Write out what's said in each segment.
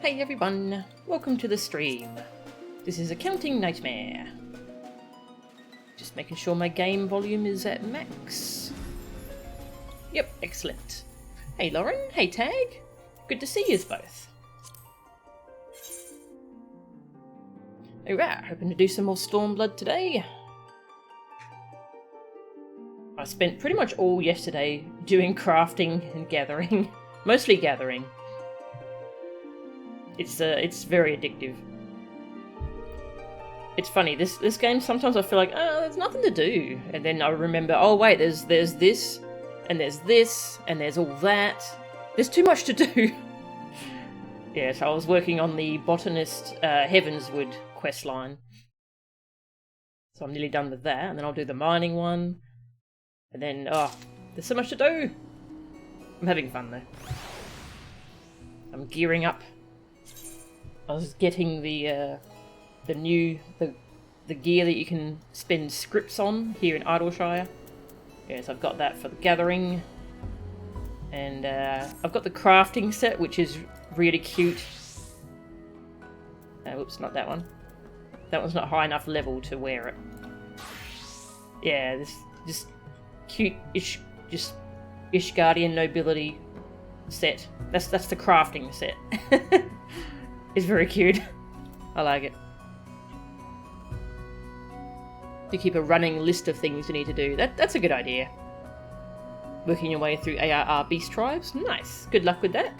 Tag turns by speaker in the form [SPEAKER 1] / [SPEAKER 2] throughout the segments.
[SPEAKER 1] Hey everyone, welcome to the stream. This is Accounting Nightmare. Just making sure my game volume is at max. Yep, excellent. Hey Lauren, hey Tag. Good to see yous both. Alright, hoping to do some more Stormblood today. I spent pretty much all yesterday doing crafting and gathering. Mostly gathering. It's very addictive. It's funny, this game sometimes I feel like, oh, there's nothing to do. And then I remember, oh wait, there's this, and there's this, and there's all that. There's too much to do. Yeah, so I was working on the Botanist Heavenswood questline. So I'm nearly done with that, and then I'll do the mining one. And then, oh, there's so much to do. I'm having fun though. I'm gearing up. I was getting the gear that you can spend scripts on here in Idleshire. Yes, I've got that for the gathering. And I've got the crafting set, which is really cute. Whoops, not that one. That one's not high enough level to wear it. Yeah, this just cute-ish, just Ishgardian nobility set. That's the crafting set. It's very cute. I like it. To keep a running list of things you need to do. That's a good idea. Working your way through ARR beast tribes. Nice. Good luck with that.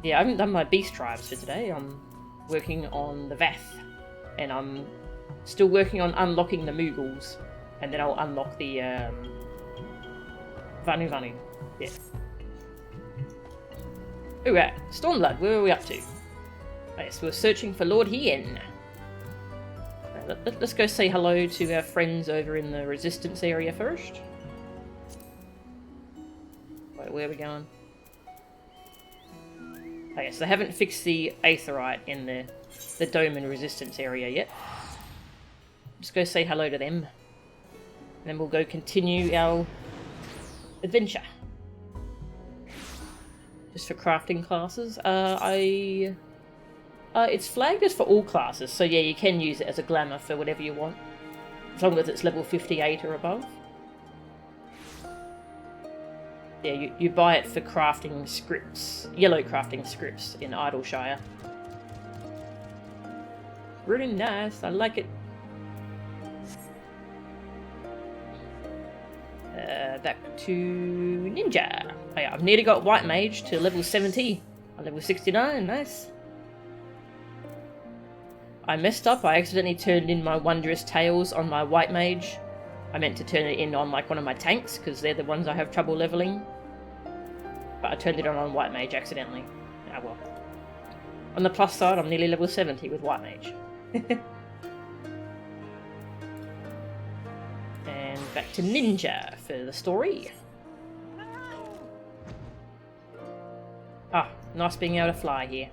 [SPEAKER 1] Yeah, I haven't done my beast tribes for today. I'm working on the Vath. And I'm still working on unlocking the Moogles. And then I'll unlock the Vanu. Yeah. Alright, Stormblood, where are we up to? Yes, we're searching for Lord Hien. Let's go say hello to our friends over in the resistance area first. Wait, where are we going? Okay, so they haven't fixed the Aetherite in the dome and resistance area yet. Just go say hello to them. And then we'll go continue our adventure. Just for crafting classes. It's flagged as for all classes, so yeah, you can use it as a glamour for whatever you want. As long as it's level 58 or above. Yeah, you buy it for crafting scripts. Yellow crafting scripts in Idleshire. Really nice, I like it. Back to Ninja. Oh yeah, I've nearly got White Mage to level 70. I'm level 69, nice. I messed up, I accidentally turned in my Wondrous Tales on my White Mage. I meant to turn it in on like one of my tanks, because they're the ones I have trouble leveling. But I turned it on White Mage accidentally. Ah well. On the plus side, I'm nearly level 70 with White Mage. And back to Ninja for the story. Ah, nice being able to fly here.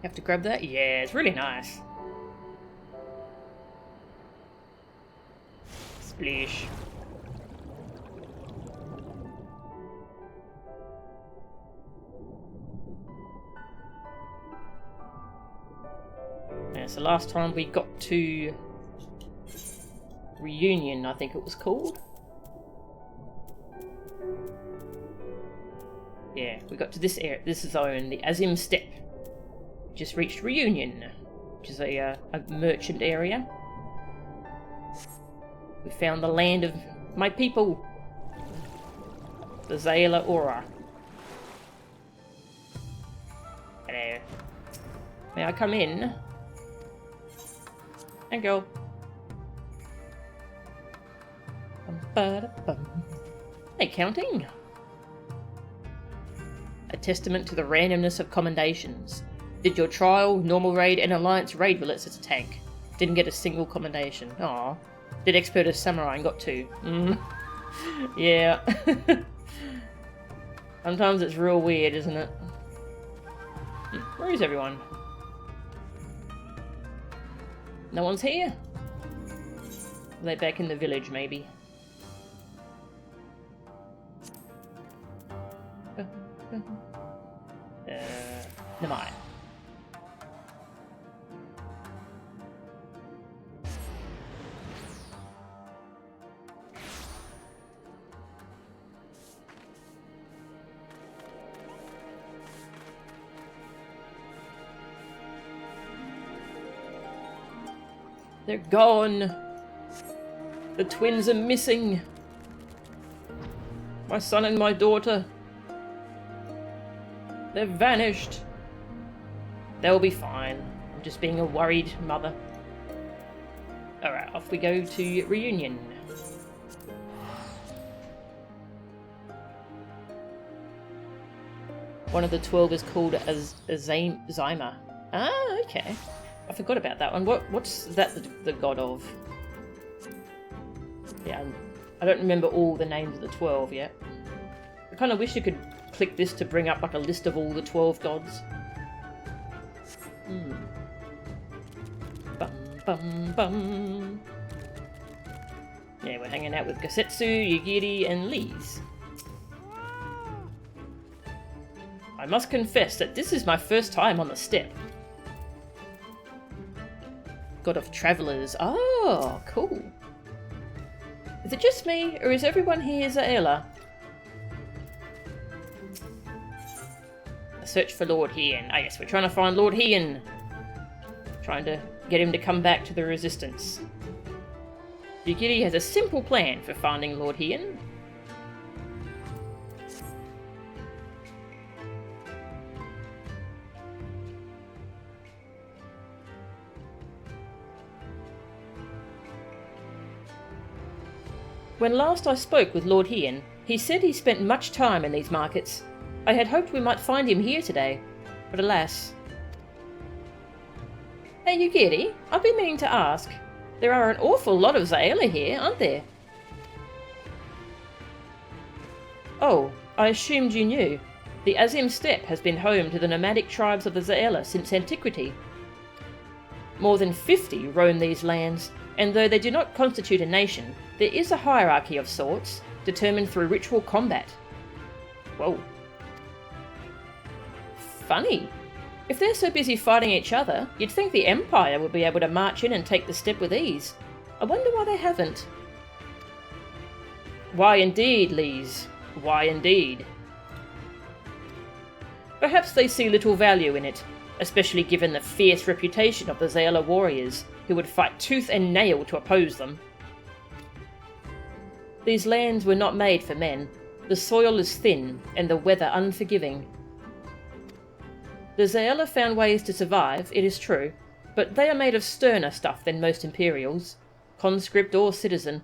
[SPEAKER 1] Have to grab that? Yeah, it's really nice. Splish. Yeah, so last time we got to Reunion, I think it was called. Yeah, we got to this area, this zone, the Azim Steppe. Just reached Reunion, which is a merchant area. We found the land of my people, the Xaela Aura. Hello. May I come in? And go. Hey, counting. A testament to the randomness of commendations. Did your trial, normal raid, and alliance raid bullets as a tank. Didn't get a single commendation. Aww. Did expert as samurai and got 2. Yeah. Sometimes it's real weird, isn't it? Where is everyone? No one's here? Are they back in the village, maybe? Never mind. They're gone. The twins are missing. My son and my daughter. They've vanished. They'll be fine. I'm just being a worried mother. Alright, off we go to reunion. One of the 12 is called Xaela. Ah, okay. I forgot about that one. What's that the god of? Yeah, I don't remember all the names of the 12 yet. I kind of wish you could click this to bring up like a list of all the 12 gods. Bum bum bum. Yeah, we're hanging out with Gosetsu, Yugiri, and Lise. I must confess that this is my first time on the Steppe. God of Travellers. Oh, cool. Is it just me, or is everyone here Xaela? A search for Lord Hien. Ah yes, we're trying to find Lord Hien. Trying to get him to come back to the Resistance. Yugiri has a simple plan for finding Lord Hien. When last I spoke with Lord Hien, he said he spent much time in these markets. I had hoped we might find him here today, but alas. Hey Yugiri, I've been meaning to ask. There are an awful lot of Xaela here, aren't there? Oh, I assumed you knew. The Azim Steppe has been home to the nomadic tribes of the Xaela since antiquity. More than 50 roam these lands, and though they do not constitute a nation, there is a hierarchy of sorts, determined through ritual combat. Whoa. Funny. If they're so busy fighting each other, you'd think the Empire would be able to march in and take the Steppe with ease. I wonder why they haven't. Why indeed, Lise? Why indeed? Perhaps they see little value in it, especially given the fierce reputation of the Xaela warriors, who would fight tooth and nail to oppose them. These lands were not made for men. The soil is thin, and the weather unforgiving. The Xaela found ways to survive, it is true, but they are made of sterner stuff than most Imperials, conscript or citizen.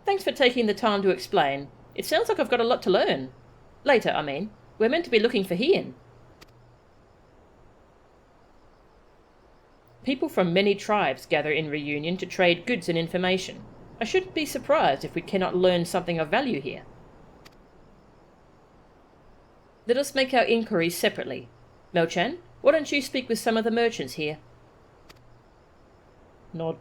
[SPEAKER 1] Thanks for taking the time to explain. It sounds like I've got a lot to learn. Later, I mean. We're meant to be looking for Hien. People from many tribes gather in reunion to trade goods and information. I shouldn't be surprised if we cannot learn something of value here. Let us make our inquiries separately. Melchan, why don't you speak with some of the merchants here? Nod.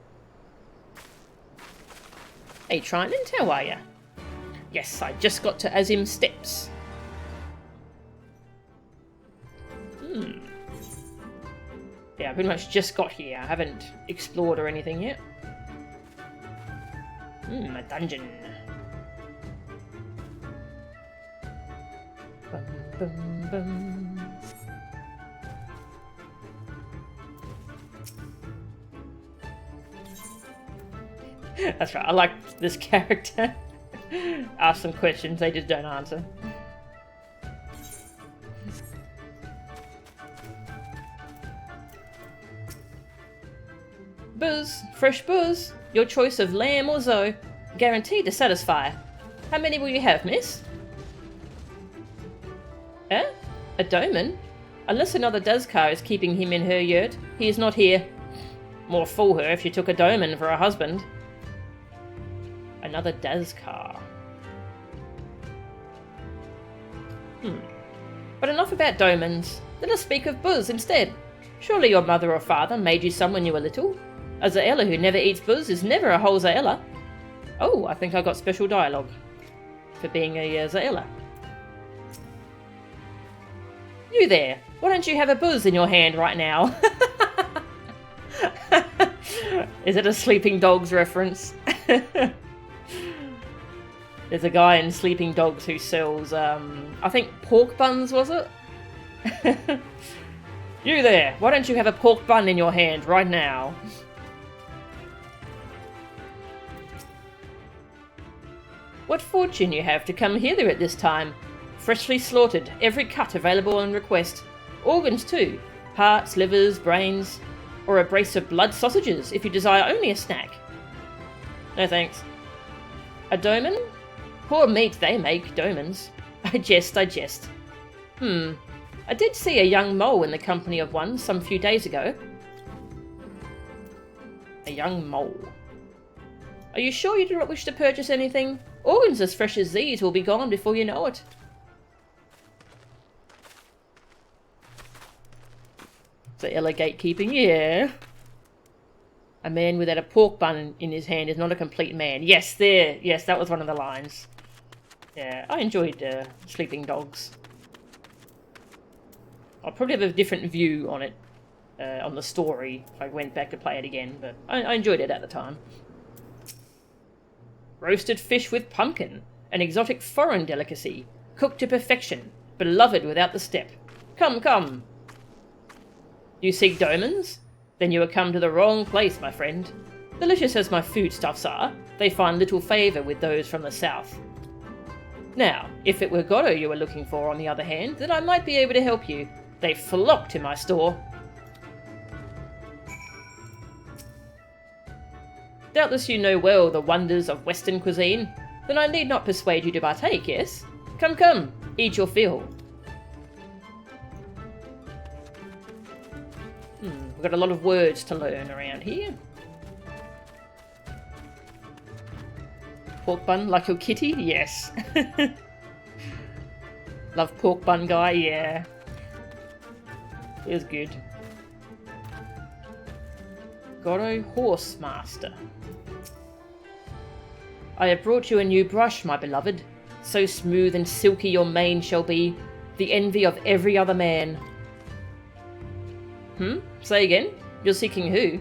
[SPEAKER 1] Hey Trinant, how are ya? Yes, I just got to Azim Steppes. Yeah, I pretty much just got here. I haven't explored or anything yet. A dungeon. Bum, bum, bum. That's right, I like this character. Ask some questions, they just don't answer. Booze, fresh booze. Your choice of lamb or zo. Guaranteed to satisfy. How many will you have, miss? Eh? A doman? Unless another Dazkar is keeping him in her yurt, he is not here. More fool her if she took a doman for a husband. Another Dazkar. But enough about domans. Let us speak of booze instead. Surely your mother or father made you some when you were little? A Xaela who never eats booze is never a whole Xaela. Oh, I think I got special dialogue. for being a Xaela. You there, why don't you have a buzz in your hand right now? Is it a Sleeping Dogs reference? There's a guy in Sleeping Dogs who sells, I think pork buns, was it? You there, why don't you have a pork bun in your hand right now? What fortune you have to come hither at this time. Freshly slaughtered, every cut available on request. Organs too. Hearts, livers, brains. Or a brace of blood sausages, if you desire only a snack. No thanks. A doman? Poor meat they make, domans. I jest. I did see a young mole in the company of one some few days ago. A young mole. Are you sure you do not wish to purchase anything? Organs as fresh as these will be gone before you know it. Xaela gatekeeping, yeah. A man without a pork bun in his hand is not a complete man. Yes, there. Yes, that was one of the lines. Yeah, I enjoyed Sleeping Dogs. I'll probably have a different view on it, on the story, if I went back to play it again, but I enjoyed it at the time. Roasted fish with pumpkin, an exotic foreign delicacy, cooked to perfection, beloved without the step. Come, come. You seek domans? Then you have come to the wrong place, my friend. Delicious as my foodstuffs are, they find little favour with those from the south. Now, if it were Goddo you were looking for, on the other hand, then I might be able to help you. They flock to my store. Doubtless you know well the wonders of Western cuisine. Then I need not persuade you to partake, yes? Come, come, eat your fill. We've got a lot of words to learn around here. Pork bun like your kitty? Yes. Love pork bun guy? Yeah. It was good. Goddo Horse Master. I have brought you a new brush, my beloved. So smooth and silky your mane shall be, the envy of every other man. Say again? You're seeking who?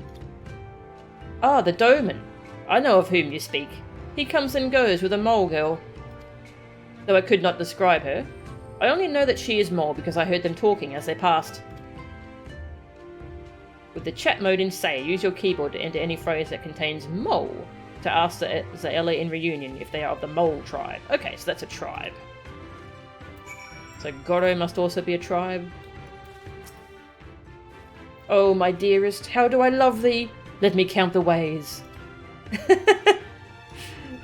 [SPEAKER 1] Ah, the Doman. I know of whom you speak. He comes and goes with a mole girl. Though I could not describe her. I only know that she is mole because I heard them talking as they passed. With the chat mode in say, use your keyboard to enter any phrase that contains mole to ask the Xaela in reunion if they are of the mole tribe. Okay, so that's a tribe. So Goddo must also be a tribe. Oh, my dearest, how do I love thee? Let me count the ways.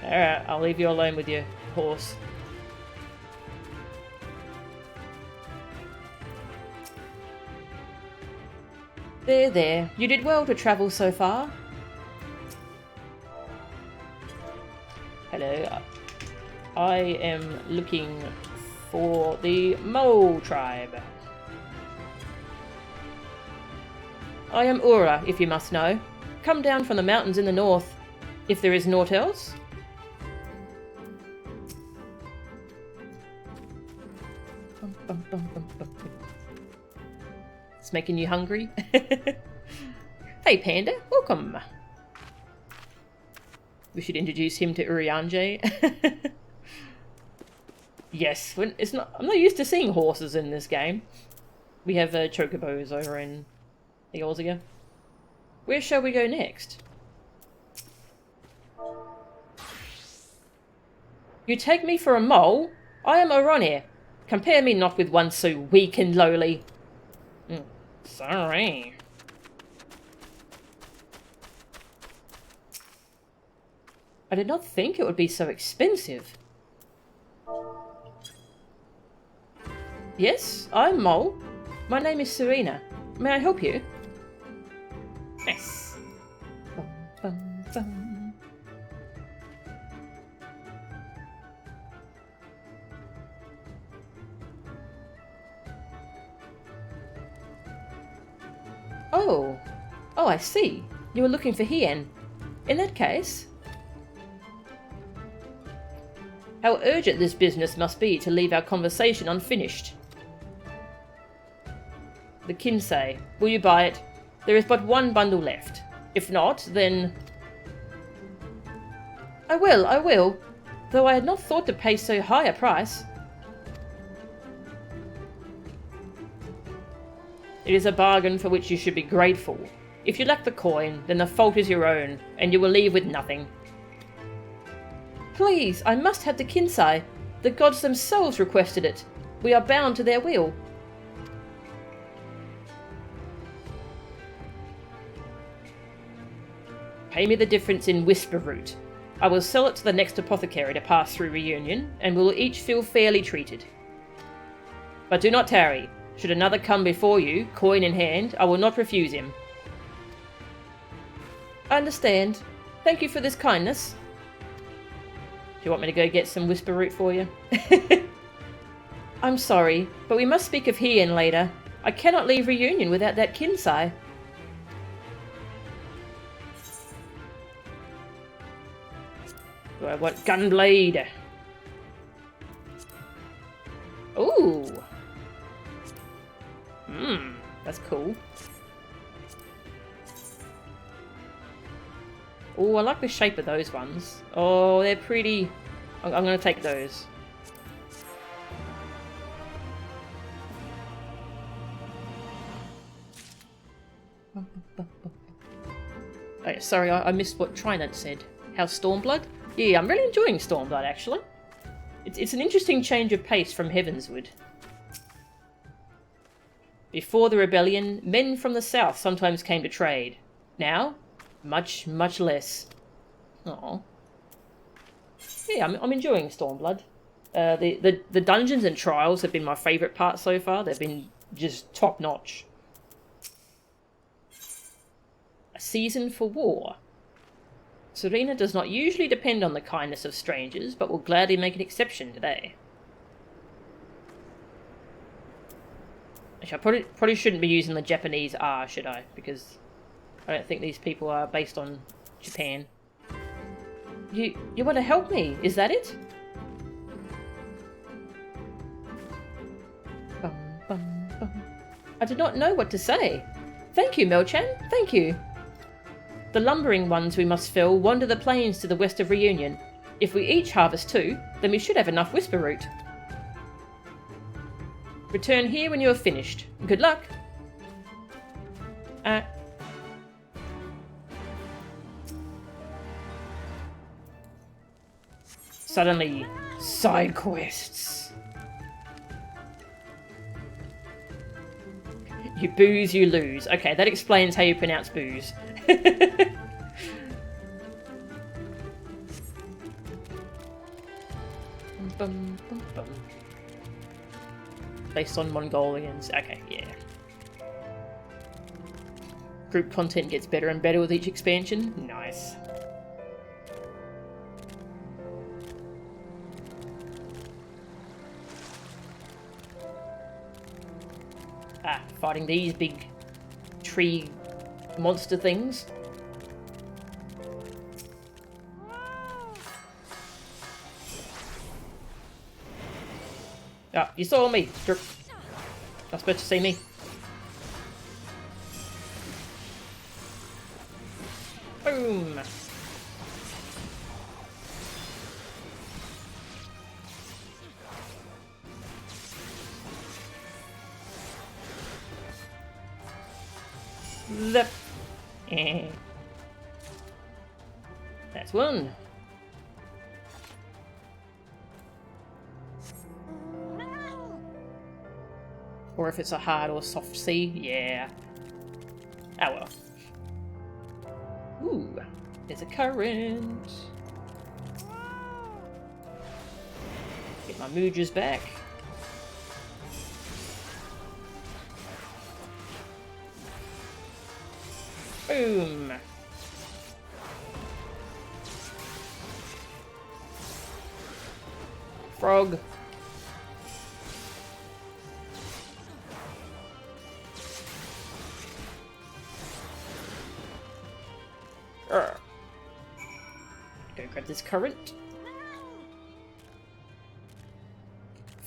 [SPEAKER 1] Alright, I'll leave you alone with your horse. There, there. You did well to travel so far. Hello. I am looking for the Mole tribe. I am Ura, if you must know. Come down from the mountains in the north, if there is naught else. It's making you hungry. Hey Panda, welcome. We should introduce him to Urianger. Yes, I'm not used to seeing horses in this game. We have chocobos over in the Eorzea. Where shall we go next? You take me for a mole? I am Oronir. Compare me not with one so weak and lowly. Sorry. I did not think it would be so expensive. Yes, I'm Mole. My name is Serena. May I help you? Yes. Bum, bum, bum. Oh, I see. You were looking for Hien. In that case... How urgent this business must be to leave our conversation unfinished. The Kinsei. Will you buy it? There is but one bundle left. If not, then... I will. Though I had not thought to pay so high a price. It is a bargain for which you should be grateful. If you lack the coin, then the fault is your own, and you will leave with nothing. Please, I must have the Kinsei. The gods themselves requested it. We are bound to their will. Pay me the difference in whisper root. I will sell it to the next apothecary to pass through reunion, and we will each feel fairly treated. But do not tarry. Should another come before you, coin in hand, I will not refuse him. I understand. Thank you for this kindness. Do you want me to go get some whisper root for you? I'm sorry, but we must speak of Hien later. I cannot leave reunion without that Kinsei. I want Gunblade. Ooh. That's cool. Oh, I like the shape of those ones. Oh, they're pretty. I'm going to take those. Oh, sorry, I missed what Trinant said. How's Stormblood? Yeah, I'm really enjoying Stormblood, actually. It's an interesting change of pace from Heavensward. Before the rebellion, men from the south sometimes came to trade. Now, much less. Oh, yeah, I'm enjoying Stormblood. The dungeons and trials have been my favourite part so far. They've been just top notch. A season for war. Serena does not usually depend on the kindness of strangers, but will gladly make an exception today. Actually, I probably shouldn't be using the Japanese R, should I? Because I don't think these people are based on Japan. You want to help me? Is that it? Bum, bum, bum. I did not know what to say. Thank you, Melchan. Thank you. The lumbering ones we must fill wander the plains to the west of Reunion. If we each harvest 2, then we should have enough whisper root. Return here when you are finished. Good luck. Suddenly, side quests. You booze, you lose. Okay, that explains how you pronounce booze. Bum, bum, bum. Based on Mongolians. Okay, yeah. Group content gets better and better with each expansion. Nice. Fighting these big tree monster things. Ah, you saw me. You're not supposed to see me. Boom. Zip. That's one. Or if it's a hard or soft C, yeah. Oh well. Ooh, there's a current. Get my Mooges back. Boom. Frog. Go grab this current.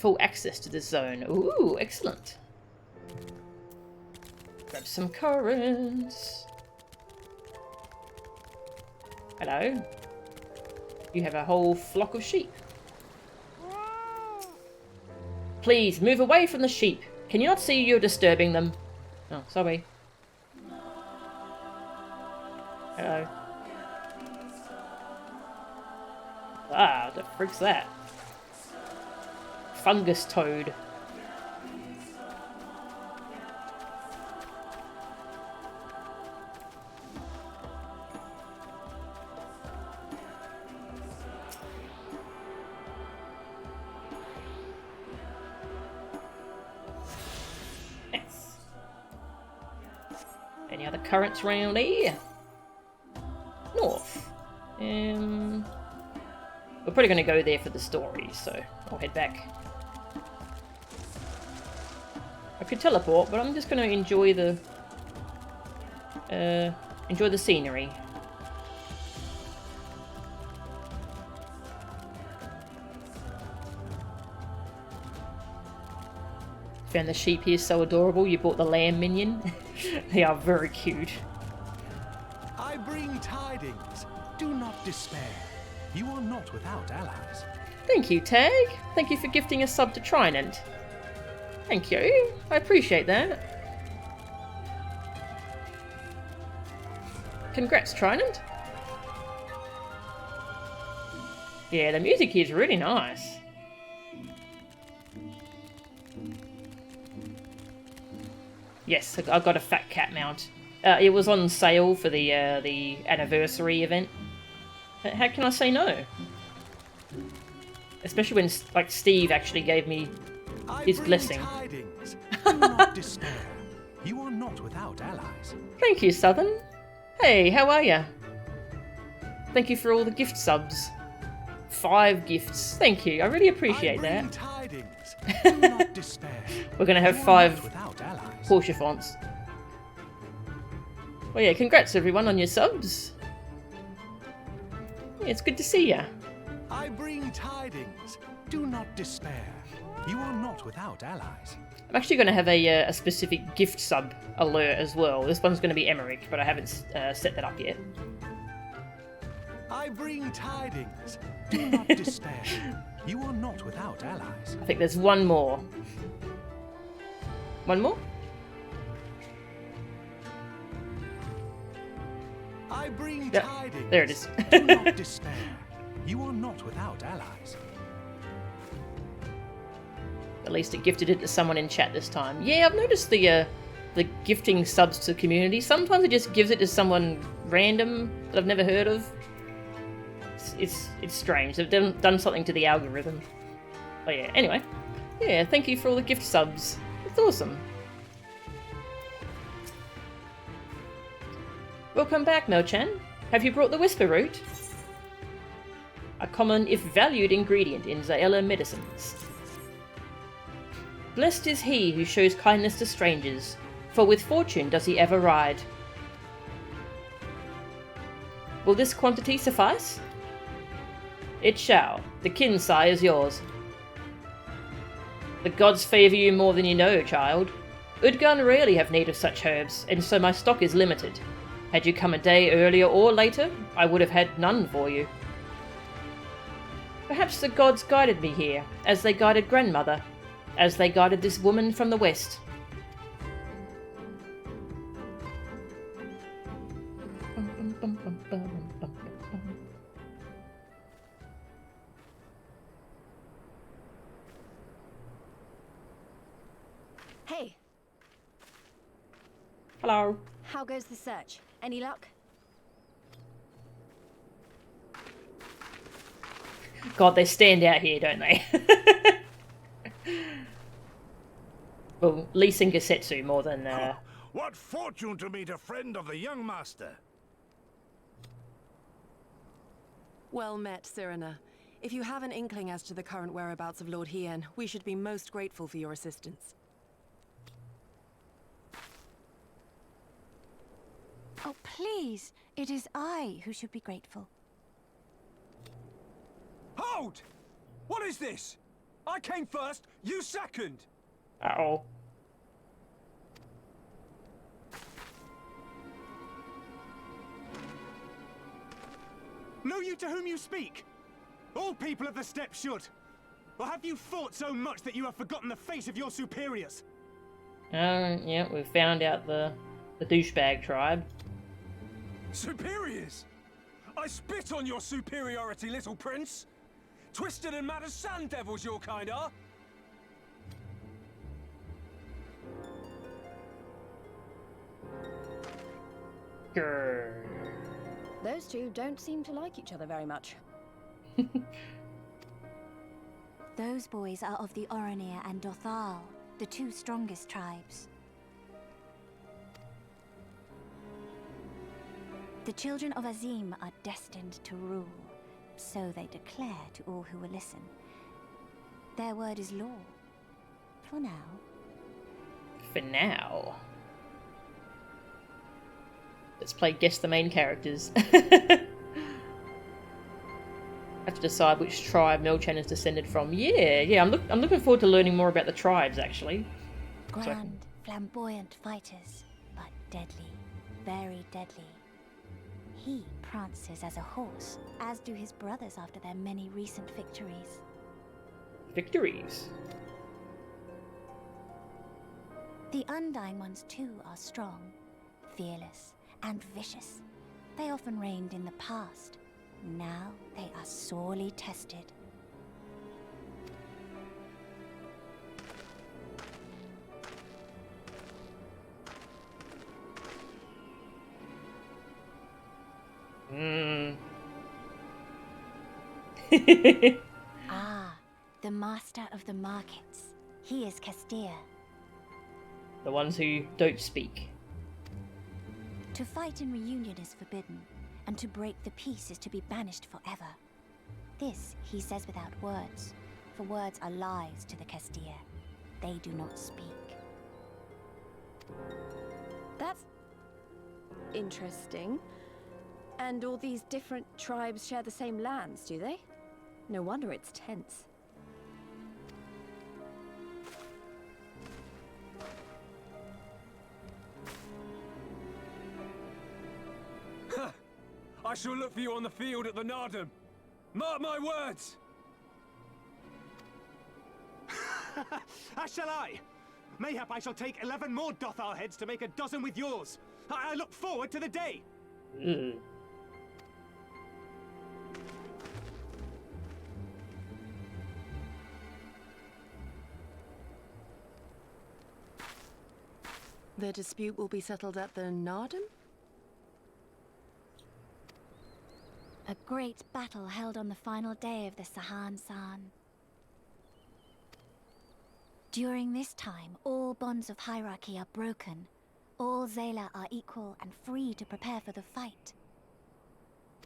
[SPEAKER 1] full access to this zone. Ooh, excellent. Grab some currents. Hello. You have a whole flock of sheep. Please, move away from the sheep. Can you not see you're disturbing them? Oh, sorry. Hello. Ah, the frick's that? Fungus toad. Yes. Any other currents around here? North. We're probably going to go there for the story, so I'll head back. I could teleport, but I'm just going to enjoy the scenery. Found the sheep here so adorable. You bought the lamb minion. They are very cute.
[SPEAKER 2] I bring tidings. Do not despair. You are not without allies.
[SPEAKER 1] Thank you, Tag. Thank you for gifting a sub to Trident. Thank you. I appreciate that. Congrats, Trident. Yeah, the music here is really nice. Yes, I got a fat cat mount. It was on sale for the anniversary event. How can I say no? Especially when, like, Steve actually gave me his blessing.
[SPEAKER 2] Tidings. Do not despair. You are not without allies.
[SPEAKER 1] Thank you, Southern. Hey, how are ya? Thank you for all the gift subs. 5 gifts. Thank you. I really appreciate that.
[SPEAKER 2] Tidings. Do not despair.
[SPEAKER 1] We're gonna have 5 Porsche fonts. Well, yeah, congrats everyone on your subs. Yeah, it's good to see ya.
[SPEAKER 2] I bring tidings. Do not despair. You are not without allies.
[SPEAKER 1] I'm actually going to have a specific gift sub alert as well. This one's going to be Emmerich, but I haven't set that up yet.
[SPEAKER 2] I bring tidings. Do not despair. You are not without allies.
[SPEAKER 1] I think there's one more. One more?
[SPEAKER 2] I bring
[SPEAKER 1] Yep,
[SPEAKER 2] tidings.
[SPEAKER 1] there it is.
[SPEAKER 2] Do not despair. You are not without allies.
[SPEAKER 1] At least it gifted it to someone in chat this time. Yeah, I've noticed the gifting subs to community. Sometimes it just gives it to someone random that I've never heard of. It's strange. They've done something to the algorithm. But yeah, anyway. Yeah, thank you for all the gift subs. It's awesome. Welcome back, Mo-chan. Have you brought the Whisper Root? A common, if valued, ingredient in Xaela medicines. Blessed is he who shows kindness to strangers, for with fortune does he ever ride. Will this quantity suffice? It shall. The Kinsai is yours. The gods favour you more than you know, child. Udgan rarely have need of such herbs, and so my stock is limited. Had you come a day earlier or later, I would have had none for you. Perhaps the gods guided me here, as they guided grandmother, as they guided this woman from the west.
[SPEAKER 3] Hey.
[SPEAKER 1] Hello.
[SPEAKER 3] How goes the search? Any luck?
[SPEAKER 1] God, they stand out here, don't they? Well, Lee Sin Gesetsu more than...
[SPEAKER 4] What fortune to meet a friend of the young master!
[SPEAKER 5] Well met, Cyrena. If you have an inkling as to the current whereabouts of Lord Hien, we should be most grateful for your assistance.
[SPEAKER 6] Oh, please. It is I who should be grateful.
[SPEAKER 4] Halt! What is this?
[SPEAKER 7] I came first, you second!
[SPEAKER 1] Uh-oh.
[SPEAKER 7] Know you to whom you speak? All people of the steppe should. Or have you fought so much that you have forgotten the face of your superiors?
[SPEAKER 1] Yeah, we've found out the douchebag tribe.
[SPEAKER 7] Superiors? I spit on your superiority, little prince! Twisted and mad as sand devils your kind are!
[SPEAKER 1] Grrr.
[SPEAKER 3] Those two don't seem to like each other very much.
[SPEAKER 6] Those boys are of the Oranir and Dothal, the two strongest tribes. The children of Azim are destined to rule, so they declare to all who will listen. Their word is law. For now.
[SPEAKER 1] For now. Let's play guess the main characters. Have to decide which tribe Melchan is descended from. Yeah, I'm looking forward to learning more about the tribes, actually.
[SPEAKER 6] Grand, flamboyant fighters, but deadly, very deadly. He prances as a horse, as do his brothers after their many recent victories.
[SPEAKER 1] Victories?
[SPEAKER 6] The Undying ones too are strong, fearless, and vicious. They often reigned in the past. Now they are sorely tested. Ah, the master of the markets. He is Castilla.
[SPEAKER 1] The ones who don't speak.
[SPEAKER 6] To fight in reunion is forbidden, and to break the peace is to be banished forever. This he says without words, for words are lies to the Castilla. They do not speak.
[SPEAKER 3] That's interesting. And all these different tribes share the same lands, do they? No wonder it's tense.
[SPEAKER 7] I shall look for you on the field at the Nardum. Mark my words! As shall I. Mayhap I shall take 11 more Dothal heads to make a dozen with yours. I look forward to the day.
[SPEAKER 5] The dispute will be settled at the Nardum?
[SPEAKER 6] A great battle held on the final day of the Sahan San. During this time, all bonds of hierarchy are broken. All Xaela are equal and free to prepare for the fight.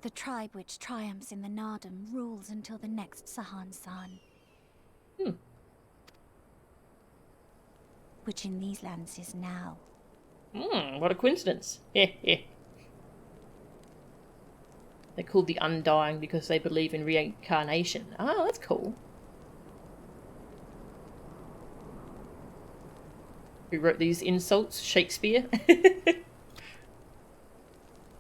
[SPEAKER 6] The tribe which triumphs in the Nardum rules until the next Sahan San. Which in these lands is now.
[SPEAKER 1] What a coincidence. They're called the Undying because they believe in reincarnation. Oh, that's cool. Who wrote these insults? Shakespeare?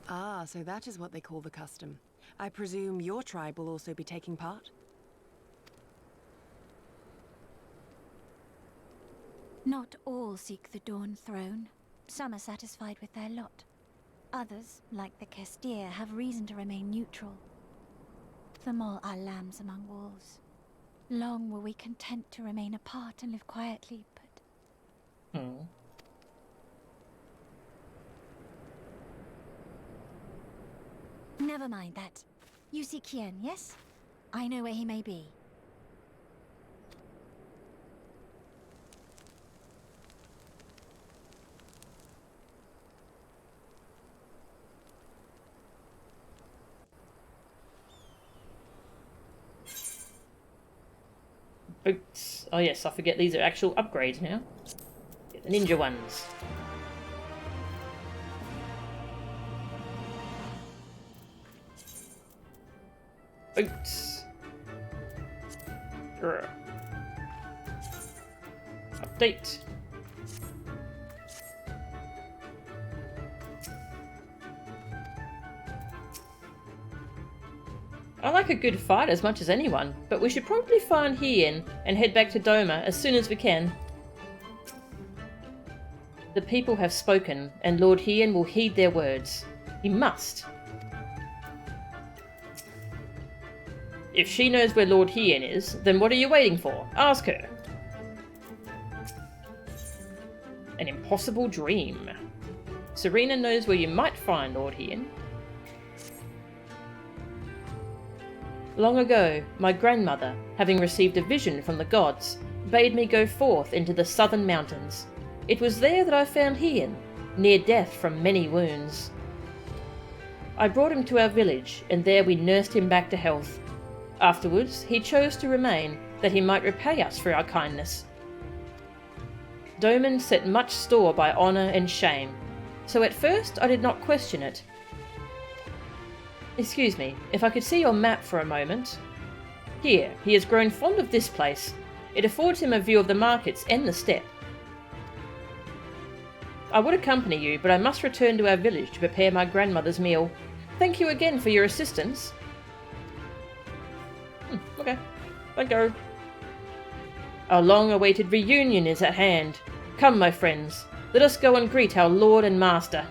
[SPEAKER 5] Ah, so that is what they call the custom. I presume your tribe will also be taking part?
[SPEAKER 6] Not all seek the Dawn Throne. Some are satisfied with their lot. Others, like the Castilla, have reason to remain neutral. Them all are lambs among wolves. Long were we content to remain apart and live quietly, but... Never mind that. You seek Hien, yes? I know where he may be.
[SPEAKER 1] Boots. Oh yes, I forget these are actual upgrades now. Get the ninja ones. Boots. Grr. Date. I like a good fight as much as anyone, but we should probably find Hien and head back to Doma as soon as we can. The people have spoken, and Lord Hien will heed their words. He must. If she knows where Lord Hien is, then what are you waiting for? Ask her. An impossible dream. Serena knows where you might find Lord Hien. Long ago, my grandmother, having received a vision from the gods, bade me go forth into the southern mountains. It was there that I found Hien, near death from many wounds. I brought him to our village, and there we nursed him back to health. Afterwards, he chose to remain, that he might repay us for our kindness. Doman set much store by honour and shame, so at first I did not question it. Excuse me, if I could see your map for a moment. Here, he has grown fond of this place. It affords him a view of the markets and the steppe. I would accompany you, but I must return to our village to prepare my grandmother's meal. Thank you again for your assistance. Okay, let go. Our long-awaited reunion is at hand. Come, my friends, let us go and greet our lord and master.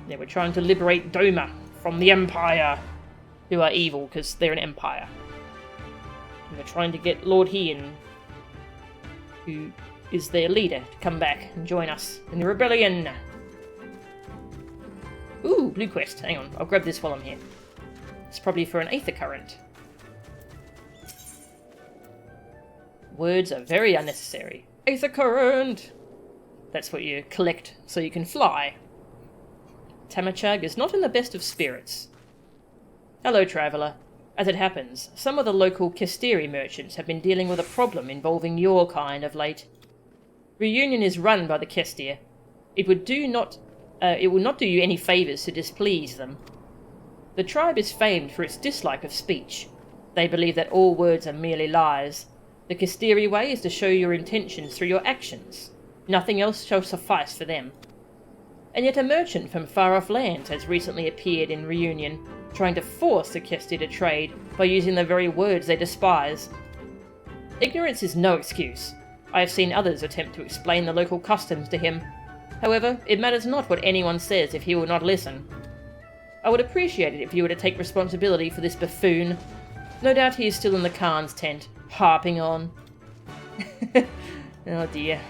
[SPEAKER 1] Yeah, we're trying to liberate Doma from the Empire, who are evil because they're an empire. And we're trying to get Lord Hien, who is their leader, to come back and join us in the rebellion. Ooh, blue quest. Hang on, I'll grab this while I'm here. It's probably for an aether current. Words are very unnecessary. Aether current! That's what you collect so you can fly. Tamachag is not in the best of spirits. Hello, traveller. As it happens, some of the local Kestiri merchants have been dealing with a problem involving your kind of late. Reunion is run by the Kestir. It will not do you any favours to displease them. The tribe is famed for its dislike of speech. They believe that all words are merely lies. The Kestiri way is to show your intentions through your actions. Nothing else shall suffice for them. And yet a merchant from far-off lands has recently appeared in Reunion, trying to force the Kestir to trade by using the very words they despise. Ignorance is no excuse. I have seen others attempt to explain the local customs to him. However, it matters not what anyone says if he will not listen. I would appreciate it if you were to take responsibility for this buffoon. No doubt he is still in the Khan's tent, harping on. Oh dear.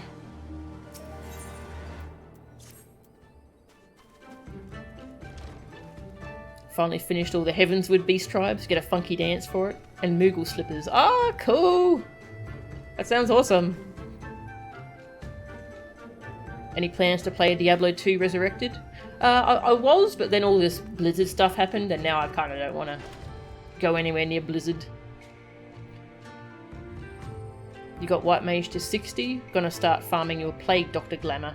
[SPEAKER 1] Finally finished all the Heavenswood Beast tribes, get a funky dance for it, and Moogle slippers. Ah, cool! That sounds awesome. Any plans to play Diablo 2 Resurrected? I was, but then all this Blizzard stuff happened, and now I kind of don't want to go anywhere near Blizzard. You got White Mage to 60, gonna start farming your Plague Doctor glamour.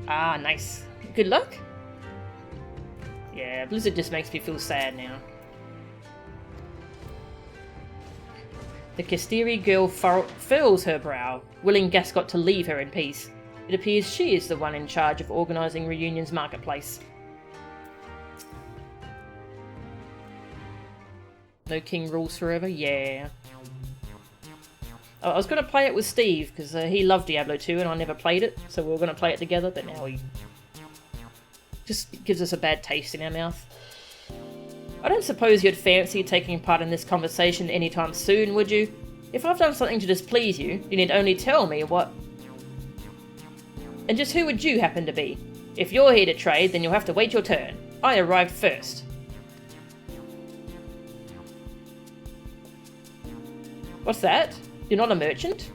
[SPEAKER 1] Ah, nice. Good luck? Yeah, Blizzard just makes me feel sad now. The Kestiri girl furls her brow, willing Gascot to leave her in peace. It appears she is the one in charge of organising Reunion's marketplace. No king rules forever? Yeah. I was going to play it with Steve, because he loved Diablo 2 and I never played it, so we were going to play it together, but now he just gives us a bad taste in our mouth. I don't suppose you'd fancy taking part in this conversation anytime soon, would you? If I've done something to displease you, you need only tell me what... And just who would you happen to be? If you're here to trade, then you'll have to wait your turn. I arrived first. What's that? You're not a merchant?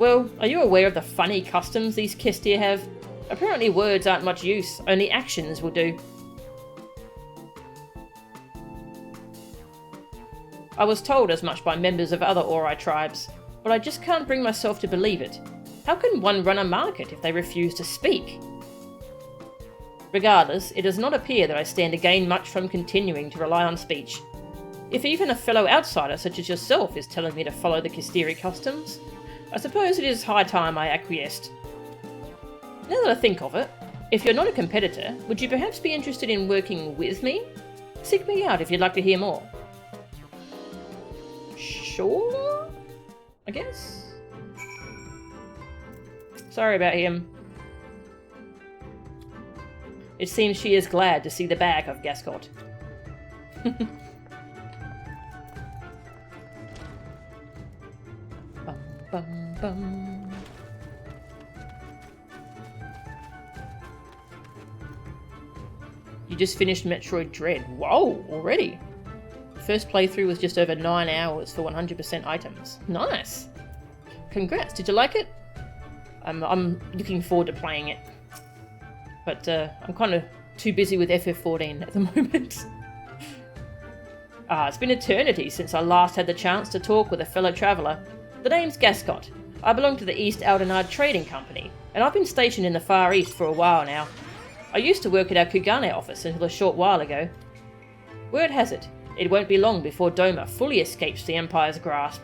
[SPEAKER 1] Well, are you aware of the funny customs these Kestir have? Apparently words aren't much use, only actions will do. I was told as much by members of other Ori tribes, but I just can't bring myself to believe it. How can one run a market if they refuse to speak? Regardless, it does not appear that I stand to gain much from continuing to rely on speech. If even a fellow outsider such as yourself is telling me to follow the Kisteri customs, I suppose it is high time I acquiesced. Now that I think of it, if you're not a competitor, would you perhaps be interested in working with me? Seek me out if you'd like to hear more. Sure? I guess? Sorry about him. It seems she is glad to see the back of Gascot. Bum, bum, bum. You just finished Metroid Dread. Whoa, already? First playthrough was just over 9 hours for 100% items. Nice! Congrats, did you like it? I'm looking forward to playing it. But I'm kind of too busy with FF14 at the moment. It's been eternity since I last had the chance to talk with a fellow traveller. The name's Gascot. I belong to the East Aldenard Trading Company, and I've been stationed in the Far East for a while now. I used to work at our Kugane office until a short while ago. Word has it, it won't be long before Doma fully escapes the Empire's grasp.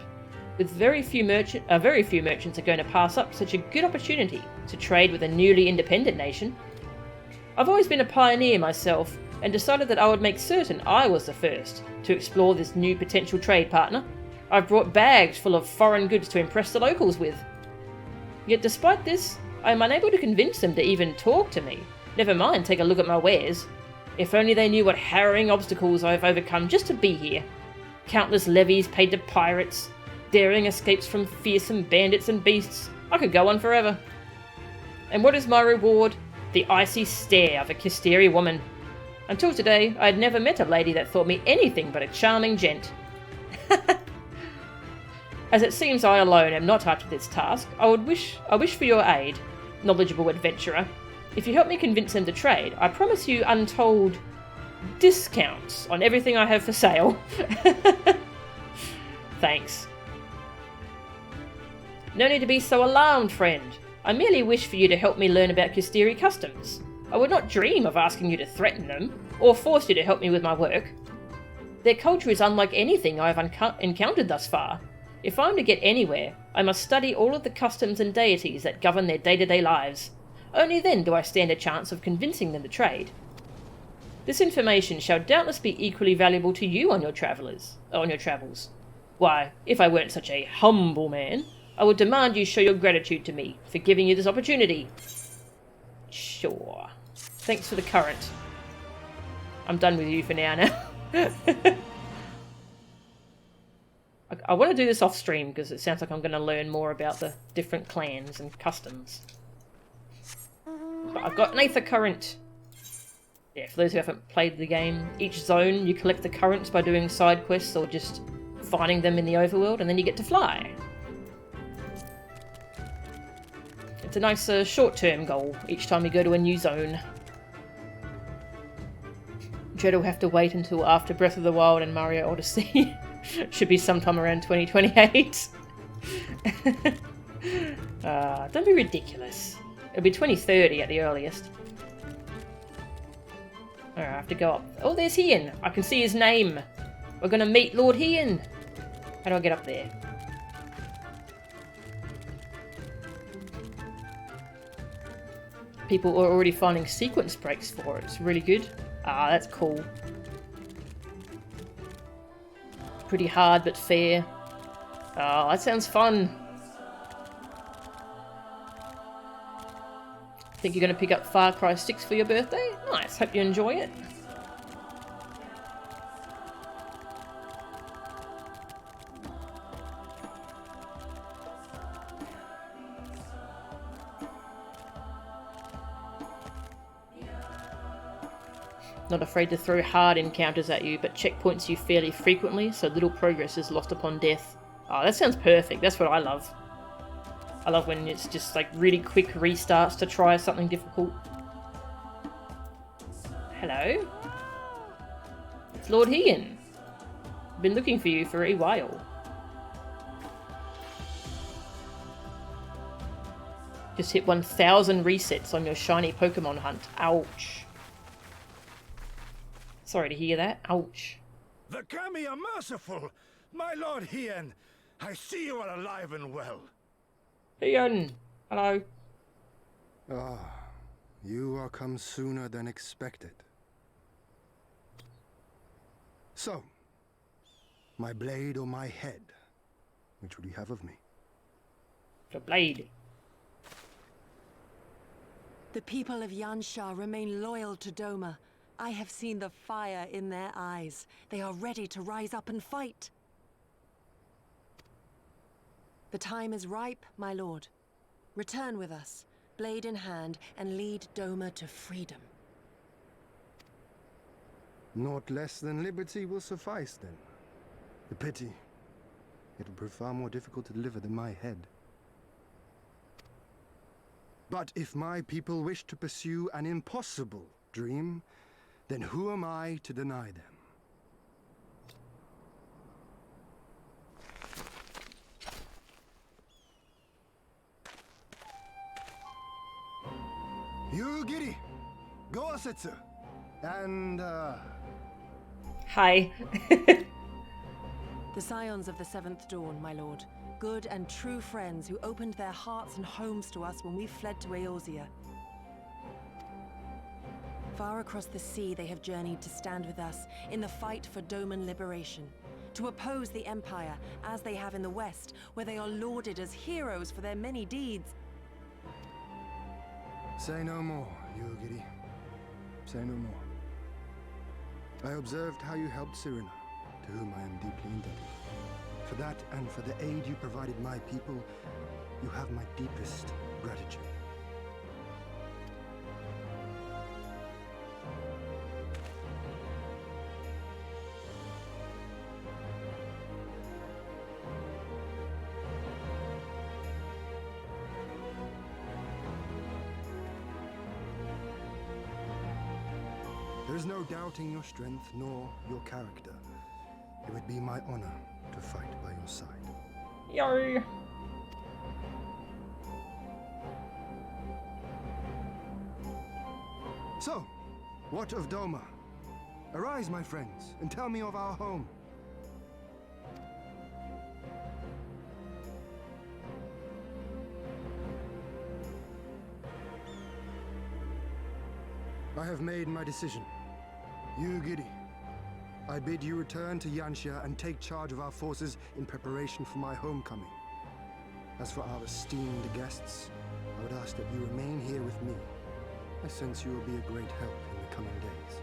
[SPEAKER 1] With very few merchants are going to pass up such a good opportunity to trade with a newly independent nation. I've always been a pioneer myself, and decided that I would make certain I was the first to explore this new potential trade partner. I've brought bags full of foreign goods to impress the locals with. Yet despite this, I am unable to convince them to even talk to me. Never mind take a look at my wares. If only they knew what harrowing obstacles I've overcome just to be here. Countless levies paid to pirates, daring escapes from fearsome bandits and beasts. I could go on forever. And what is my reward? The icy stare of a Kisteri woman. Until today, I had never met a lady that thought me anything but a charming gent. As it seems I alone am not up to this task, I wish for your aid, knowledgeable adventurer. If you help me convince them to trade, I promise you untold discounts on everything I have for sale. Thanks. No need to be so alarmed, friend. I merely wish for you to help me learn about Kisteri customs. I would not dream of asking you to threaten them, or force you to help me with my work. Their culture is unlike anything I have encountered thus far. If I am to get anywhere, I must study all of the customs and deities that govern their day-to-day lives. Only then do I stand a chance of convincing them to trade. This information shall doubtless be equally valuable to you on your travels. Why, if I weren't such a humble man, I would demand you show your gratitude to me for giving you this opportunity. Sure. Thanks for the current. I'm done with you for now. I want to do this off stream because it sounds like I'm going to learn more about the different clans and customs. But I've got an Aether Current. Yeah, for those who haven't played the game, each zone you collect the currents by doing side quests or just finding them in the overworld, and then you get to fly. It's a nice short-term goal each time you go to a new zone. Dread will have to wait until after Breath of the Wild and Mario Odyssey. Should be sometime around 2028. Don't be ridiculous. It'll be 2030 at the earliest. Alright, I have to go up. Oh, there's Hien. I can see his name. We're gonna meet Lord Hien. How do I get up there? People are already finding sequence breaks for it. It's really good. Ah, that's cool. Pretty hard but fair. Oh, that sounds fun. Think you're going to pick up Far Cry 6 for your birthday? Nice, hope you enjoy it. Not afraid to throw hard encounters at you, but checkpoints you fairly frequently, so little progress is lost upon death. Oh, that sounds perfect. That's what I love. I love when it's just like really quick restarts to try something difficult. Hello? It's Lord Hien. Been looking for you for a while. Just hit 1000 resets on your shiny Pokemon hunt. Ouch. Sorry to hear that. Ouch.
[SPEAKER 4] The Kami are merciful! My Lord Hien, I see you are alive and well.
[SPEAKER 1] Ian, hello.
[SPEAKER 8] Ah, you are come sooner than expected. So, my blade or my head? Which would you have of me?
[SPEAKER 1] The blade.
[SPEAKER 5] The people of Yansha remain loyal to Doma. I have seen the fire in their eyes. They are ready to rise up and fight. The time is ripe, my lord. Return with us, blade in hand, and lead Doma to freedom.
[SPEAKER 8] Naught less than liberty will suffice, then. The pity. It will prove far more difficult to deliver than my head. But if my people wish to pursue an impossible dream, then who am I to deny them? You giddy, go Asetsu, and
[SPEAKER 1] Hi.
[SPEAKER 5] The Scions of the Seventh Dawn, my lord. Good and true friends who opened their hearts and homes to us when we fled to Eorzea. Far across the sea they have journeyed to stand with us in the fight for Doman liberation. To oppose the Empire, as they have in the West, where they are lauded as heroes for their many deeds.
[SPEAKER 8] Say no more, Yugiri. Say no more. I observed how you helped Serena, to whom I am deeply indebted. For that and for the aid you provided my people, you have my deepest gratitude. There is no doubting your strength nor your character. It would be my honor to fight by your side.
[SPEAKER 1] Yo.
[SPEAKER 8] So, what of Doma? Arise, my friends, and tell me of our home. I have made my decision. You, Giddy, I bid you return to Yansha and take charge of our forces in preparation for my homecoming. As for our esteemed guests, I would ask that you remain here with me. I sense you will be a great help in the coming days.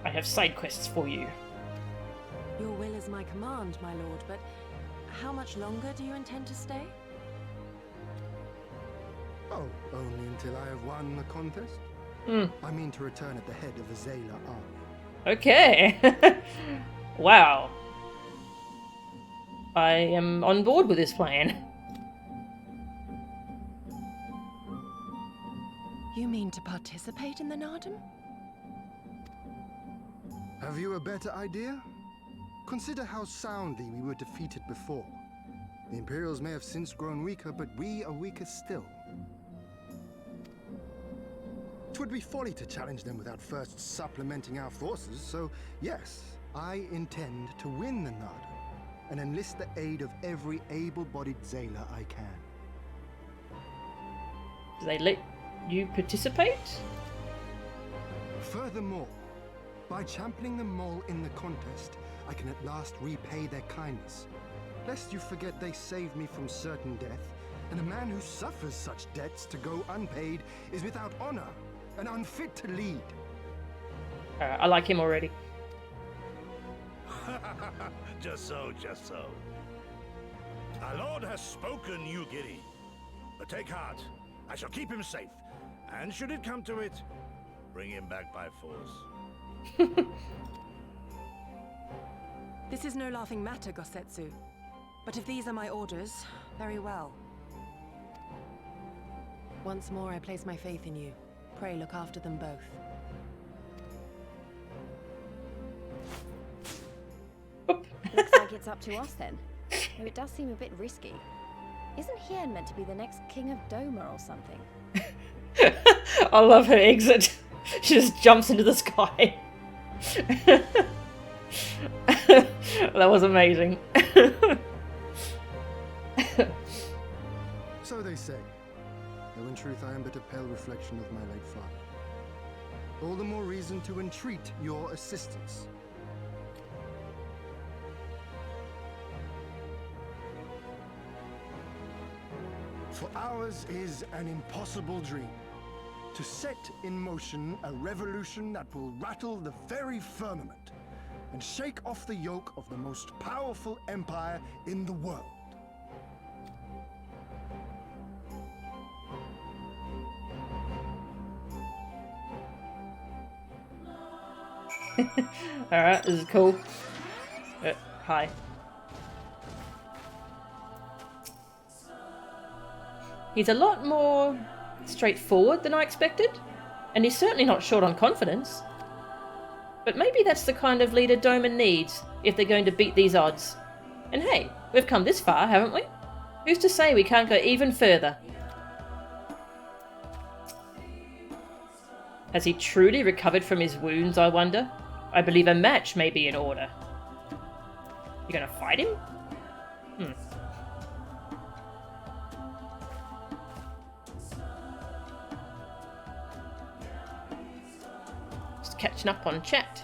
[SPEAKER 1] I have side quests for you.
[SPEAKER 5] Your will is my command, my lord, but how much longer do you intend to stay?
[SPEAKER 8] Oh, only until I have won the contest? I mean to return at the head of the Xaela army.
[SPEAKER 1] Okay. Wow. I am on board with this plan.
[SPEAKER 5] You mean to participate in the Nardum?
[SPEAKER 8] Have you a better idea? Consider how soundly we were defeated before. The Imperials may have since grown weaker, but we are weaker still. It would be folly to challenge them without first supplementing our forces, so yes, I intend to win the Nardum and enlist the aid of every able-bodied Xaela I can.
[SPEAKER 1] Do they let you participate?
[SPEAKER 8] Furthermore, by championing them all in the contest, I can at last repay their kindness. Lest you forget they saved me from certain death, and a man who suffers such debts to go unpaid is without honor and unfit to lead.
[SPEAKER 1] I like him already.
[SPEAKER 4] Just so, just so. Our lord has spoken, Yugiri. But take heart, I shall keep him safe. And should it come to it, bring him back by force.
[SPEAKER 5] This is no laughing matter, Gosetsu. But if these are my orders, very well. Once more I place my faith in you. Pray look after them both.
[SPEAKER 3] Looks like it's up to us then. Though it does seem a bit risky. Isn't Hien meant to be the next king of Doma or something?
[SPEAKER 1] I love her exit. She just jumps into the sky. That was amazing.
[SPEAKER 8] So they say, though in truth I am but a pale reflection of my late father. All the more reason to entreat your assistance. For ours is an impossible dream. To set in motion a revolution that will rattle the very firmament and shake off the yoke of the most powerful empire in the world.
[SPEAKER 1] Alright, this is cool. Hi. He's a lot more straightforward than I expected, and he's certainly not short on confidence. But maybe that's the kind of leader Doman needs if they're going to beat these odds. And hey, we've come this far, haven't we? Who's to say we can't go even further? Has he truly recovered from his wounds, I wonder? I believe a match may be in order. You gonna fight him? Just catching up on chat.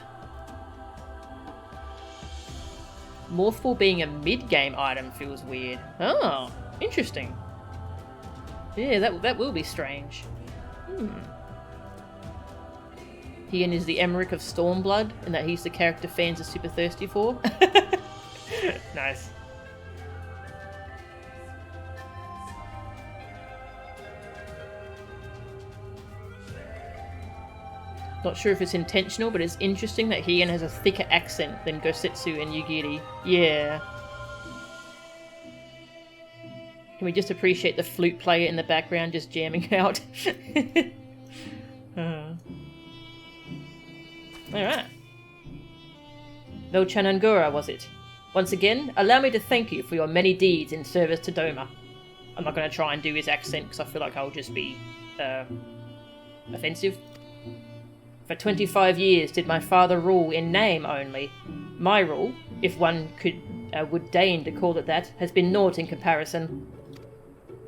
[SPEAKER 1] Morphball being a mid-game item feels weird. Oh, interesting. Yeah, that will be strange. Hien is the Emmerich of Stormblood, and that he's the character fans are super thirsty for. Nice. Not sure if it's intentional, but it's interesting that Hien has a thicker accent than Gosetsu and Yugiri. Yeah. Can we just appreciate the flute player in the background just jamming out? Alright. No Chanangura, was it? Once again, allow me to thank you for your many deeds in service to Doma. I'm not going to try and do his accent because I feel like I'll just be, offensive. For 25 years did my father rule in name only. My rule, if one would deign to call it that, has been naught in comparison.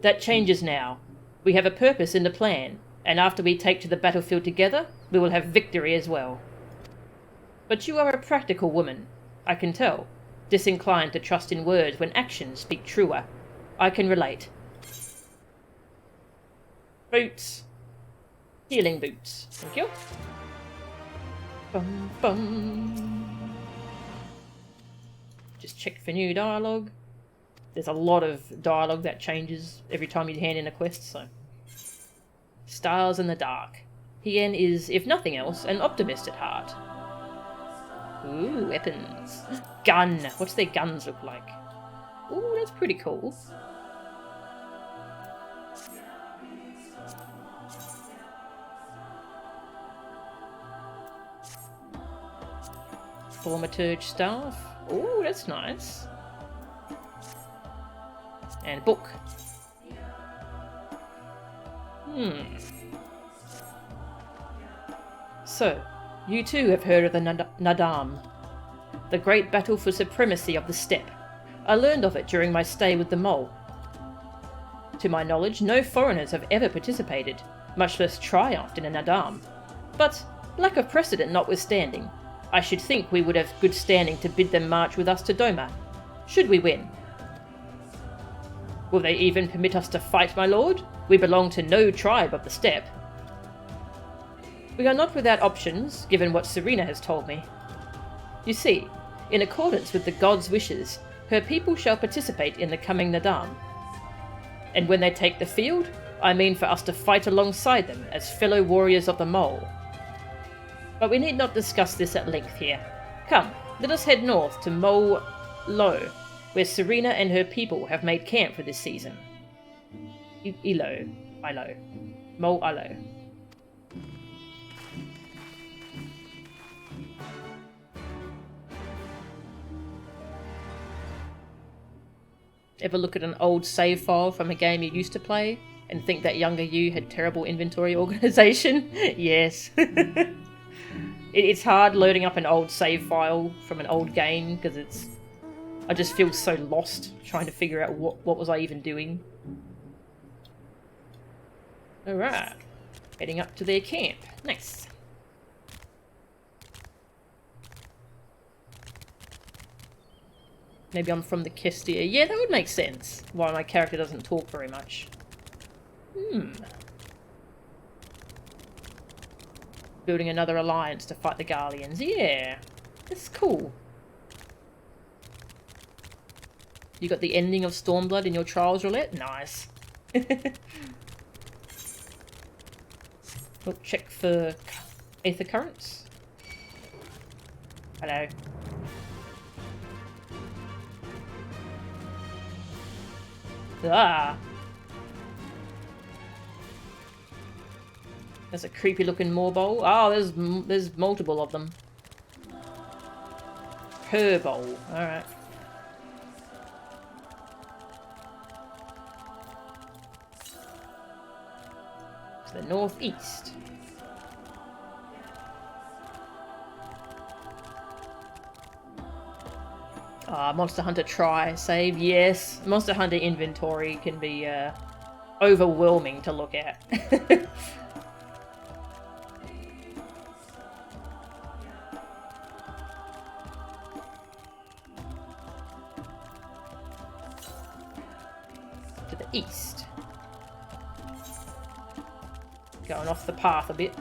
[SPEAKER 1] That changes now. We have a purpose in the plan, and after we take to the battlefield together, we will have victory as well. But you are a practical woman, I can tell, disinclined to trust in words when actions speak truer. I can relate. Boots. Healing boots. Thank you. Bum, bum. Just check for new dialogue. There's a lot of dialogue that changes every time you hand in a quest, so. Stars in the dark. Hien is, if nothing else, an optimist at heart. Ooh, weapons. Gun. What's their guns look like? Ooh, that's pretty cool. Thaumaturge staff. Ooh, that's nice. And book. So, you too have heard of the Nadam, the great battle for supremacy of the steppe. I learned of it during my stay with the mole. To my knowledge, no foreigners have ever participated, much less triumphed in a Nadam. But, lack of precedent notwithstanding, I should think we would have good standing to bid them march with us to Doma, should we win. Will they even permit us to fight, my lord? We belong to no tribe of the steppe. We are not without options, given what Serena has told me. You see, in accordance with the god's wishes, her people shall participate in the coming Nadam. And when they take the field, I mean for us to fight alongside them as fellow warriors of the mole. But we need not discuss this at length here. Come, let us head north to Mole Lo, where Serena and her people have made camp for this season. Ilo. Mole Ilo. Ever look at an old save file from a game you used to play and think that younger you had terrible inventory organization? Yes. It's hard loading up an old save file from an old game because it's I just feel so lost trying to figure out what was I even doing. Alright. Heading up to their camp. Nice. Maybe I'm from the Kestir. Yeah, that would make sense. Why my character doesn't talk very much. Building another alliance to fight the Garleans. Yeah. That's cool. You got the ending of Stormblood in your Trials Roulette? Nice. Oh, check for Aether Currents. Hello. Ah! There's a creepy looking Moorbowl. Oh, there's multiple of them. Herbowl. Alright. To the northeast. Ah, Monster Hunter try, save, yes. Monster Hunter inventory can be overwhelming to look at. To the east. Going off the path a bit.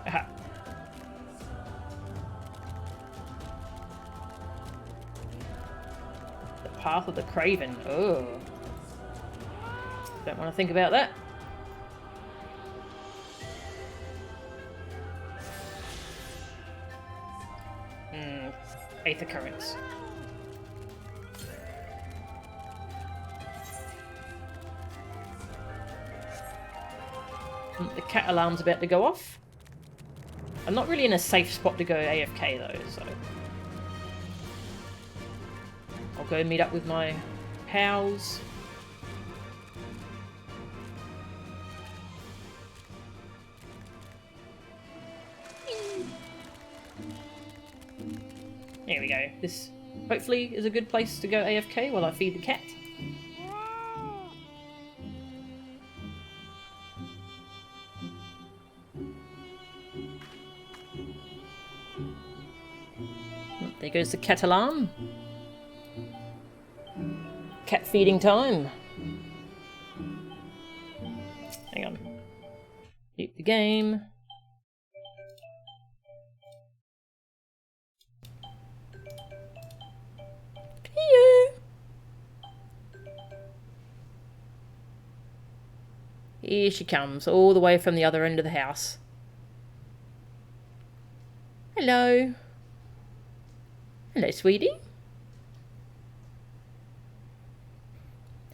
[SPEAKER 1] Aha. The path of the Craven. Oh. Don't want to think about that. Aether Currents. The cat alarm's about to go off. I'm not really in a safe spot to go AFK though, so I'll go meet up with my pals. There we go. This hopefully is a good place to go AFK while I feed the cat. There goes the cat alarm. Cat feeding time. Hang on. Mute the game. Here she comes, all the way from the other end of the house. Hello. Hello, sweetie.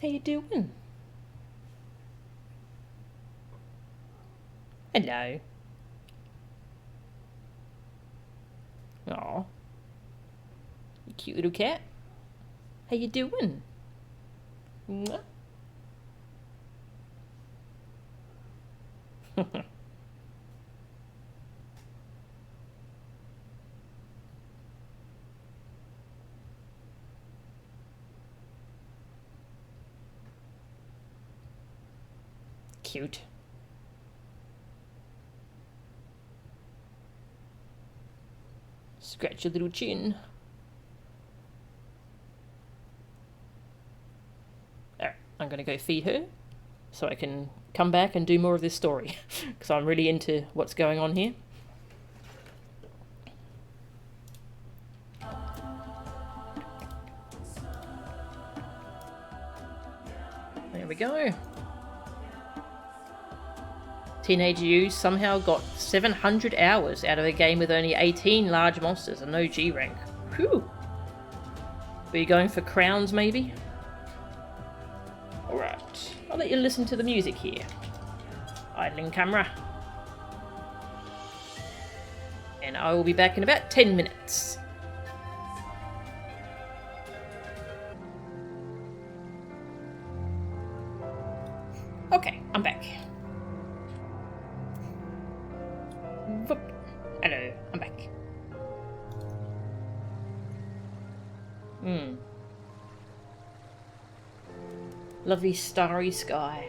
[SPEAKER 1] How you doing? Hello. Aw. You cute little cat. How you doing? Mwah. Cute. Scratch your little chin. Alright, I'm gonna go feed her so I can come back and do more of this story because I'm really into what's going on here. There we go. Teenage you somehow got 700 hours out of a game with only 18 large monsters and no G rank. Whew. Were you going for crowns maybe? Alright, I'll let you listen to the music here. Idling camera. And I will be back in about 10 minutes. Okay, I'm back. Whoop. Hello, I'm back. Lovely starry sky.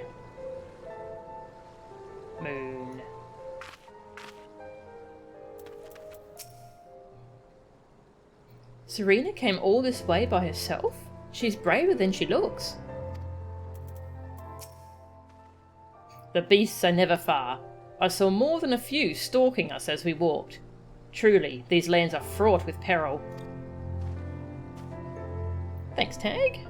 [SPEAKER 1] Moon. Serena came all this way by herself? She's braver than she looks. The beasts are never far. I saw more than a few stalking us as we walked. Truly, these lands are fraught with peril. Thanks, Tag.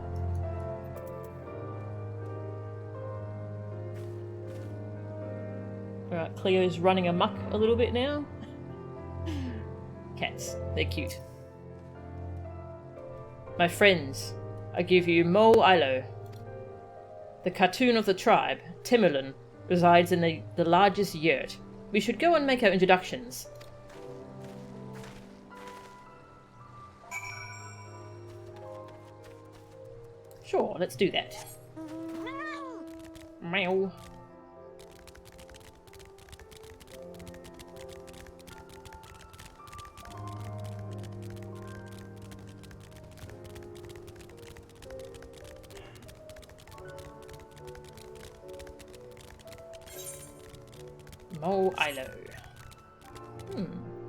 [SPEAKER 1] Alright, Cleo's running amok a little bit now. Cats, they're cute. My friends, I give you Mo Ilo. The cartoon of the tribe, Timurlin, resides in the largest yurt. We should go and make our introductions. Sure, let's do that. Meow. Mo Ilo.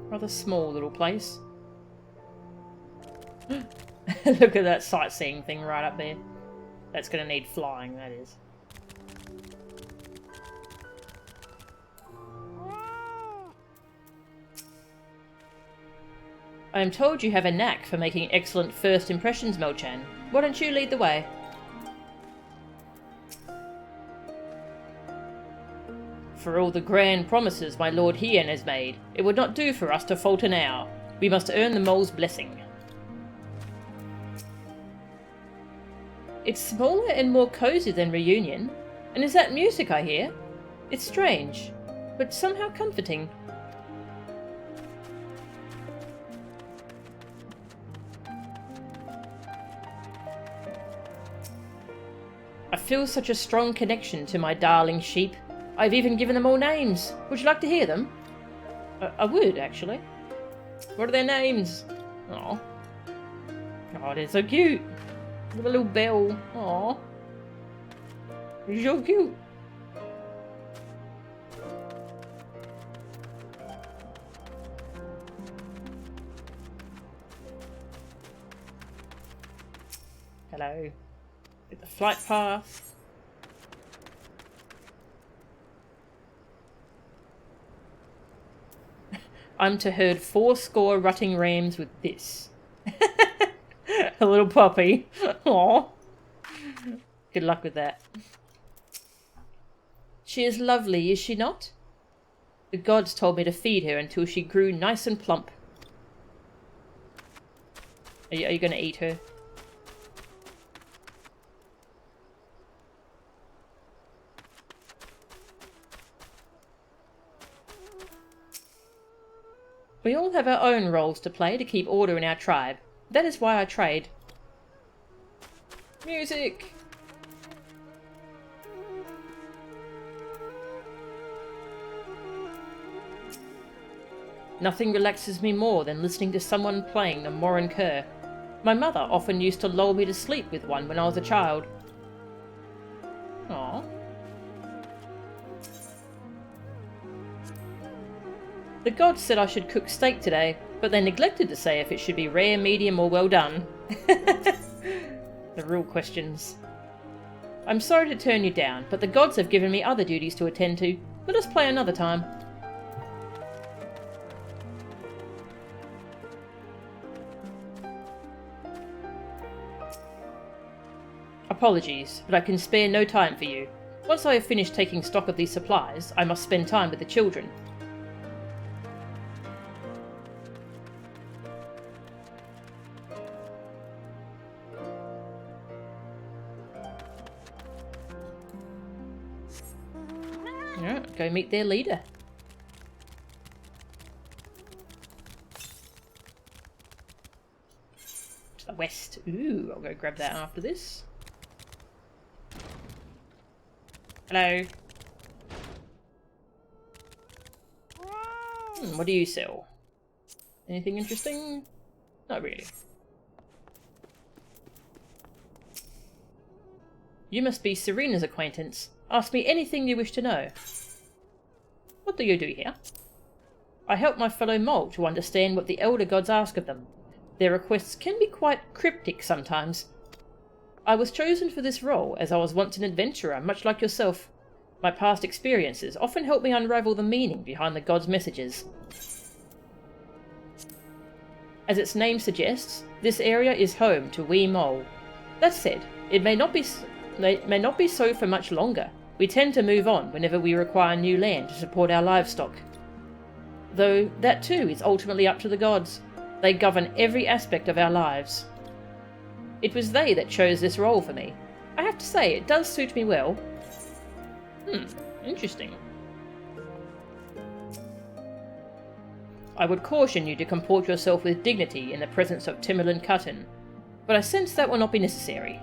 [SPEAKER 1] Rather small little place. Look at that sightseeing thing right up there. That's going to need flying, that is. I am told you have a knack for making excellent first impressions, Mo-chan. Why don't you lead the way? For all the grand promises my Lord Hien has made, it would not do for us to falter now. We must earn the mole's blessing. It's smaller and more cozy than Reunion. And is that music I hear? It's strange, but somehow comforting. I feel such a strong connection to my darling sheep. I've even given them all names. Would you like to hear them? I would, actually. What are their names? Aw. Oh, they're so cute. With a little bell. Aw. They're so cute. Hello. Get the flight path. I'm to herd 80 rutting rams with this. A little puppy. Aww. Good luck with that. She is lovely, is she not? The gods told me to feed her until she grew nice and plump. Are you going to eat her? We all have our own roles to play to keep order in our tribe. That is why I trade. Music! Nothing relaxes me more than listening to someone playing the Morin Kerr. My mother often used to lull me to sleep with one when I was a child. Aww. The gods said I should cook steak today, but they neglected to say if it should be rare, medium, or well done. The real questions. I'm sorry to turn you down, but the gods have given me other duties to attend to. Let us play another time. Apologies, but I can spare no time for you. Once I have finished taking stock of these supplies, I must spend time with the children. Alright, go meet their leader. To the west. Ooh, I'll go grab that after this. Hello. What do you sell? Anything interesting? Not really. You must be Serena's acquaintance. Ask me anything you wish to know. What do you do here? I help my fellow mole to understand what the elder gods ask of them. Their requests can be quite cryptic sometimes. I was chosen for this role as I was once an adventurer, much like yourself. My past experiences often help me unravel the meaning behind the gods' messages. As its name suggests, this area is home to Wee Mole. That said, it may not be so for much longer. We tend to move on whenever we require new land to support our livestock. Though that too is ultimately up to the gods. They govern every aspect of our lives. It was they that chose this role for me. I have to say, it does suit me well. Interesting. I would caution you to comport yourself with dignity in the presence of Timmerland Cutton, but I sense that will not be necessary.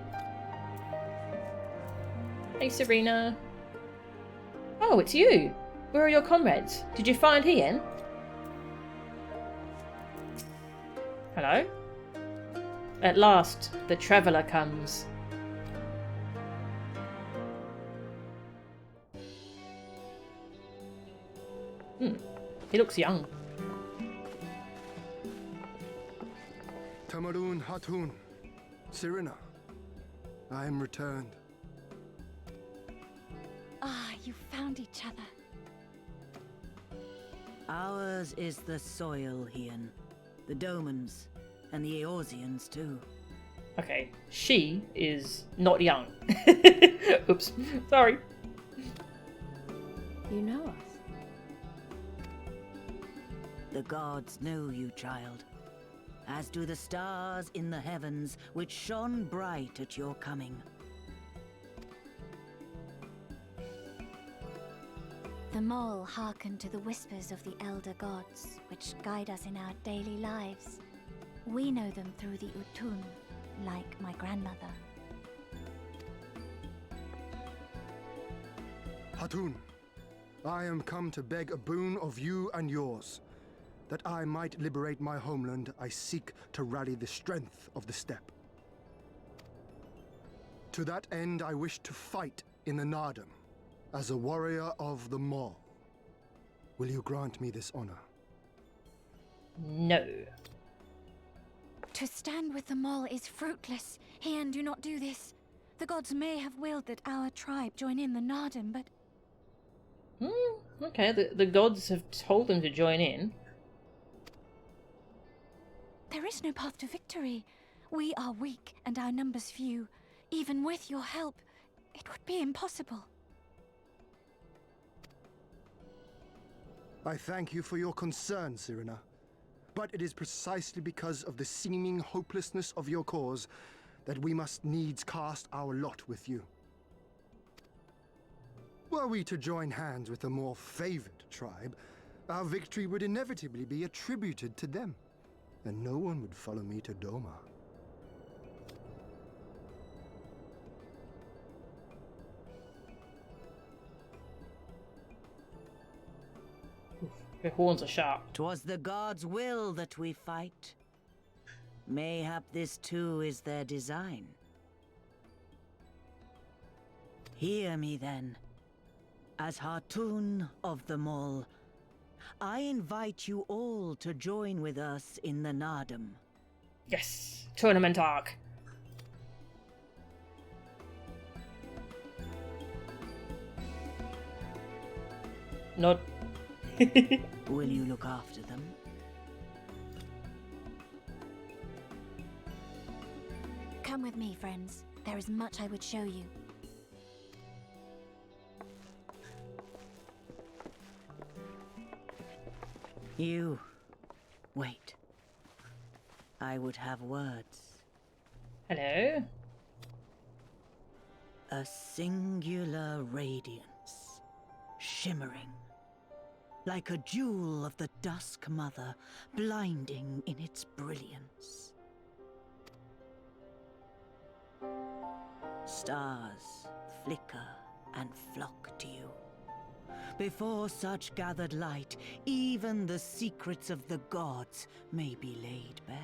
[SPEAKER 1] Hey, Serena. Oh, it's you. Where are your comrades? Did you find Hien? Hello? At last, the traveller comes. He looks young.
[SPEAKER 8] Tamarun Hatun, Serena, I am returned.
[SPEAKER 6] Ah, you found each other.
[SPEAKER 9] Ours is the soil, Hien. The Domans, and the Eorzeans too.
[SPEAKER 1] Okay, she is not young. Oops, sorry.
[SPEAKER 3] You know us?
[SPEAKER 9] The gods know you, child. As do the stars in the heavens, which shone bright at your coming.
[SPEAKER 6] The mole hearken to the whispers of the elder gods, which guide us in our daily lives. We know them through the Utun, like my grandmother.
[SPEAKER 8] Hatun, I am come to beg a boon of you and yours. That I might liberate my homeland, I seek to rally the strength of the steppe. To that end, I wish to fight in the Nardum, as a warrior of the Maw. Will you grant me this honor?
[SPEAKER 1] No.
[SPEAKER 6] To stand with the mole is fruitless. Hien, do not do this. The gods may have willed that our tribe join in the Nardum, but...
[SPEAKER 1] Okay, the gods have told them to join in.
[SPEAKER 6] There is no path to victory. We are weak and our numbers few. Even with your help, it would be impossible.
[SPEAKER 8] I thank you for your concern, Serena. But it is precisely because of the seeming hopelessness of your cause that we must needs cast our lot with you. Were we to join hands with a more favored tribe, our victory would inevitably be attributed to them, and no one would follow me to Doma.
[SPEAKER 1] Her horns are sharp.
[SPEAKER 9] 'Twas the gods' will that we fight. Mayhap this too is their design. Hear me then. As Hatun of the Mole, I invite you all to join with us in the Nardum.
[SPEAKER 1] Yes! Tournament arc. Not...
[SPEAKER 9] Will you look after them?
[SPEAKER 6] Come with me, friends. There is much I would show you.
[SPEAKER 9] You... wait. I would have words.
[SPEAKER 1] Hello?
[SPEAKER 9] A singular radiance, shimmering, like a jewel of the Dusk Mother, blinding in its brilliance. Stars flicker and flock to you, Before such gathered light, even the secrets of the gods may be laid bare.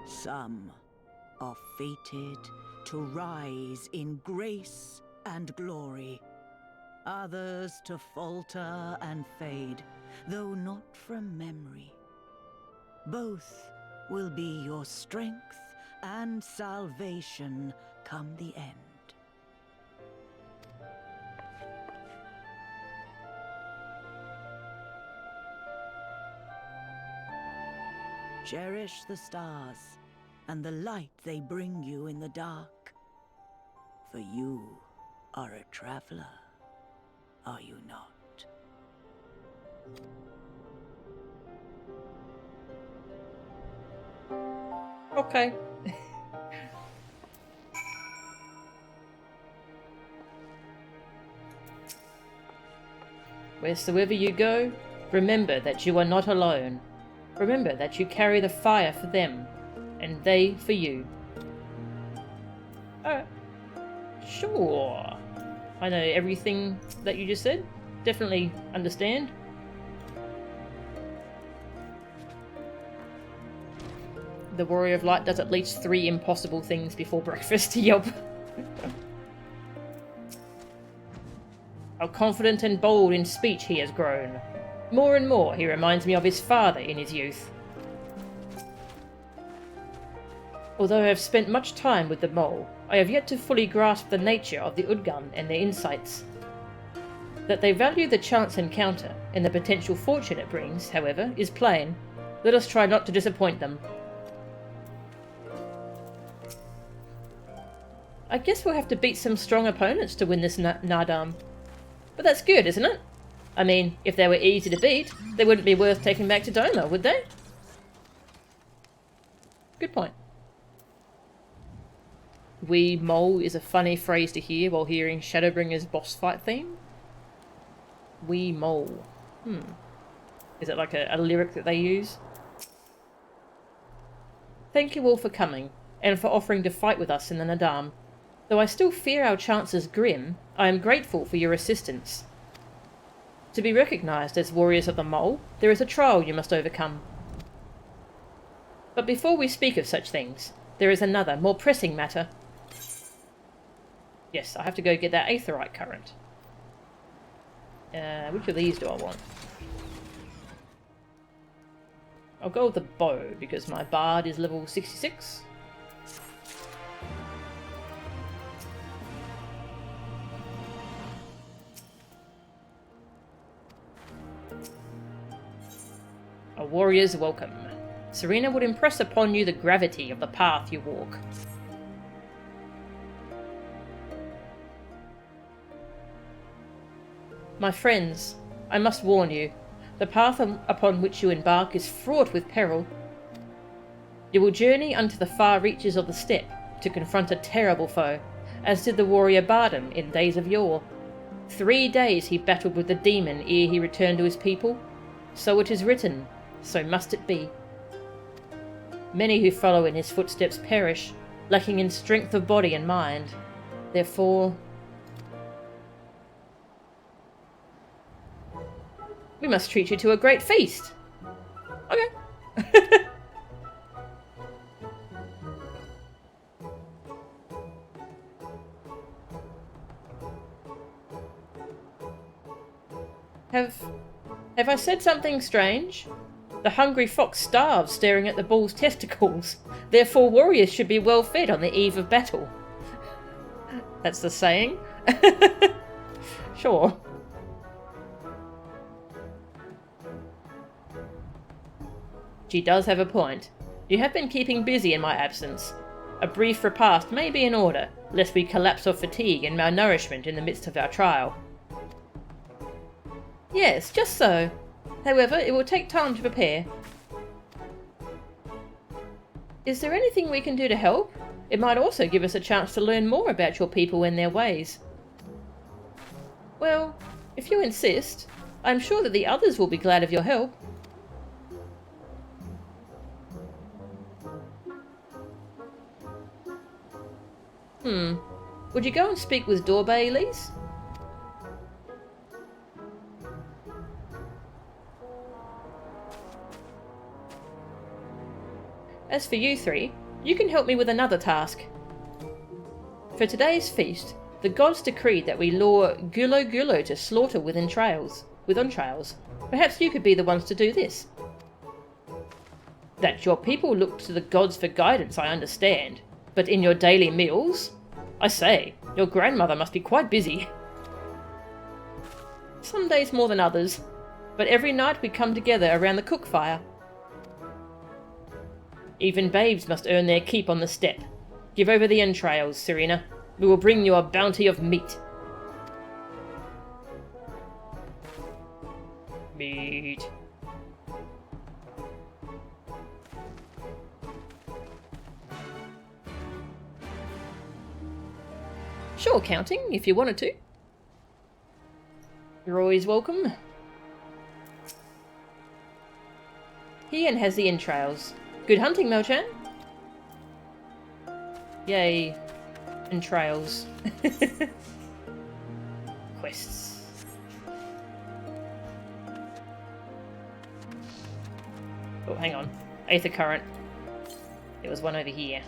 [SPEAKER 9] Some are fated to rise in grace and glory. Others to falter and fade, though not from memory. Both will be your strength and salvation come the end. Cherish the stars and the light they bring you in the dark. For you are a traveler, are you not?
[SPEAKER 1] Okay. Wheresoever you go, remember that you are not alone. Remember that you carry the fire for them, and they for you. Alright. Sure. I know everything that you just said. Definitely understand. The Warrior of Light does at least 3 impossible things before breakfast. Yup. How confident and bold in speech he has grown. More and more he reminds me of his father in his youth. Although I have spent much time with the mole, I have yet to fully grasp the nature of the Udgan and their insights. That they value the chance encounter and the potential fortune it brings, however, is plain. Let us try not to disappoint them. I guess we'll have to beat some strong opponents to win this Naadam. But that's good, isn't it? I mean, if they were easy to beat, they wouldn't be worth taking back to Doma, would they? Good point. Wee mole is a funny phrase to hear while hearing Shadowbringer's boss fight theme. Wee mole. Is it like a lyric that they use? Thank you all for coming, and for offering to fight with us in the Naadam. Though I still fear our chances grim, I am grateful for your assistance. To be recognised as warriors of the mole, there is a trial you must overcome. But before we speak of such things, there is another, more pressing matter. Yes, I have to go get that aetherite current. Which of these do I want? I'll go with the bow, because my bard is level 66. A warrior's welcome. Serena would impress upon you the gravity of the path you walk. My friends, I must warn you, the path upon which you embark is fraught with peril. You will journey unto the far reaches of the steppe to confront a terrible foe, as did the warrior Bardam in days of yore. 3 days he battled with the demon ere he returned to his people. So it is written, so must it be. Many who follow in his footsteps perish, lacking in strength of body and mind. Therefore, we must treat you to a great feast. Okay. Have I said something strange? The hungry fox starves staring at the bull's testicles. Therefore warriors should be well fed on the eve of battle. That's the saying. Sure. She does have a point. You have been keeping busy in my absence. A brief repast may be in order, lest we collapse of fatigue and malnourishment in the midst of our trial. Yes, just so. However, it will take time to prepare. Is there anything we can do to help? It might also give us a chance to learn more about your people and their ways. Well, if you insist, I'm sure that the others will be glad of your help. Would you go and speak with Dorbe, Elise? As for you three, you can help me with another task. For today's feast, the gods decreed that we lure Gulo Gulo to slaughter with entrails. Perhaps you could be the ones to do this. That your people look to the gods for guidance, I understand. But in your daily meals? I say, your grandmother must be quite busy. Some days more than others, but every night we come together around the cook fire. Even babes must earn their keep on the steppe. Give over the entrails, Serena. We will bring you a bounty of meat. Meat. Sure, counting, if you wanted to. You're always welcome. Hien has the entrails. Good hunting, Mo-chan. Yay. Entrails. Quests. Oh, hang on. Aether current. There was one over here.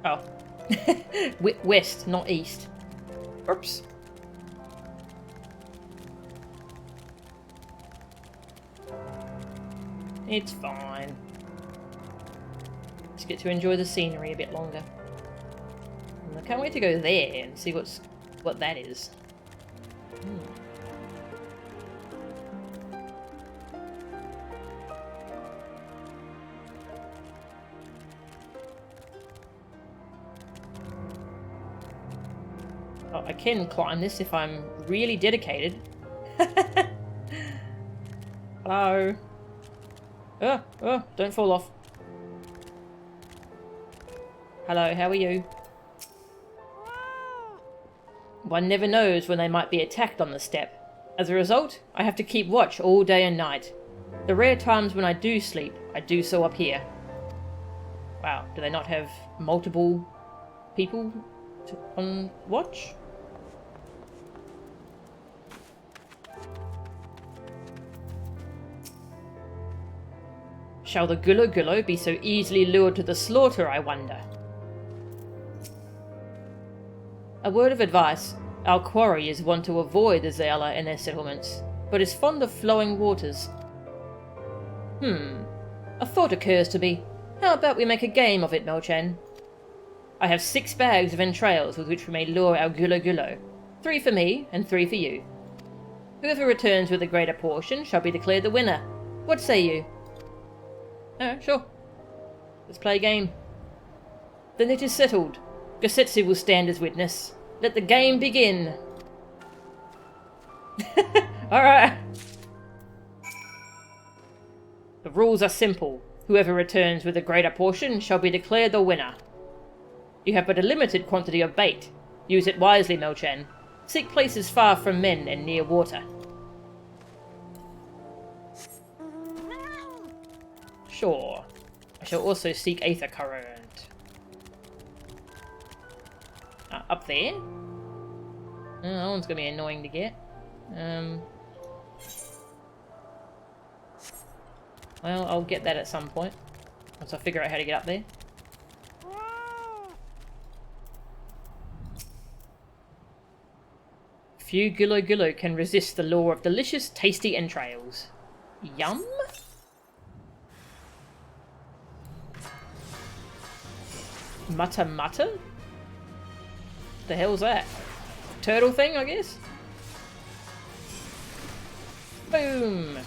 [SPEAKER 1] Oh. West, not east. Oops. It's fine. Just get to enjoy the scenery a bit longer. And I can't wait to go there and see what that is. Oh, I can climb this if I'm really dedicated. Hello. Oh, don't fall off. Hello, how are you? One never knows when they might be attacked on the steppe. As a result, I have to keep watch all day and night. The rare times when I do sleep, I do so up here. Wow, do they not have multiple people on watch? Shall the Gulo Gulo be so easily lured to the slaughter, I wonder? A word of advice. Our quarry is one to avoid the Xaela and their settlements, but is fond of flowing waters. A thought occurs to me. How about we make a game of it, Mo-chan? I have 6 bags of entrails with which we may lure our Gulo Gulo. 3 for me, and 3 for you. Whoever returns with the greater portion shall be declared the winner. What say you? Oh, sure. Let's play a game. Then it is settled. Gosetsu will stand as witness. Let the game begin. Alright. The rules are simple. Whoever returns with the greater portion shall be declared the winner. You have but a limited quantity of bait. Use it wisely, Mo-chan. Seek places far from men and near water. Sure. I shall also seek Aether Current. Up there? Oh, that one's gonna be annoying to get. Well, I'll get that at some point. Once I figure out how to get up there. Few Gulo Gulo can resist the lure of delicious, tasty entrails. Yum? Mutter mutter? The hell's that? Turtle thing, I guess? Boom!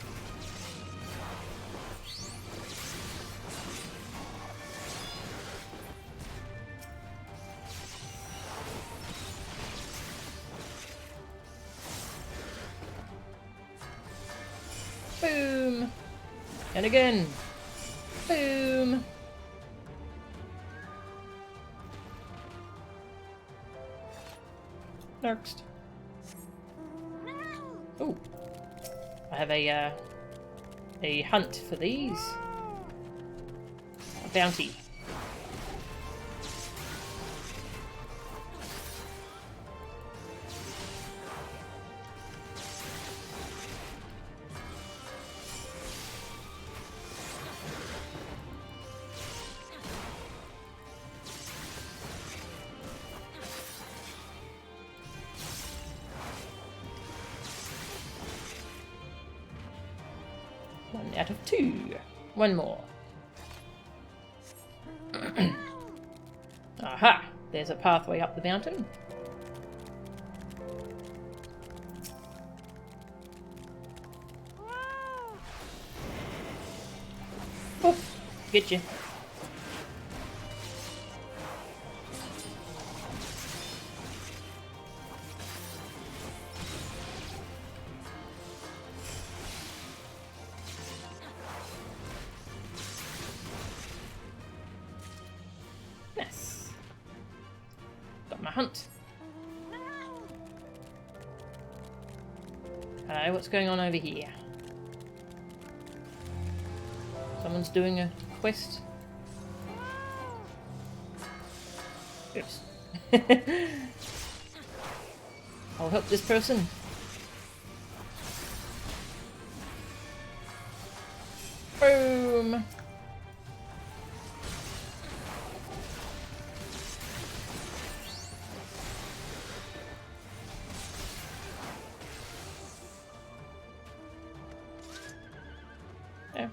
[SPEAKER 1] And again. Boom. Next. Ooh. I have a hunt for these. A bounty. One out of 2. One more. Aha! There's a pathway up the mountain. Oh, get you. Yes. Got my hunt. Hello, what's going on over here? Someone's doing a quest. Oops. I'll help this person. Boom! There.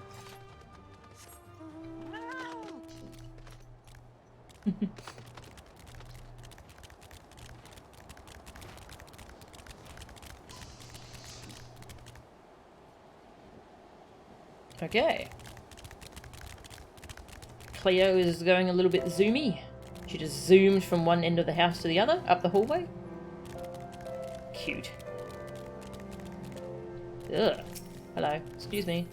[SPEAKER 1] Okay. Cleo is going a little bit zoomy. She just zoomed from one end of the house to the other, up the hallway. Cute. Ugh. Hello. Excuse me.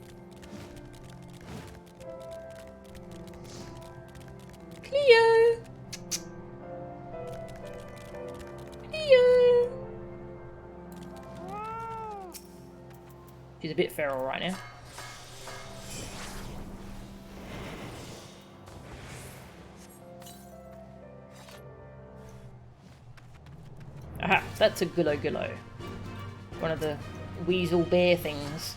[SPEAKER 1] Cleo! Cleo! She's a bit feral right now. Aha, that's a gullo. One of the weasel bear things.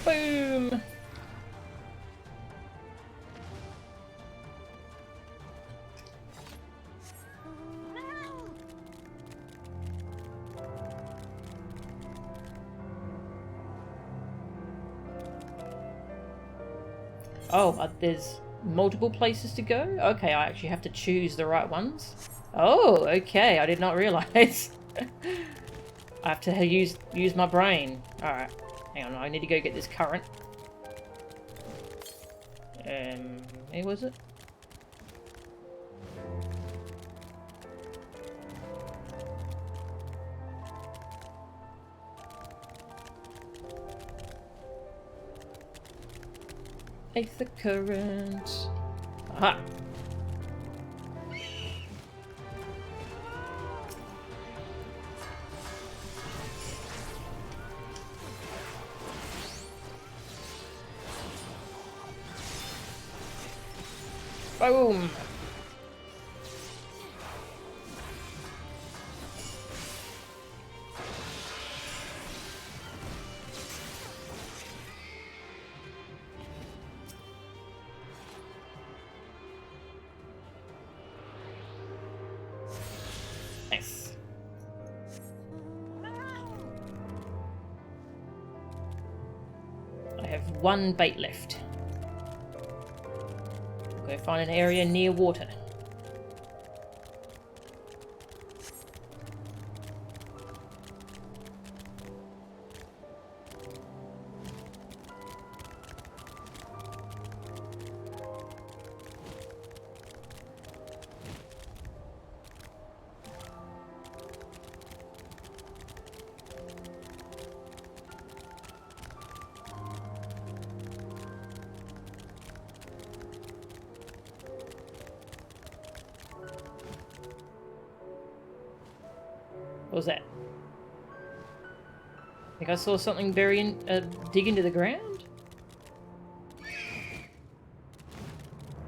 [SPEAKER 1] Boom! Oh, there's multiple places to go? Okay, I actually have to choose the right ones. Oh, okay, I did not realise. I have to use my brain. Alright, hang on, I need to go get this current. Where was it? Take the current. Aha! Boom! Nice. I have one bait left. Go find an area near water. What was that? I think I saw something dig into the ground?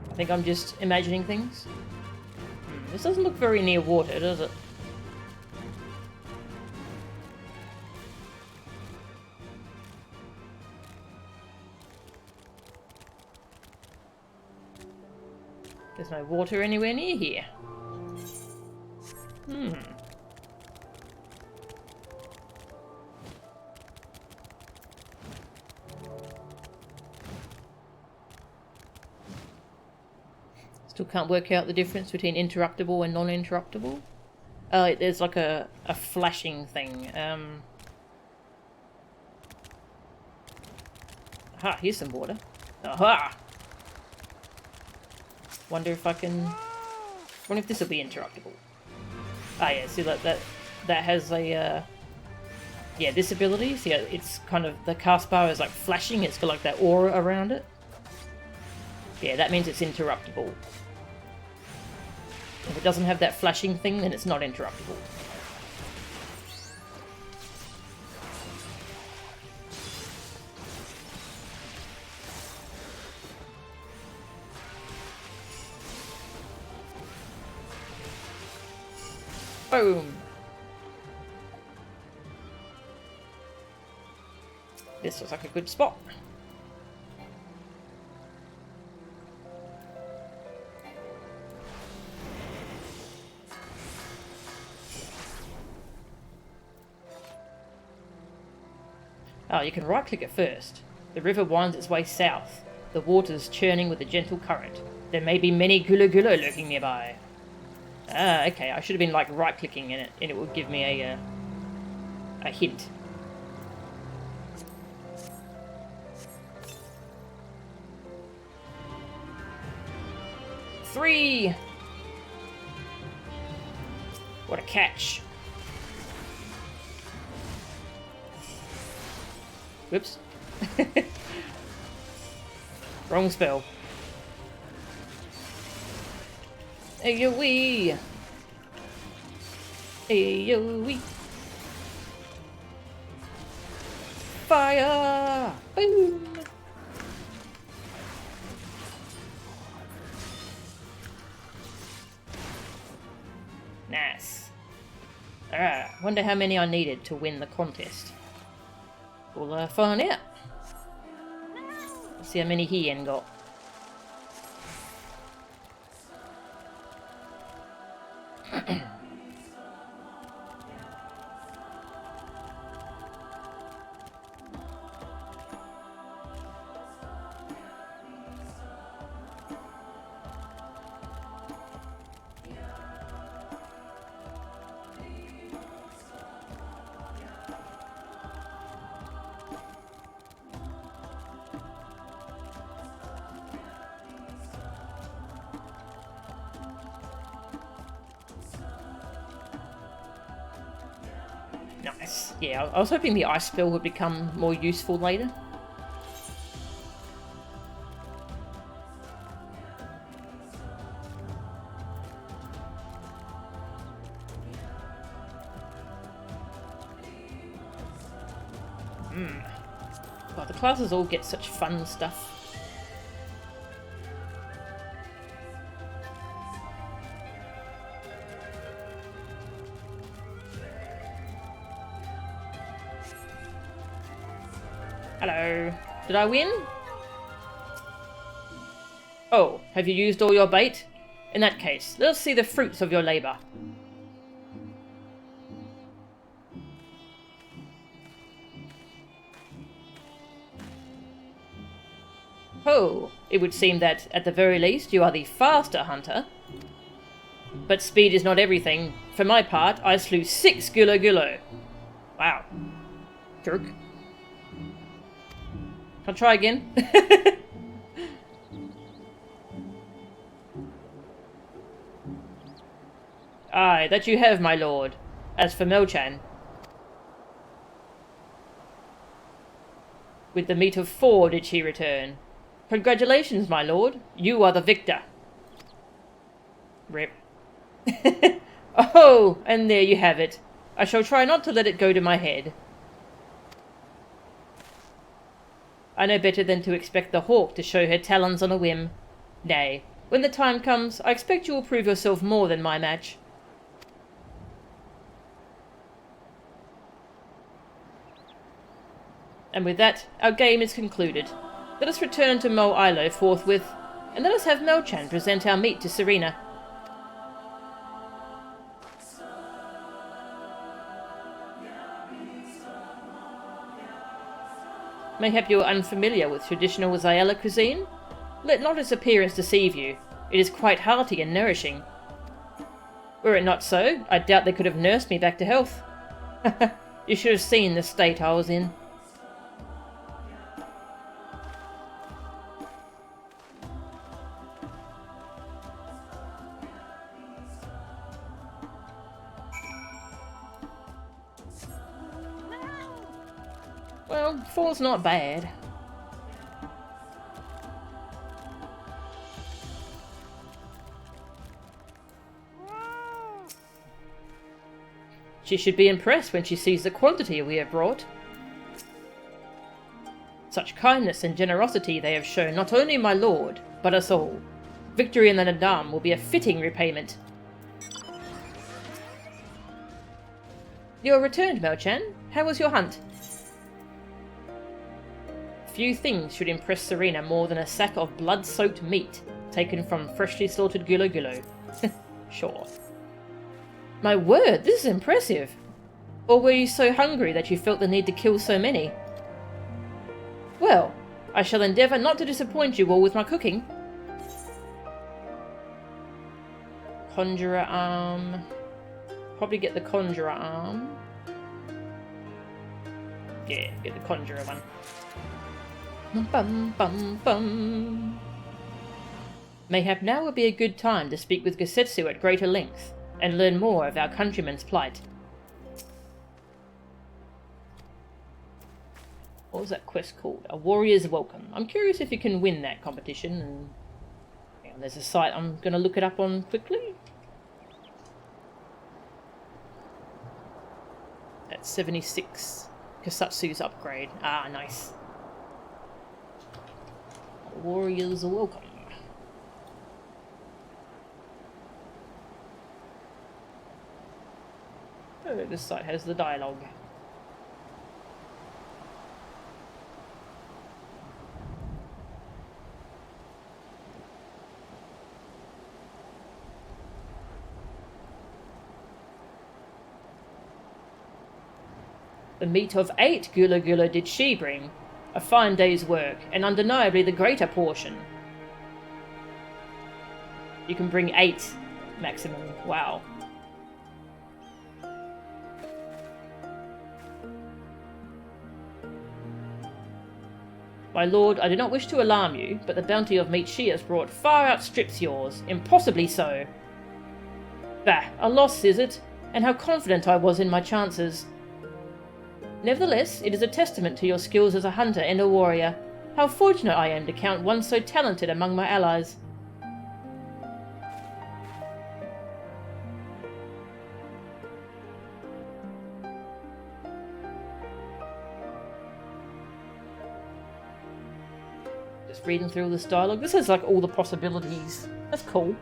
[SPEAKER 1] I think I'm just imagining things. This doesn't look very near water, does it? There's no water anywhere near here. Still can't work out the difference between interruptible and non-interruptible. There's like a flashing thing. Aha, here's some water. Aha! Wonder if I can... wonder if this will be interruptible. Ah yeah, see that has a... yeah, this ability. See, it's kind of... the cast bar is like flashing. It's got like that aura around it. Yeah, that means it's interruptible. If it doesn't have that flashing thing, then it's not interruptible. Boom! This looks like a good spot. Oh, you can right-click it first. The river winds its way south. The water's churning with a gentle current. There may be many gula gula lurking nearby. Ah, okay. I should have been like right-clicking in it, and it would give me a hint. Three! What a catch. Whoops. Wrong spell. Ayo-wee! Ayo-wee! Fire! Boom! Nice. Alright, wonder how many I needed to win the contest. We'll find out. Let's see how many Hien got. Nice. Yeah, I was hoping the ice spell would become more useful later. Well, the classes all get such fun stuff. Hello. Did I win? Oh, have you used all your bait? In that case, let us see the fruits of your labour. Oh, it would seem that, at the very least, you are the faster hunter. But speed is not everything. For my part, I slew 6 gula gula. Wow. Jerk. I'll try again. Aye, that you have, my lord. As for Melchan, with the meat of 4 did she return. Congratulations, my lord. You are the victor. Rip. Oh, and there you have it. I shall try not to let it go to my head. I know better than to expect the hawk to show her talons on a whim. Nay, when the time comes, I expect you will prove yourself more than my match. And with that, our game is concluded. Let us return to Mo Ilo forthwith, and let us have Melchan present our meat to Serena. Mayhap you are unfamiliar with traditional Xaela cuisine? Let not its appearance deceive you. It is quite hearty and nourishing. Were it not so, I doubt they could have nursed me back to health. You should have seen the state I was in. Well, 4's not bad. She should be impressed when she sees the quantity we have brought. Such kindness and generosity they have shown not only my lord, but us all. Victory in the Nadam will be a fitting repayment. You are returned, Melchan. How was your hunt? Few things should impress Serena more than a sack of blood-soaked meat taken from freshly slaughtered gulo gulo. Sure. My word, this is impressive. Or were you so hungry that you felt the need to kill so many? Well, I shall endeavour not to disappoint you all with my cooking. Conjurer arm. Probably get the conjurer arm. Yeah, get the conjurer one. Bum bum bum. Mayhap now would be a good time to speak with Gosetsu at greater length, and learn more of our countrymen's plight. What was that quest called? A Warrior's Welcome. I'm curious if you can win that competition, and hang on, there's a site I'm going to look it up on quickly. That's 76. Kasatsu's upgrade. Ah, nice. Warriors Welcome. Oh, this site has the dialogue. The meat of 8 gulo gulo did she bring. A fine day's work, and undeniably the greater portion. You can bring 8 maximum. Wow. My lord, I do not wish to alarm you, but the bounty of meat she has brought far outstrips yours. Impossibly so. Bah, a loss, is it? And how confident I was in my chances. Nevertheless, it is a testament to your skills as a hunter and a warrior. How fortunate I am to count one so talented among my allies. Just reading through all this dialogue. This is like all the possibilities. That's cool.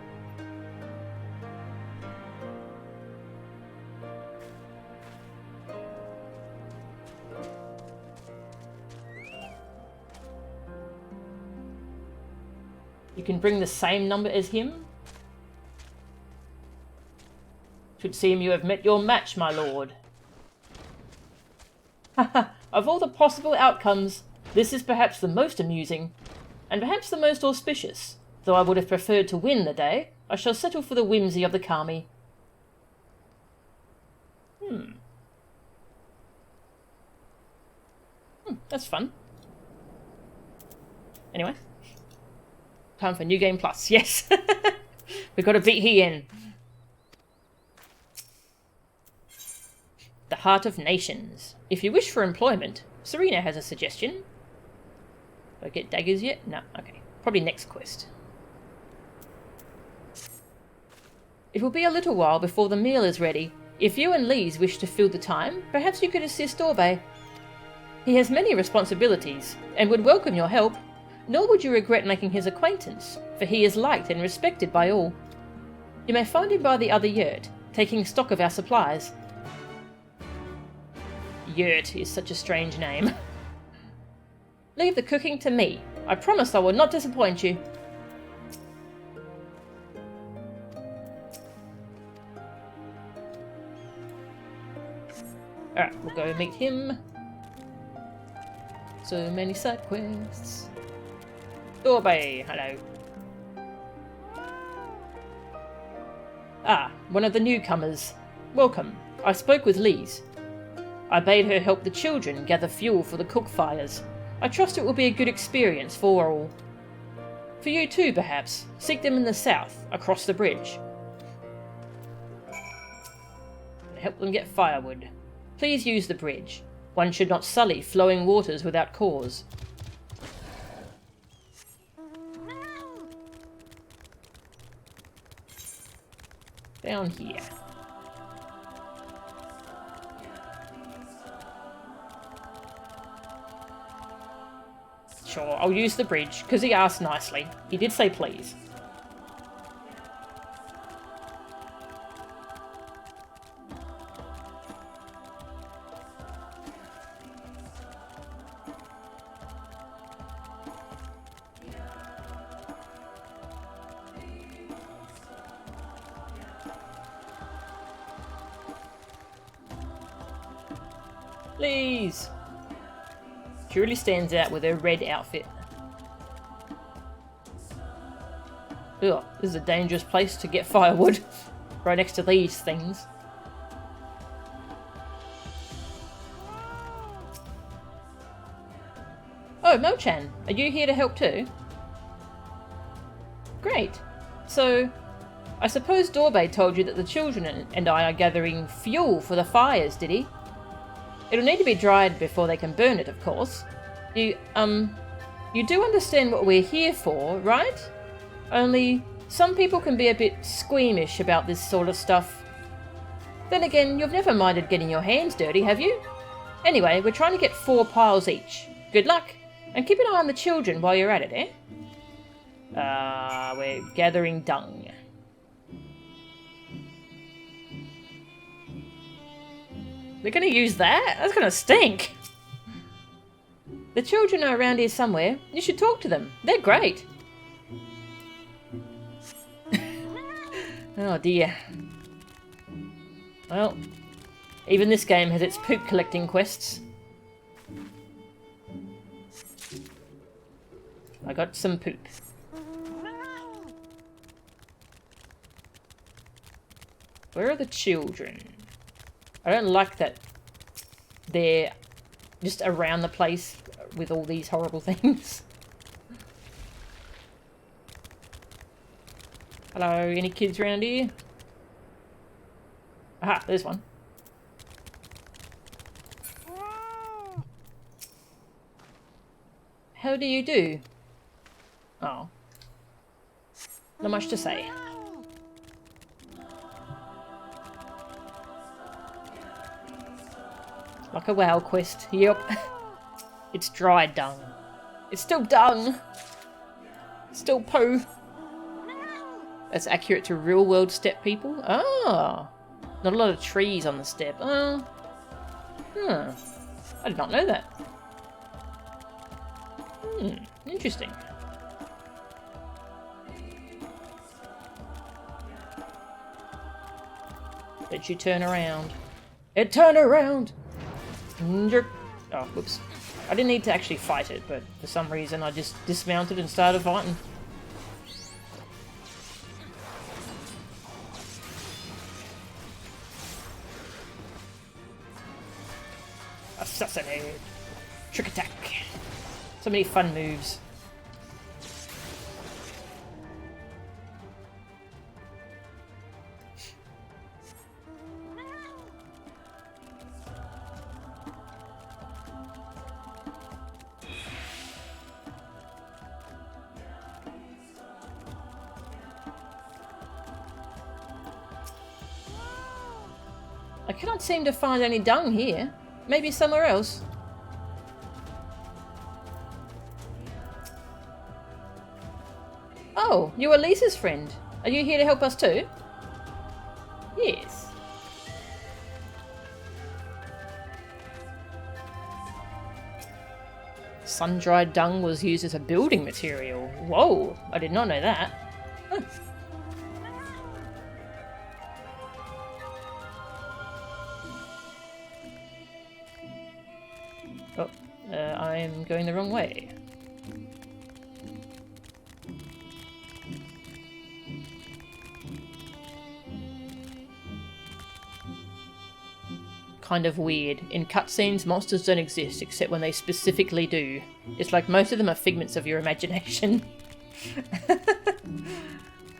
[SPEAKER 1] You can bring the same number as him. Should seem you have met your match, my lord. Haha, of all the possible outcomes, this is perhaps the most amusing, and perhaps the most auspicious. Though I would have preferred to win the day, I shall settle for the whimsy of the kami. That's fun. Anyway. Time for New Game Plus. Yes. We've got to beat Hien. The Heart of Nations. If you wish for employment, Serena has a suggestion. Do I get daggers yet? No. Okay. Probably next quest. It will be a little while before the meal is ready. If you and Lise wish to fill the time, perhaps you could assist Orbe. He has many responsibilities, and would welcome your help, nor would you regret making his acquaintance, for he is liked and respected by all. You may find him by the other yurt, taking stock of our supplies. Yurt is such a strange name. Leave the cooking to me. I promise I will not disappoint you. Alright, we'll go meet him. So many side quests. Orbe, hello. Ah, one of the newcomers. Welcome. I spoke with Lise. I bade her help the children gather fuel for the cook fires. I trust it will be a good experience for all. For you too, perhaps. Seek them in the south, across the bridge. Help them get firewood. Please use the bridge. One should not sully flowing waters without cause. Down here. Sure, I'll use the bridge, because he asked nicely. He did say please. Please! She really stands out with her red outfit. Ugh, this is a dangerous place to get firewood. Right next to these things. Oh, Mo-chan, are you here to help too? Great. So, I suppose Dorbe told you that the children and I are gathering fuel for the fires, did he? It'll need to be dried before they can burn it, of course. You do understand what we're here for, right? Only, some people can be a bit squeamish about this sort of stuff. Then again, you've never minded getting your hands dirty, have you? Anyway, we're trying to get 4 piles each. Good luck, and keep an eye on the children while you're at it, eh? We're gathering dung. They're gonna use that? That's gonna stink! The children are around here somewhere. You should talk to them. They're great. Oh dear. Well, even this game has its poop collecting quests. I got some poop. Where are the children? I don't like that they're just around the place with all these horrible things. Hello, any kids around here? Aha, there's one. How do you do? Oh. Not much to say. Like a WoW quest. Yep. It's dry dung. It's still dung. It's still poo. That's accurate to real-world steppe people? Ah. Not a lot of trees on the steppe. Oh. Huh. I did not know that. Interesting. Did you turn around? It turned around! Oh, whoops. I didn't need to actually fight it, but for some reason I just dismounted and started fighting. Assassinate! Trick attack! So many fun moves. I cannot seem to find any dung here. Maybe somewhere else. Oh, you are Lisa's friend. Are you here to help us too? Yes. Sun-dried dung was used as a building material. Whoa, I did not know that. Huh. Oh, I'm going the wrong way. Kind of weird. In cutscenes, monsters don't exist except when they specifically do. It's like most of them are figments of your imagination.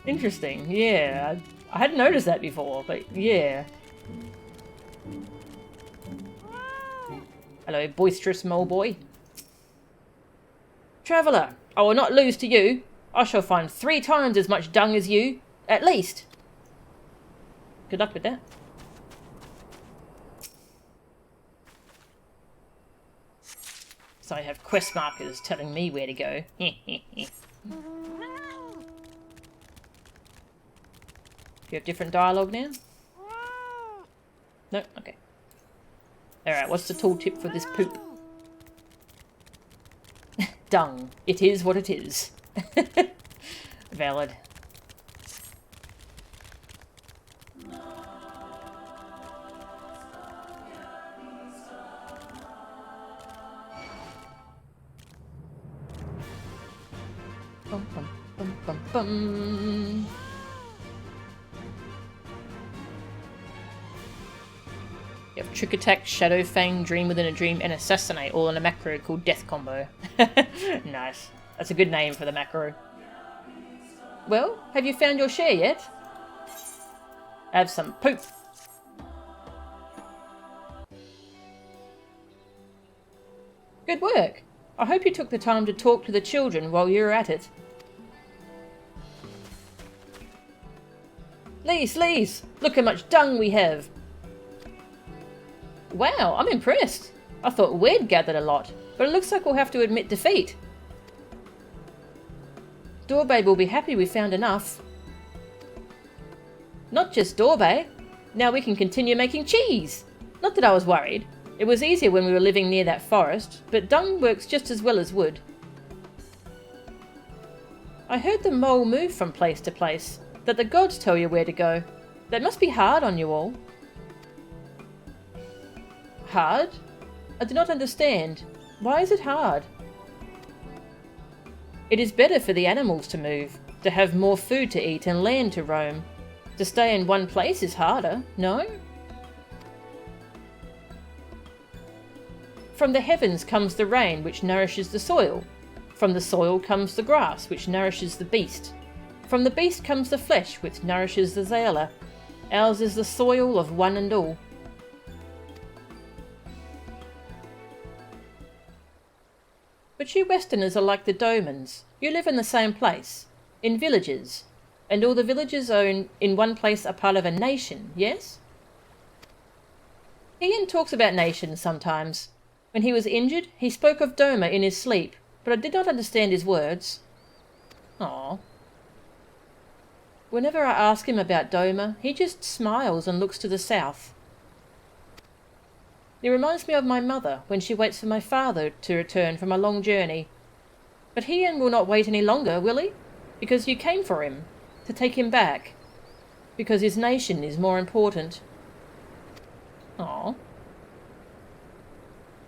[SPEAKER 1] Interesting, yeah. I hadn't noticed that before, but yeah. Hello, boisterous mole boy. Traveller, I will not lose to you. I shall find 3 times as much dung as you, at least. Good luck with that. So I have quest markers telling me where to go. Do you have different dialogue now? No? Okay. Alright, what's the tooltip for this poop? Dung. It is what it is. Valid. Bum, bum, bum, bum, bum. You have Trick Attack, Shadow Fang, Dream Within a Dream, and Assassinate, all in a macro called Death Combo. Nice. That's a good name for the macro. Well, have you found your share yet? Have some poop. Good work. I hope you took the time to talk to the children while you were at it. Lise, look how much dung we have. Wow, I'm impressed. I thought we'd gathered a lot, but it looks like we'll have to admit defeat. Dorbe will be happy we found enough. Not just Dorbe. Now we can continue making cheese. Not that I was worried. It was easier when we were living near that forest, but dung works just as well as wood. I heard the mole move from place to place, that the gods tell you where to go. That must be hard on you all. Hard? I do not understand. Why is it hard? It is better for the animals to move, to have more food to eat and land to roam. To stay in one place is harder, no? From the heavens comes the rain, which nourishes the soil. From the soil comes the grass, which nourishes the beast. From the beast comes the flesh, which nourishes the Xaela. Ours is the soil of one and all. But you Westerners are like the Domans. You live in the same place, in villages. And all the villages in one place are part of a nation, yes? Hien talks about nations sometimes. When he was injured, he spoke of Doma in his sleep, but I did not understand his words. Aww. Whenever I ask him about Doma, he just smiles and looks to the south. It reminds me of my mother when she waits for my father to return from a long journey. But Hien will not wait any longer, will he? Because you came for him, to take him back. Because his nation is more important. Aww.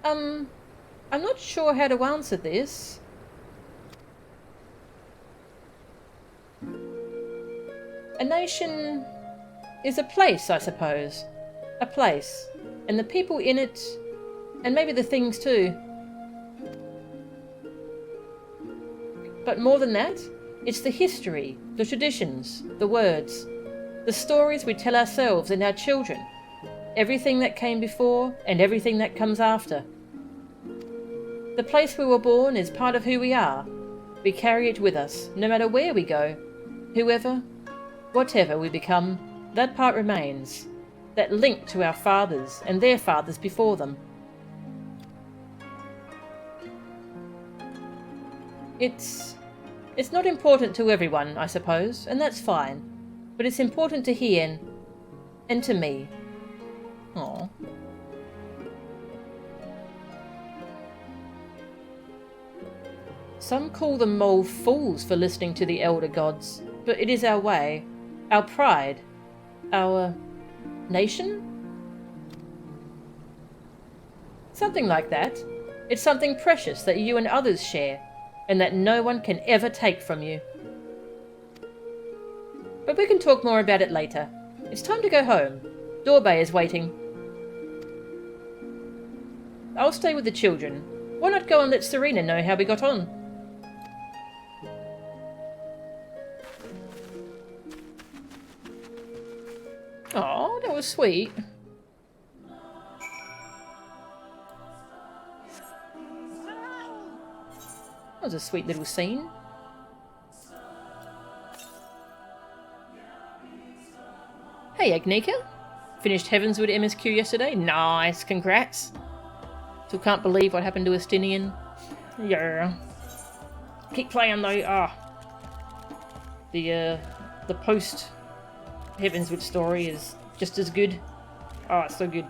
[SPEAKER 1] I'm not sure how to answer this. A nation is a place, I suppose. A place. And the people in it, and maybe the things too. But more than that, it's the history, the traditions, the words, the stories we tell ourselves and our children. Everything that came before and everything that comes after. The place we were born is part of who we are. We carry it with us, no matter where we go. Whoever, whatever we become, that part remains. that link to our fathers and their fathers before them. It's not important to everyone, I suppose, and that's fine. But it's important to Hien and to me. Aww. Some call the mole fools for listening to the elder gods, but it is our way, our pride, our nation? Something like that. It's something precious that you and others share, and that no one can ever take from you. But we can talk more about it later. It's time to go home. Dorbe is waiting. I'll stay with the children. Why not go and let Serena know how we got on? Oh, that was sweet. That was a sweet little scene. Hey, Agnika. Finished Heavenswood MSQ yesterday? Nice, congrats. Still can't believe what happened to Estinian. Yeah. Keep playing though. The post Heavenswood story is just as good. Oh, it's so good.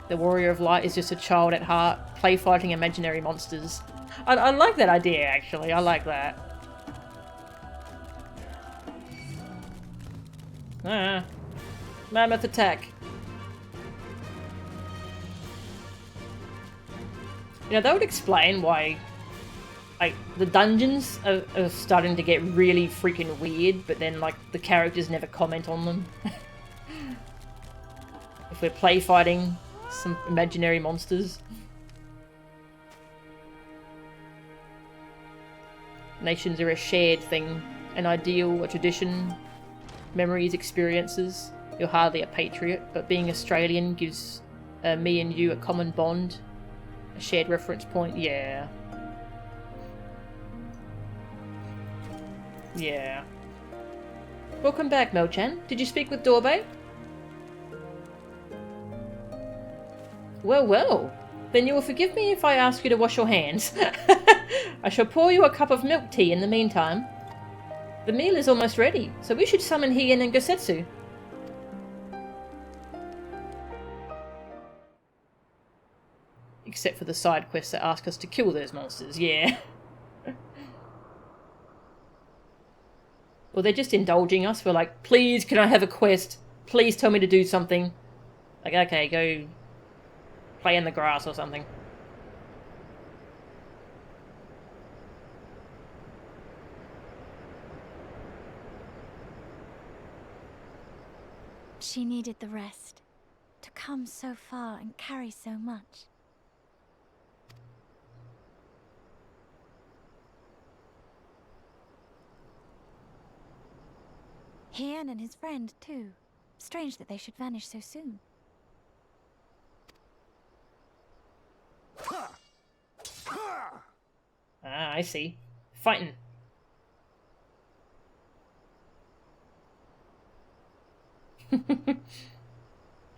[SPEAKER 1] The Warrior of Light is just a child at heart, play fighting imaginary monsters. I like that idea, actually. I like that. Mammoth attack. You know, that would explain why, like, the dungeons are starting to get really freaking weird, but then, like, the characters never comment on them. If we're play fighting some imaginary monsters. Nations are a shared thing, an ideal, a tradition, memories, experiences. You're hardly a patriot, but being Australian gives me and you a common bond, a shared reference point. Yeah. Yeah. Welcome back, Melchan. Did you speak with Dorbe? Well, well. Then you will forgive me if I ask you to wash your hands. I shall pour you a cup of milk tea in the meantime. The meal is almost ready, so we should summon Hien and Gosetsu. Except for the side quests that ask us to kill those monsters, yeah. Well, they're just indulging us. We're like, please, can I have a quest? Please tell me to do something. Like, okay, go play in the grass or something.
[SPEAKER 6] She needed the rest. To come so far and carry so much. Hien and his friend, too. Strange that they should vanish so soon.
[SPEAKER 1] Ah, I see. Fighting.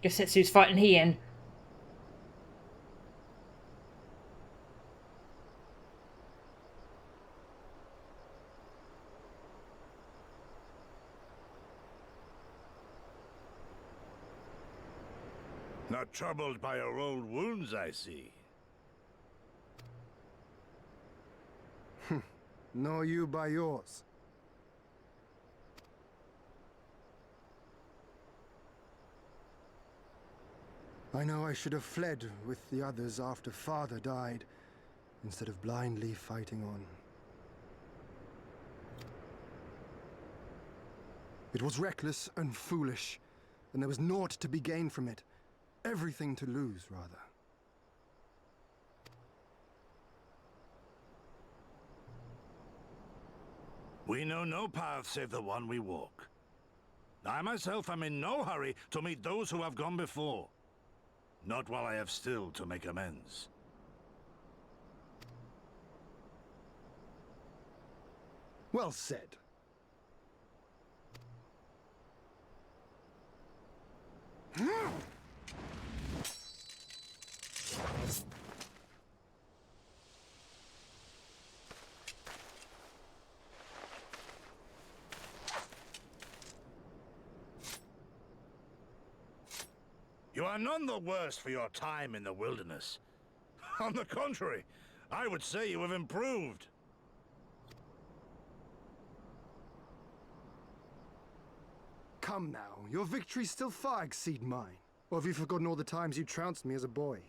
[SPEAKER 1] Gosetsu's fighting Hien.
[SPEAKER 4] Not troubled by your old wounds, I see.
[SPEAKER 8] Nor you by yours. I know I should have fled with the others after Father died, instead of blindly fighting on. It was reckless and foolish, and there was naught to be gained from it. Everything to lose, rather.
[SPEAKER 4] We know no path save the one we walk. I myself am in no hurry to meet those who have gone before. Not while I have still to make amends.
[SPEAKER 8] Well said.
[SPEAKER 4] You are none the worse for your time in the wilderness. On the contrary, I would say you have improved.
[SPEAKER 8] Come now, your victories still far exceed mine. Or have you forgotten all the times you trounced me as a boy?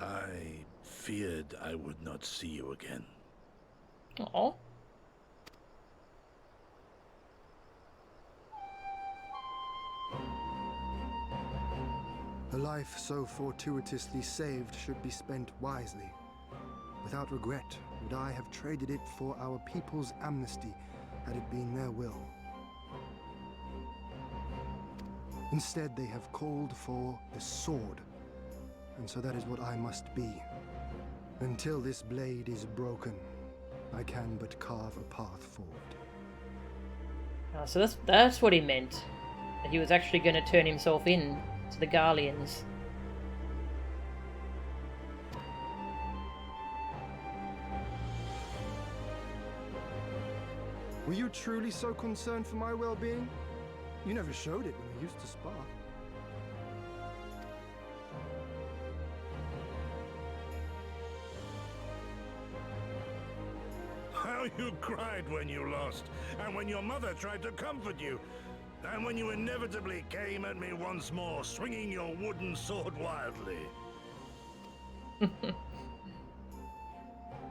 [SPEAKER 4] I feared I would not see you again.
[SPEAKER 1] Aw.
[SPEAKER 8] A life so fortuitously saved should be spent wisely. Without regret, would I have traded it for our people's amnesty had it been their will. Instead, they have called for the sword, and so that is what I must be. Until this blade is broken, I can but carve a path forward.
[SPEAKER 1] Oh, so that's what he meant. That he was actually going to turn himself in to the Garleans.
[SPEAKER 8] Were you truly so concerned for my well-being? You never showed it when we used to spar.
[SPEAKER 4] How you cried when you lost, and when your mother tried to comfort you, and when you inevitably came at me once more, swinging your wooden sword wildly.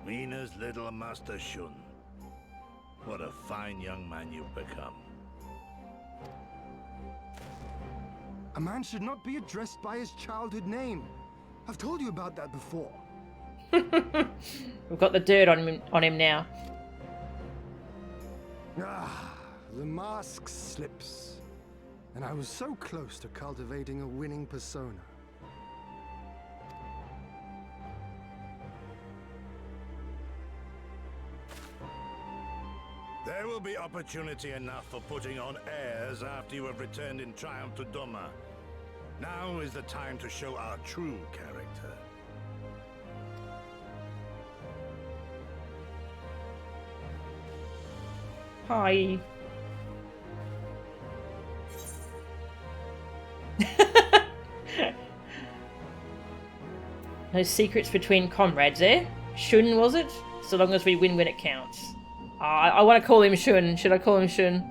[SPEAKER 4] Mina's little Master Shun. What a fine young man you've become.
[SPEAKER 8] A man should not be addressed by his childhood name. I've told you about that before.
[SPEAKER 1] We've got the dirt on him now.
[SPEAKER 8] Ah, the mask slips. And I was so close to cultivating a winning persona.
[SPEAKER 4] There will be opportunity enough for putting on airs after you have returned in triumph to Doma. Now is the time to show our true character.
[SPEAKER 1] Hi. No secrets between comrades, eh? Shun, was it? So long as we win when it counts. I want to call him Shun. Should I call him Shun?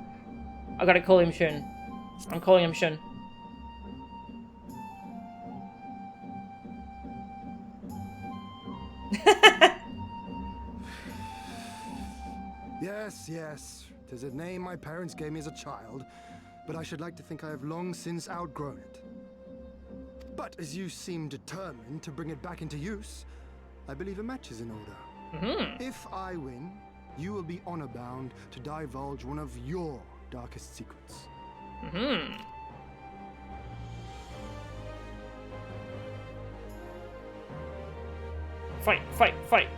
[SPEAKER 1] I gotta call him Shun. I'm calling him Shun.
[SPEAKER 8] Yes, yes. 'Tis a name my parents gave me as a child, but I should like to think I have long since outgrown it. But as you seem determined to bring it back into use, I believe a match is in order. If I win, you will be honor-bound to divulge one of your darkest secrets.
[SPEAKER 1] Fight, fight, fight.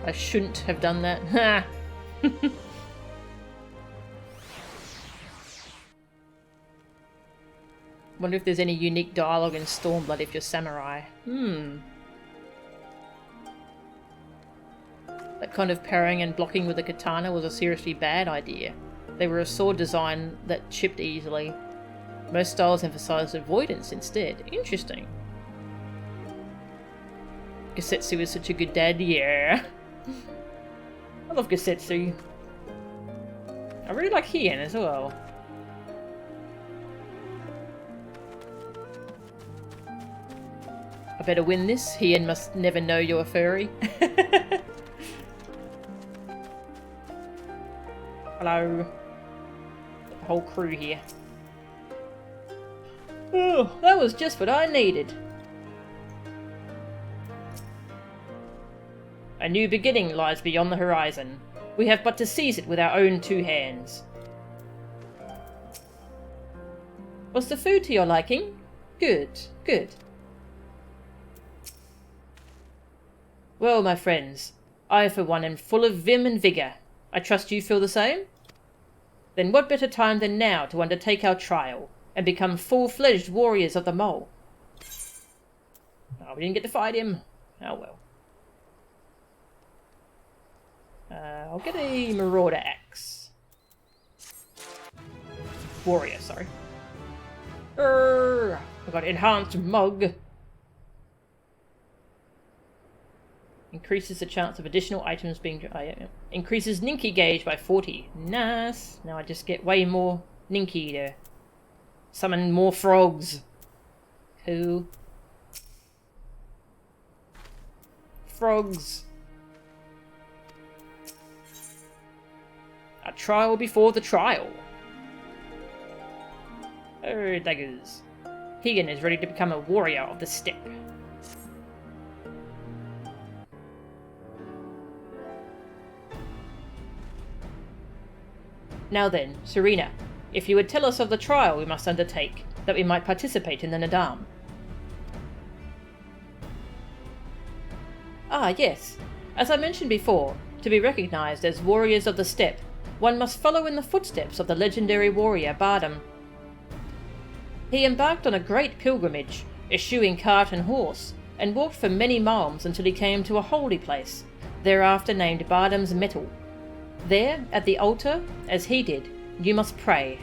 [SPEAKER 1] I shouldn't have done that. Ha! Wonder if there's any unique dialogue in Stormblood if you're samurai. That kind of parrying and blocking with a katana was a seriously bad idea. They were a sword design that chipped easily. Most styles emphasized avoidance instead. Interesting. Gesetsu is such a good dad, yeah. I love Gesetsu. I really like Hien as well. I better win this. Hien must never know you're a furry. Hello. The whole crew here. Oh, that was just what I needed. A new beginning lies beyond the horizon. We have but to seize it with our own two hands. What's the food to your liking? Good, good. Well, my friends, I for one am full of vim and vigour. I trust you feel the same? Then what better time than now to undertake our trial, and become full-fledged warriors of the mole? Oh, we didn't get to fight him. Oh well. I'll get a marauder axe. Warrior, sorry. I've got enhanced mug. Increases the chance of additional items being... increases Ninky gauge by 40. Nice. Now I just get way more Ninky to summon more frogs. Cool. Frogs. A trial before the trial. Oh, daggers. Hien is ready to become a warrior of the steppe. Now then, Serena, if you would tell us of the trial we must undertake, that we might participate in the Nadam. Ah, yes. As I mentioned before, to be recognized as warriors of the steppe, one must follow in the footsteps of the legendary warrior Bardam. He embarked on a great pilgrimage, eschewing cart and horse, and walked for many miles until he came to a holy place, thereafter named Bardam's Metal. There, at the altar, as he did, you must pray.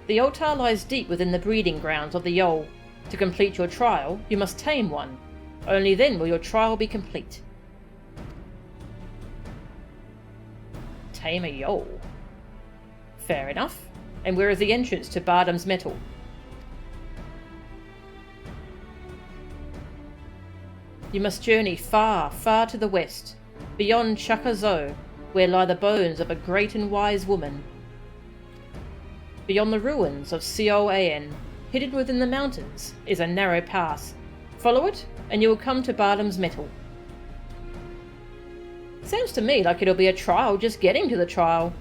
[SPEAKER 1] The altar lies deep within the breeding grounds of the Yol. To complete your trial, you must tame one. Only then will your trial be complete. Tame a Yol. Fair enough. And where is the entrance to Bardam's Metal? You must journey far, far to the west, beyond Chakazo, where lie the bones of a great and wise woman. Beyond the ruins of Xaela, hidden within the mountains, is a narrow pass. Follow it, and you will come to Bardam's Metal. Sounds to me like it'll be a trial just getting to the trial.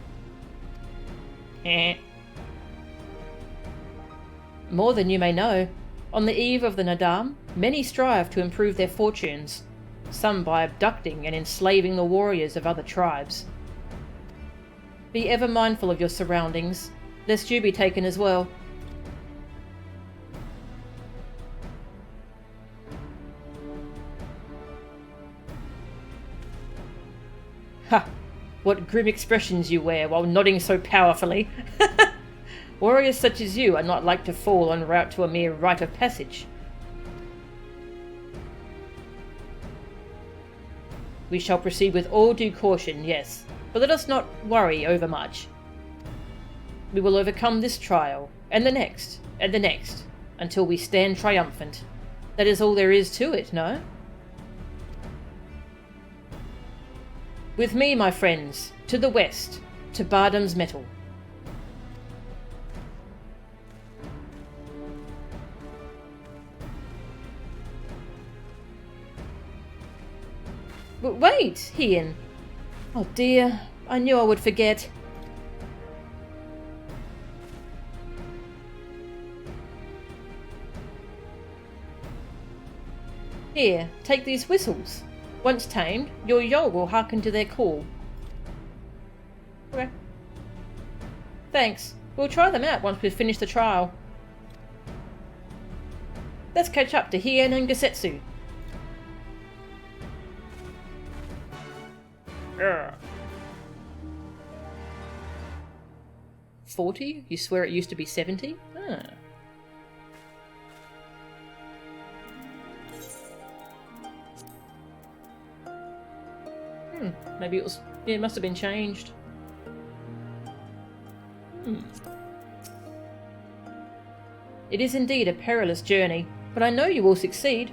[SPEAKER 1] More than you may know, on the eve of the Nadam, many strive to improve their fortunes, some by abducting and enslaving the warriors of other tribes. Be ever mindful of your surroundings, lest you be taken as well. Ha! What grim expressions you wear while nodding so powerfully. Warriors such as you are not like to fall en route to a mere rite of passage. We shall proceed with all due caution, yes, but let us not worry overmuch. We will overcome this trial, and the next, until we stand triumphant. That is all there is to it, no? With me, my friends, to the west, to Bardam's Metal. But wait, Hien. Oh dear, I knew I would forget. Here, take these whistles. Once tamed, your Yol will hearken to their call. Okay. Thanks. We'll try them out once we've finished the trial. Let's catch up to Hien and Gesetsu. 40? You swear it used to be 70? Ah. Maybe it was... yeah, it must have been changed. It is indeed a perilous journey, but I know you will succeed,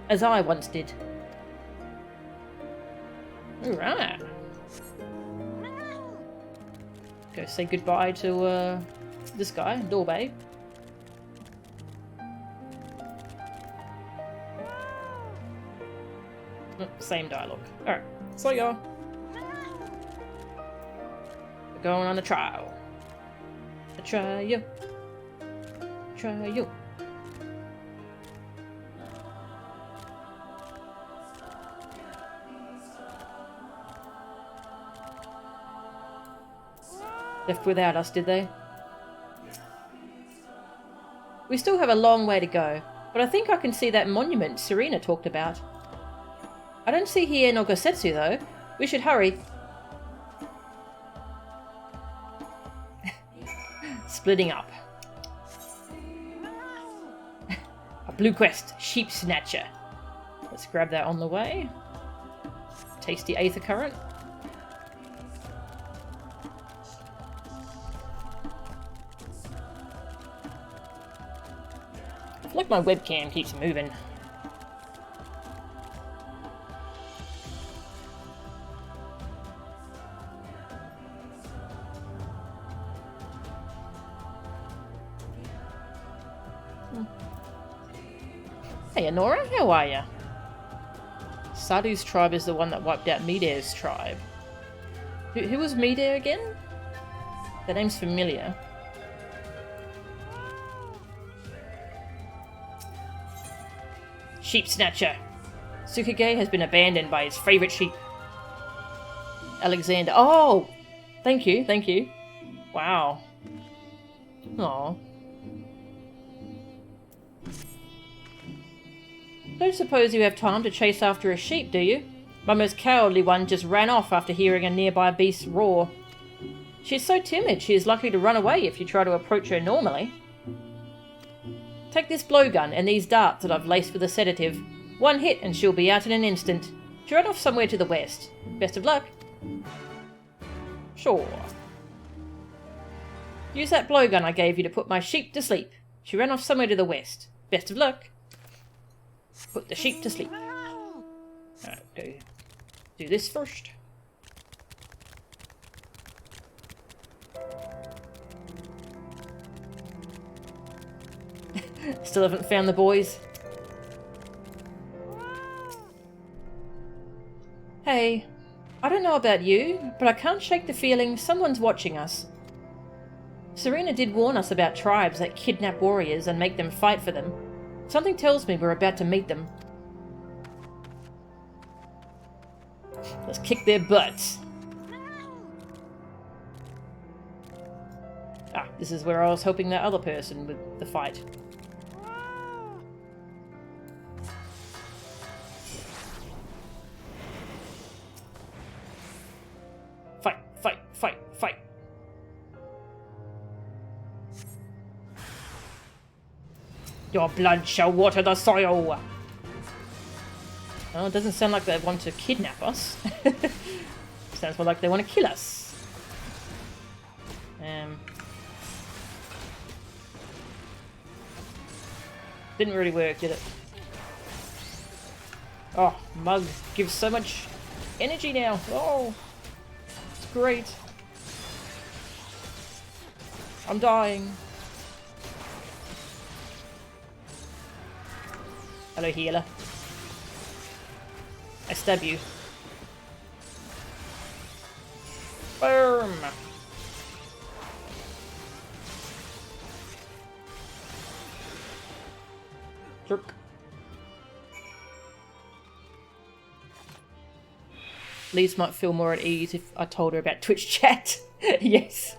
[SPEAKER 1] as I once did. Alright. Go say goodbye to, this guy, Dorbe. Same dialogue. Alright, so y'all. We're going on a trial. A trial. Trial. Left without us, did they? We still have a long way to go, but I think I can see that monument Serena talked about. I don't see Hien or Gosetsu though. We should hurry. Splitting up. A blue quest, Sheep Snatcher. Let's grab that on the way. Tasty Aether Current. I feel like my webcam keeps moving. Hey Honora, how are ya? Sadu's tribe is the one that wiped out Midair's tribe. Who was Midair again? That name's familiar. Sheep Snatcher. Tsukage has been abandoned by his favourite sheep. Alexander. Oh! Thank you, thank you. Wow. Aww. Don't suppose you have time to chase after a sheep, do you? My most cowardly one just ran off after hearing a nearby beast roar. She is so timid she is likely to run away if you try to approach her normally. Take this blowgun and these darts that I've laced with a sedative. One hit and she'll be out in an instant. She ran off somewhere to the west. Best of luck. Sure. Use that blowgun I gave you to put my sheep to sleep. She ran off somewhere to the west. Best of luck. Put the sheep to sleep. Okay. Do this first. Still haven't found the boys. Hey, I don't know about you, but I can't shake the feeling someone's watching us. Serena did warn us about tribes that kidnap warriors and make them fight for them. Something tells me we're about to meet them. Let's kick their butts. Ah, this is where I was hoping that other person with the fight. Fight, fight, fight, fight. Your blood shall water the soil. Oh, it doesn't sound like they want to kidnap us. Sounds more like they want to kill us. Didn't really work, did it? Oh, Mug gives so much energy now. Oh, it's great. I'm dying. Hello, healer. I stab you. Boom! Jerk. Liz might feel more at ease if I told her about Twitch chat. Yes.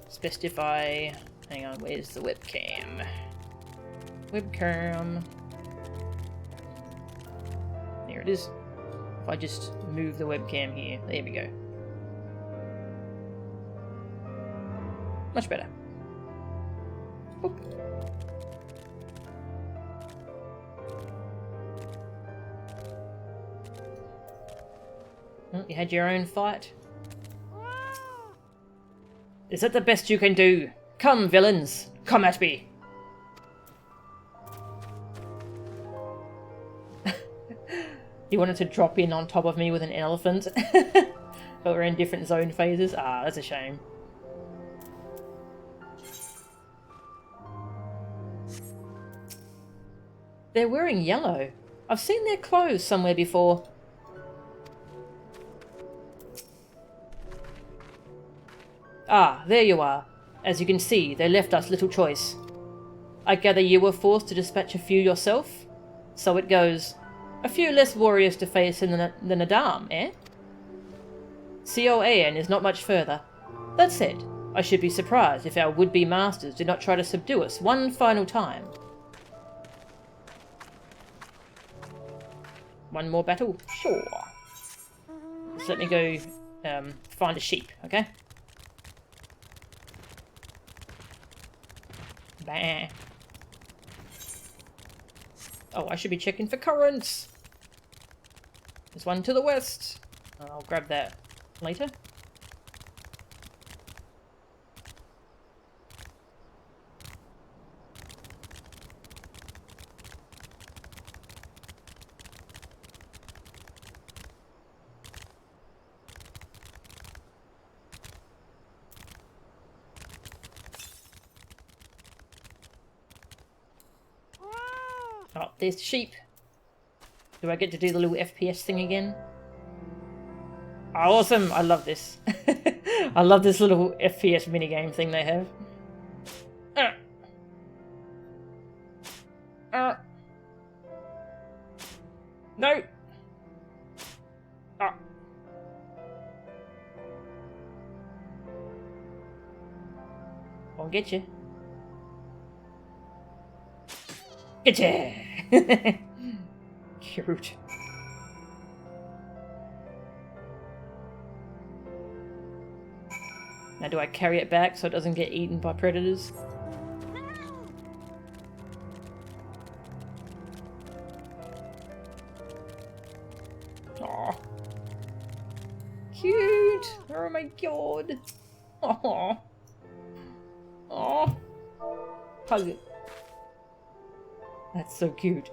[SPEAKER 1] It's best if I... Hang on, where's the webcam? Webcam. There it is. If I just move the webcam here. There we go. Much better. Boop. Oh, you had your own fight. Is that the best you can do? Come, villains! Come at me! You wanted to drop in on top of me with an elephant? But we're in different zone phases? Ah, that's a shame. They're wearing yellow. I've seen their clothes somewhere before. Ah, there you are. As you can see, they left us little choice. I gather you were forced to dispatch a few yourself? So it goes. A few less warriors to face than a dam, eh? Xaela is not much further. That said, I should be surprised if our would-be masters did not try to subdue us one final time. One more battle? Sure. Just let me go find a sheep, okay? Bah. Oh, I should be checking for currents. There's one to the west. I'll grab that later. Oh, there's the sheep. Do I get to do the little FPS thing again? Oh, awesome! I love this. I love this little FPS minigame thing they have. No! Oh. I'll get you. Getcha! Cute. Now do I carry it back so it doesn't get eaten by predators? Aww. Cute! Oh my god! Aww. Aww. Hug it. That's so cute.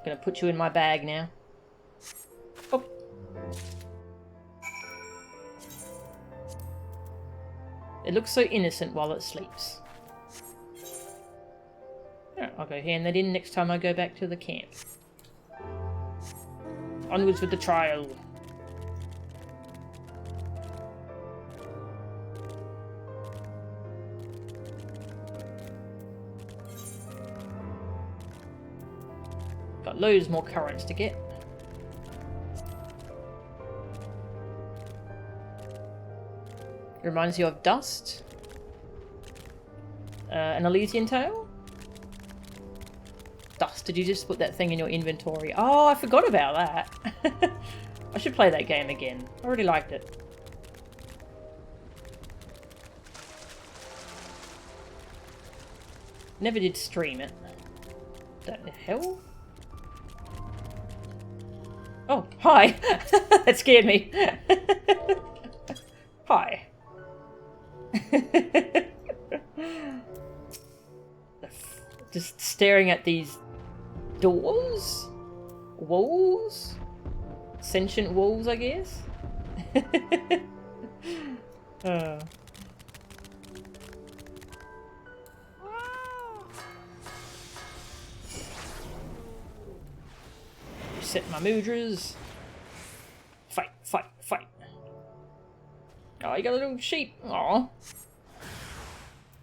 [SPEAKER 1] Gonna put you in my bag now. Oh. It looks so innocent while it sleeps. Oh, I'll go hand that in next time I go back to the camp. Onwards with the trial. Got loads more currents to get. Reminds you of dust. An Elysian tail? Dust, did you just put that thing in your inventory? Oh, I forgot about that. I should play that game again. I really liked it. Never did stream it. What the hell? Oh, hi! That scared me. Hi. Just staring at these doors? Walls? Sentient walls, I guess? Set my mudras. Fight, fight, fight. Oh, you got a little sheep. Aw.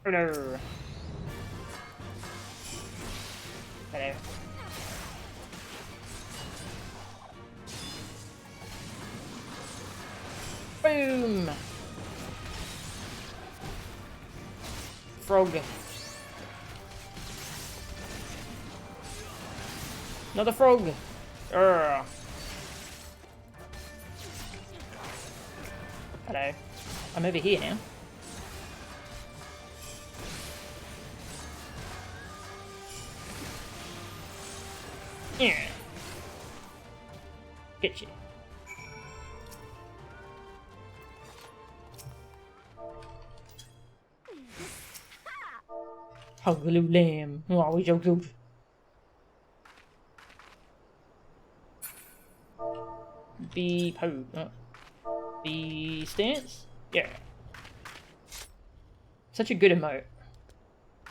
[SPEAKER 1] Hello. Hello. Boom. Frog. Another frog. Urgh. Hello. I'm over here now. Yeah. Get you. Hug the little lamb. Oh, he's so cute. B pose. B stance? Yeah. Such a good emote.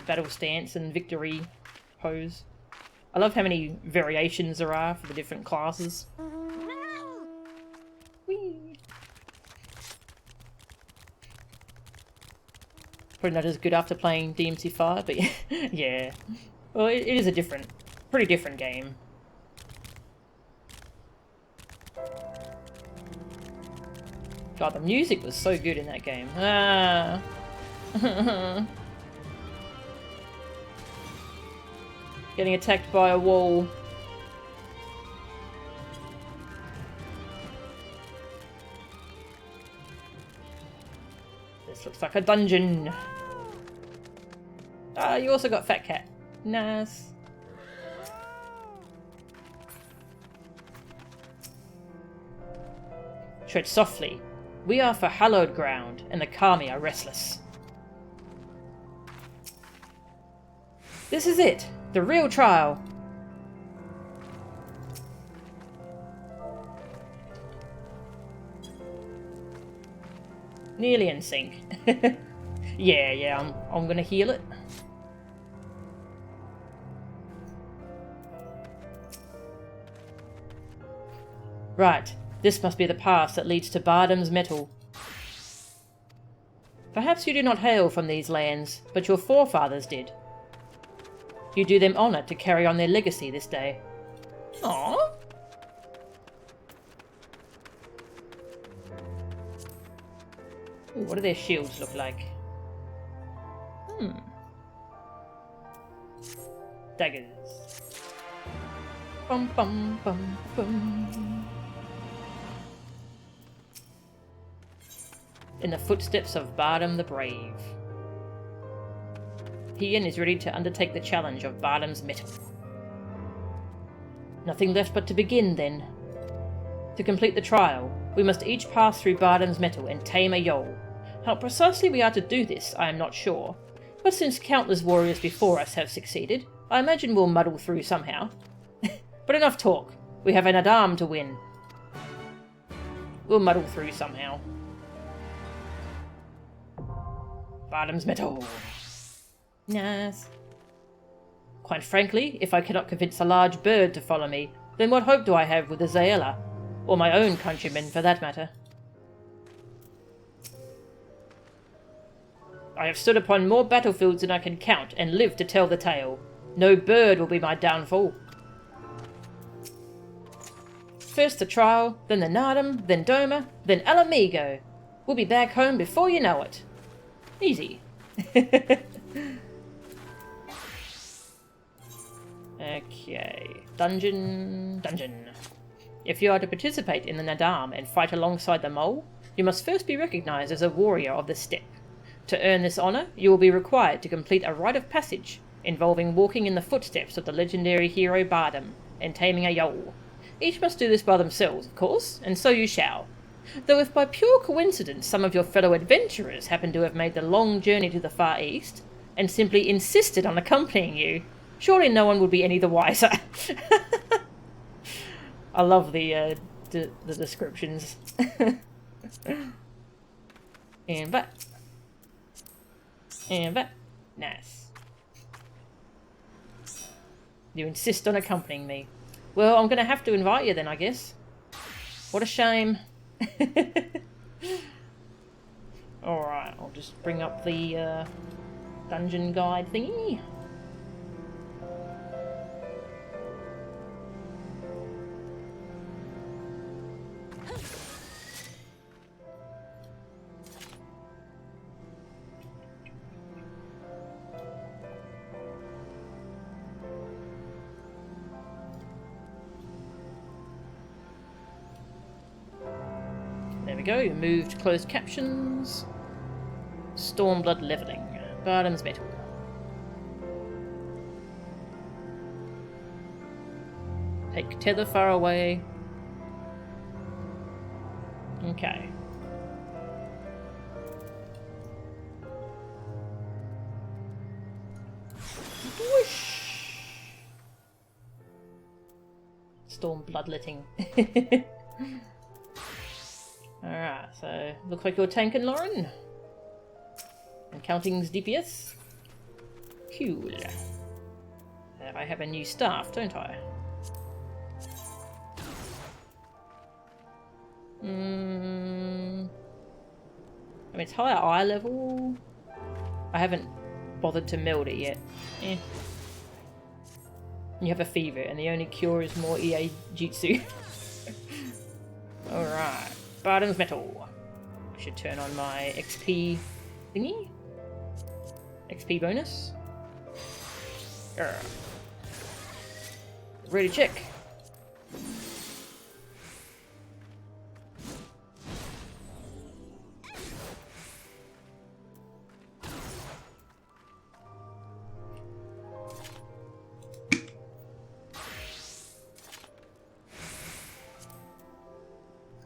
[SPEAKER 1] Battle stance and victory pose. I love how many variations there are for the different classes. Whee! Probably not as good after playing DMC5, but yeah. Well, it is a pretty different game. God, the music was so good in that game. Ah. Getting attacked by a wall. This looks like a dungeon. Ah, you also got Fat Cat. Nice. Tread softly. We are for hallowed ground, and the Kami are restless. This is it, the real trial. Nearly in sync. yeah, I'm gonna heal it. Right, this must be the path that leads to Bardam's metal. Perhaps you do not hail from these lands, but your forefathers did. You do them honour to carry on their legacy this day. Aww. Ooh, what do their shields look like? Daggers. Bum bum bum bum. In the footsteps of Bardam the Brave. Hien is ready to undertake the challenge of Bardam's metal. Nothing left but to begin, then. To complete the trial, we must each pass through Bardam's metal and tame a Yol. How precisely we are to do this, I am not sure, but since countless warriors before us have succeeded, I imagine we'll muddle through somehow. But enough talk. We have an Adam to win. We'll muddle through somehow. Bardam's metal. Nice. Quite frankly, if I cannot convince a large bird to follow me, then what hope do I have with the Xaela? Or my own countrymen, for that matter. I have stood upon more battlefields than I can count, and lived to tell the tale. No bird will be my downfall. First the trial, then the Nardum, then Doma, then Alamigo. We'll be back home before you know it. Easy. Okay. Dungeon. If you are to participate in the Nadam and fight alongside the Mole, you must first be recognized as a warrior of the Steppe. To earn this honor, you will be required to complete a Rite of Passage, involving walking in the footsteps of the legendary hero Bardam and taming a Yol. Each must do this by themselves, of course, and so you shall. Though if by pure coincidence some of your fellow adventurers happen to have made the long journey to the Far East, and simply insisted on accompanying you, surely no one would be any the wiser. I love the descriptions. And back. And back. Nice. You insist on accompanying me. Well, I'm going to have to invite you then, I guess. What a shame. Alright, I'll just bring up the dungeon guide thingy. There we go, moved closed captions. Stormblood leveling. Bardam's metal. Take tether far away. Okay. Whoosh! Storm bloodletting. Alright, so looks like you're tanking, Lauren. And counting's DPS. Cool. I have a new staff, don't I? I mean, it's higher eye level. I haven't bothered to meld it yet. Eh. You have a fever, and the only cure is more EA Jutsu. Alright. Barden's Metal. I should turn on my XP thingy. XP bonus. Ready to check.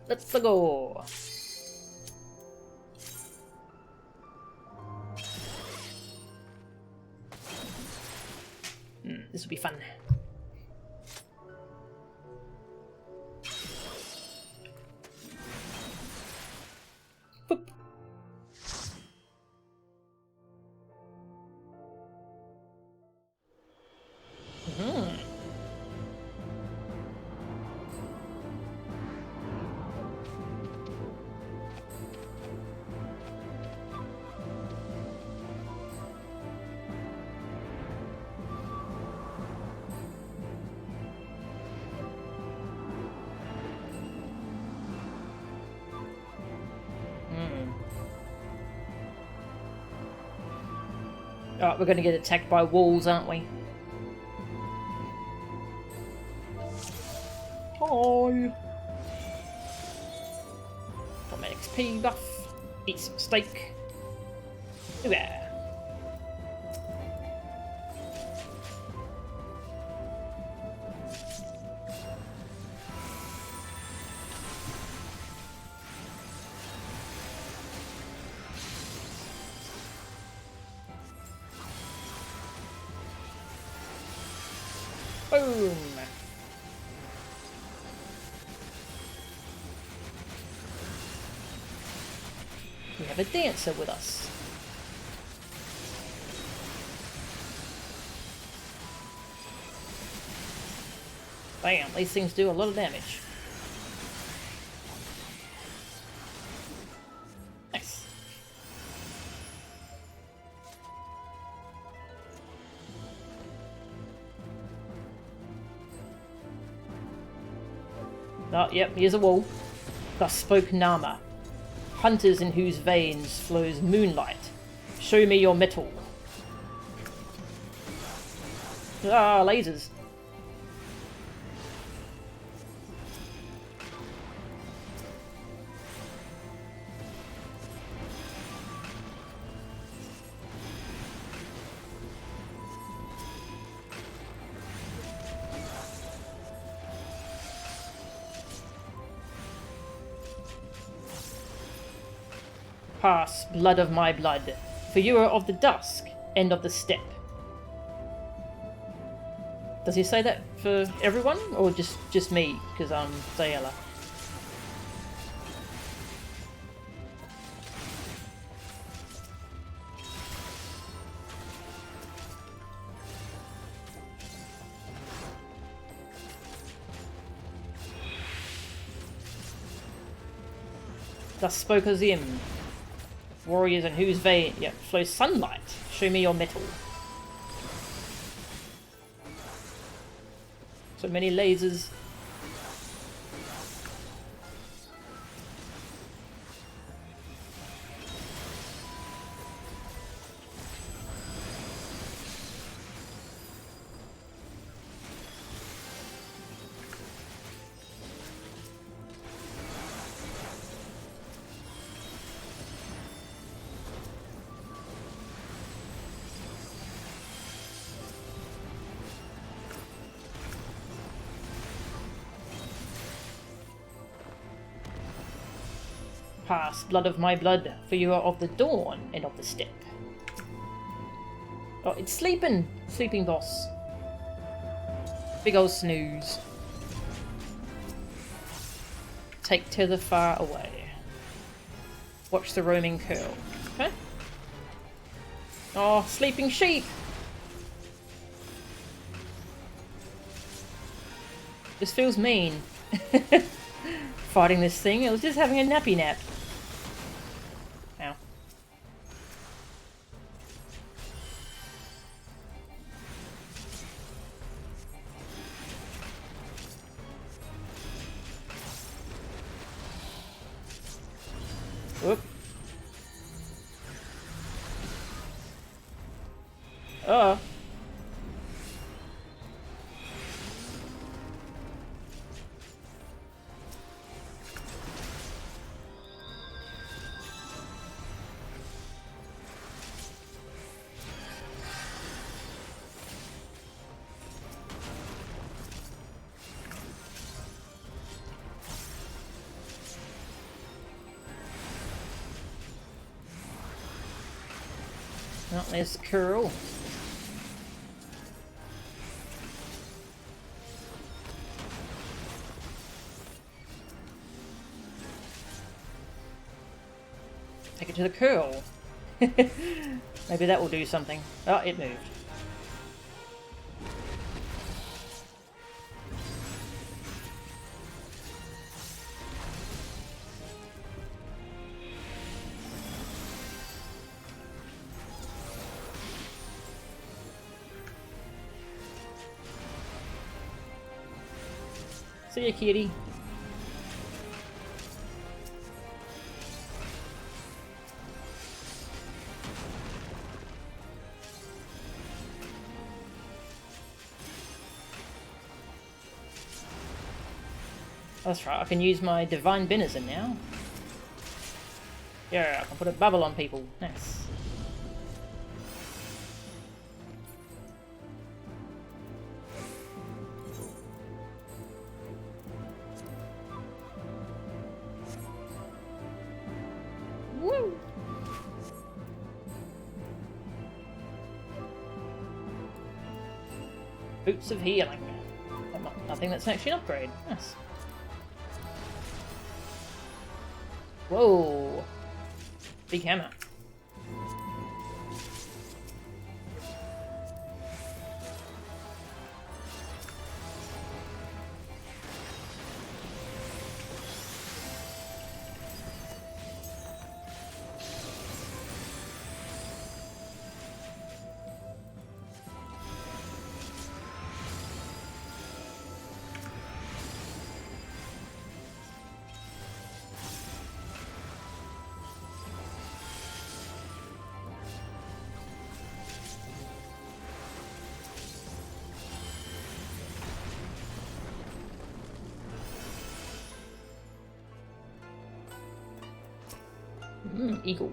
[SPEAKER 1] Let's go. This will be fun. Boop. Alright, we're going to get attacked by walls, aren't we? Hi! Got my XP buff. Eat some steak. Yeah. Boom! We have a dancer with us. Bam! These things do a lot of damage. Nice. Oh, yep, here's a wall. Thus spoke Nama. Hunters in whose veins flows moonlight. Show me your metal. Ah, lasers. Pass, blood of my blood, for you are of the dusk, and of the steppe. Does he say that for everyone, or just me, because I'm Xaela? Thus spoke Azim. Warriors in whose vein flows sunlight. Show me your metal. So many lasers. Pass, blood of my blood, for you are of the dawn and of the steppe. Oh, it's sleeping! Sleeping boss. Big ol' snooze. Take tether far away. Watch the roaming curl. Okay. Oh, sleeping sheep! This feels mean. Fighting this thing, it was just having a nappy nap. Ow. Whoop. Oh. Oh, there's the curl. Take it to the curl. Maybe that will do something. Oh, it moved. See ya, kitty. That's right, I can use my Divine Benison now. Yeah, I can put a bubble on people. Nice. Woo! Boots of Healing. I think that's actually an upgrade. Nice. Whoa! Big hammer. Eagle.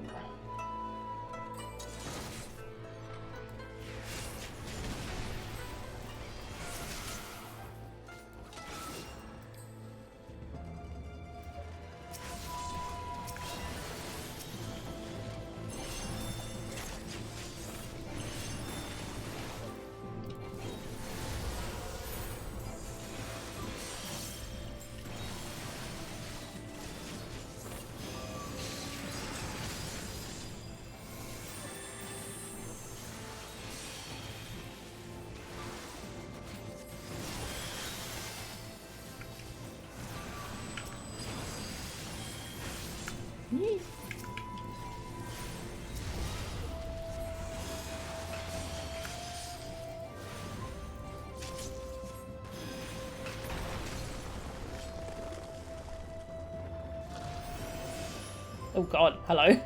[SPEAKER 1] Oh god, hello.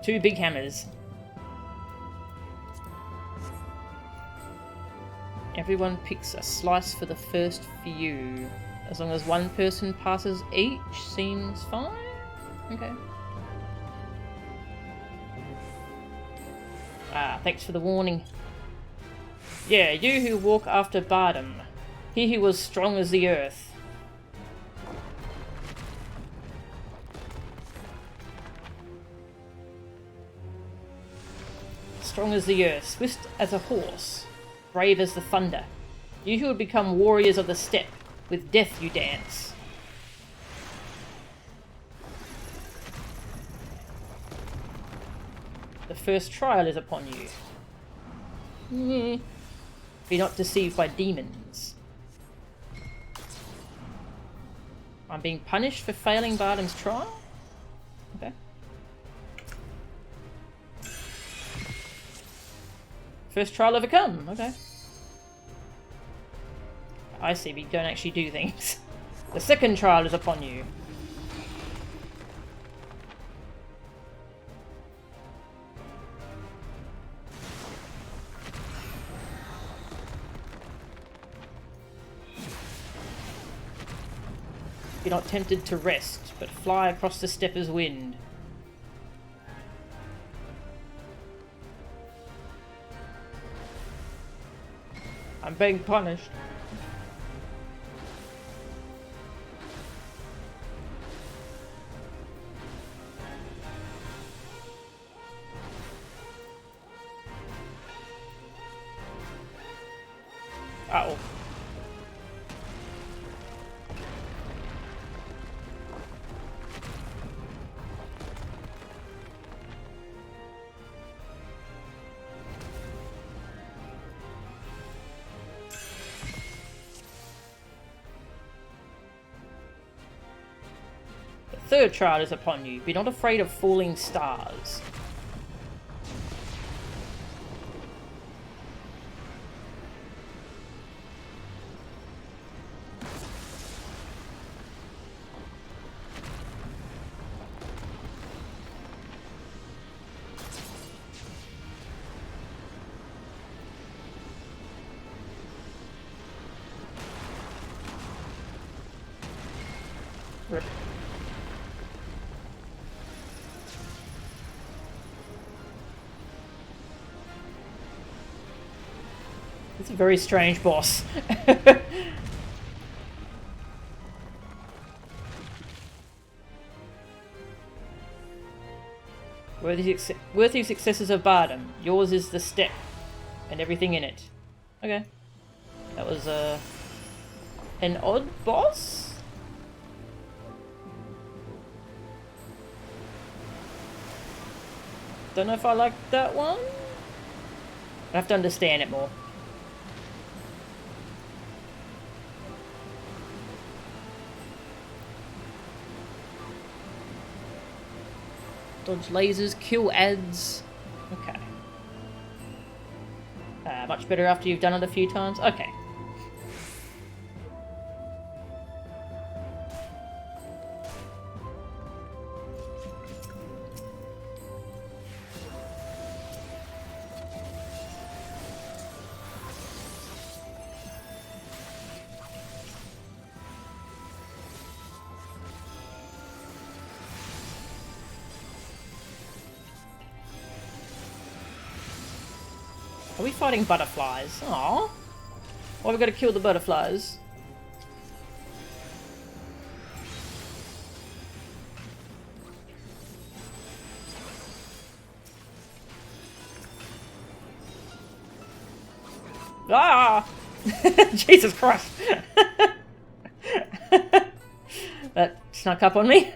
[SPEAKER 1] Two big hammers. Everyone picks a slice for the first few. As long as one person passes each, seems fine? Okay. Ah, thanks for the warning. Yeah, you who walk after Bardam. He who was strong as the earth. Strong as the earth, swift as a horse, brave as the thunder. You who would become warriors of the steppe, with death you dance. The first trial is upon you. Be not deceived by demons. I'm being punished for failing Bardam's trial? Okay. First trial overcome, okay. I see, we don't actually do things. The second trial is upon you. Be not tempted to rest, but fly across the Steppe's wind. I'm being punished. Uh-oh. The third trial is upon you. Be not afraid of falling stars. Rip. It's a very strange boss. Worthy successors of Bardom. Yours is the Steppe and everything in it. Okay. That was an odd boss? Don't know if I like that one. I have to understand it more. Dodge lasers, kill ads. Okay. Much better after you've done it a few times. Okay. Are we fighting butterflies? Aww. Why we gotta kill the butterflies? Ah! Jesus Christ! That snuck up on me.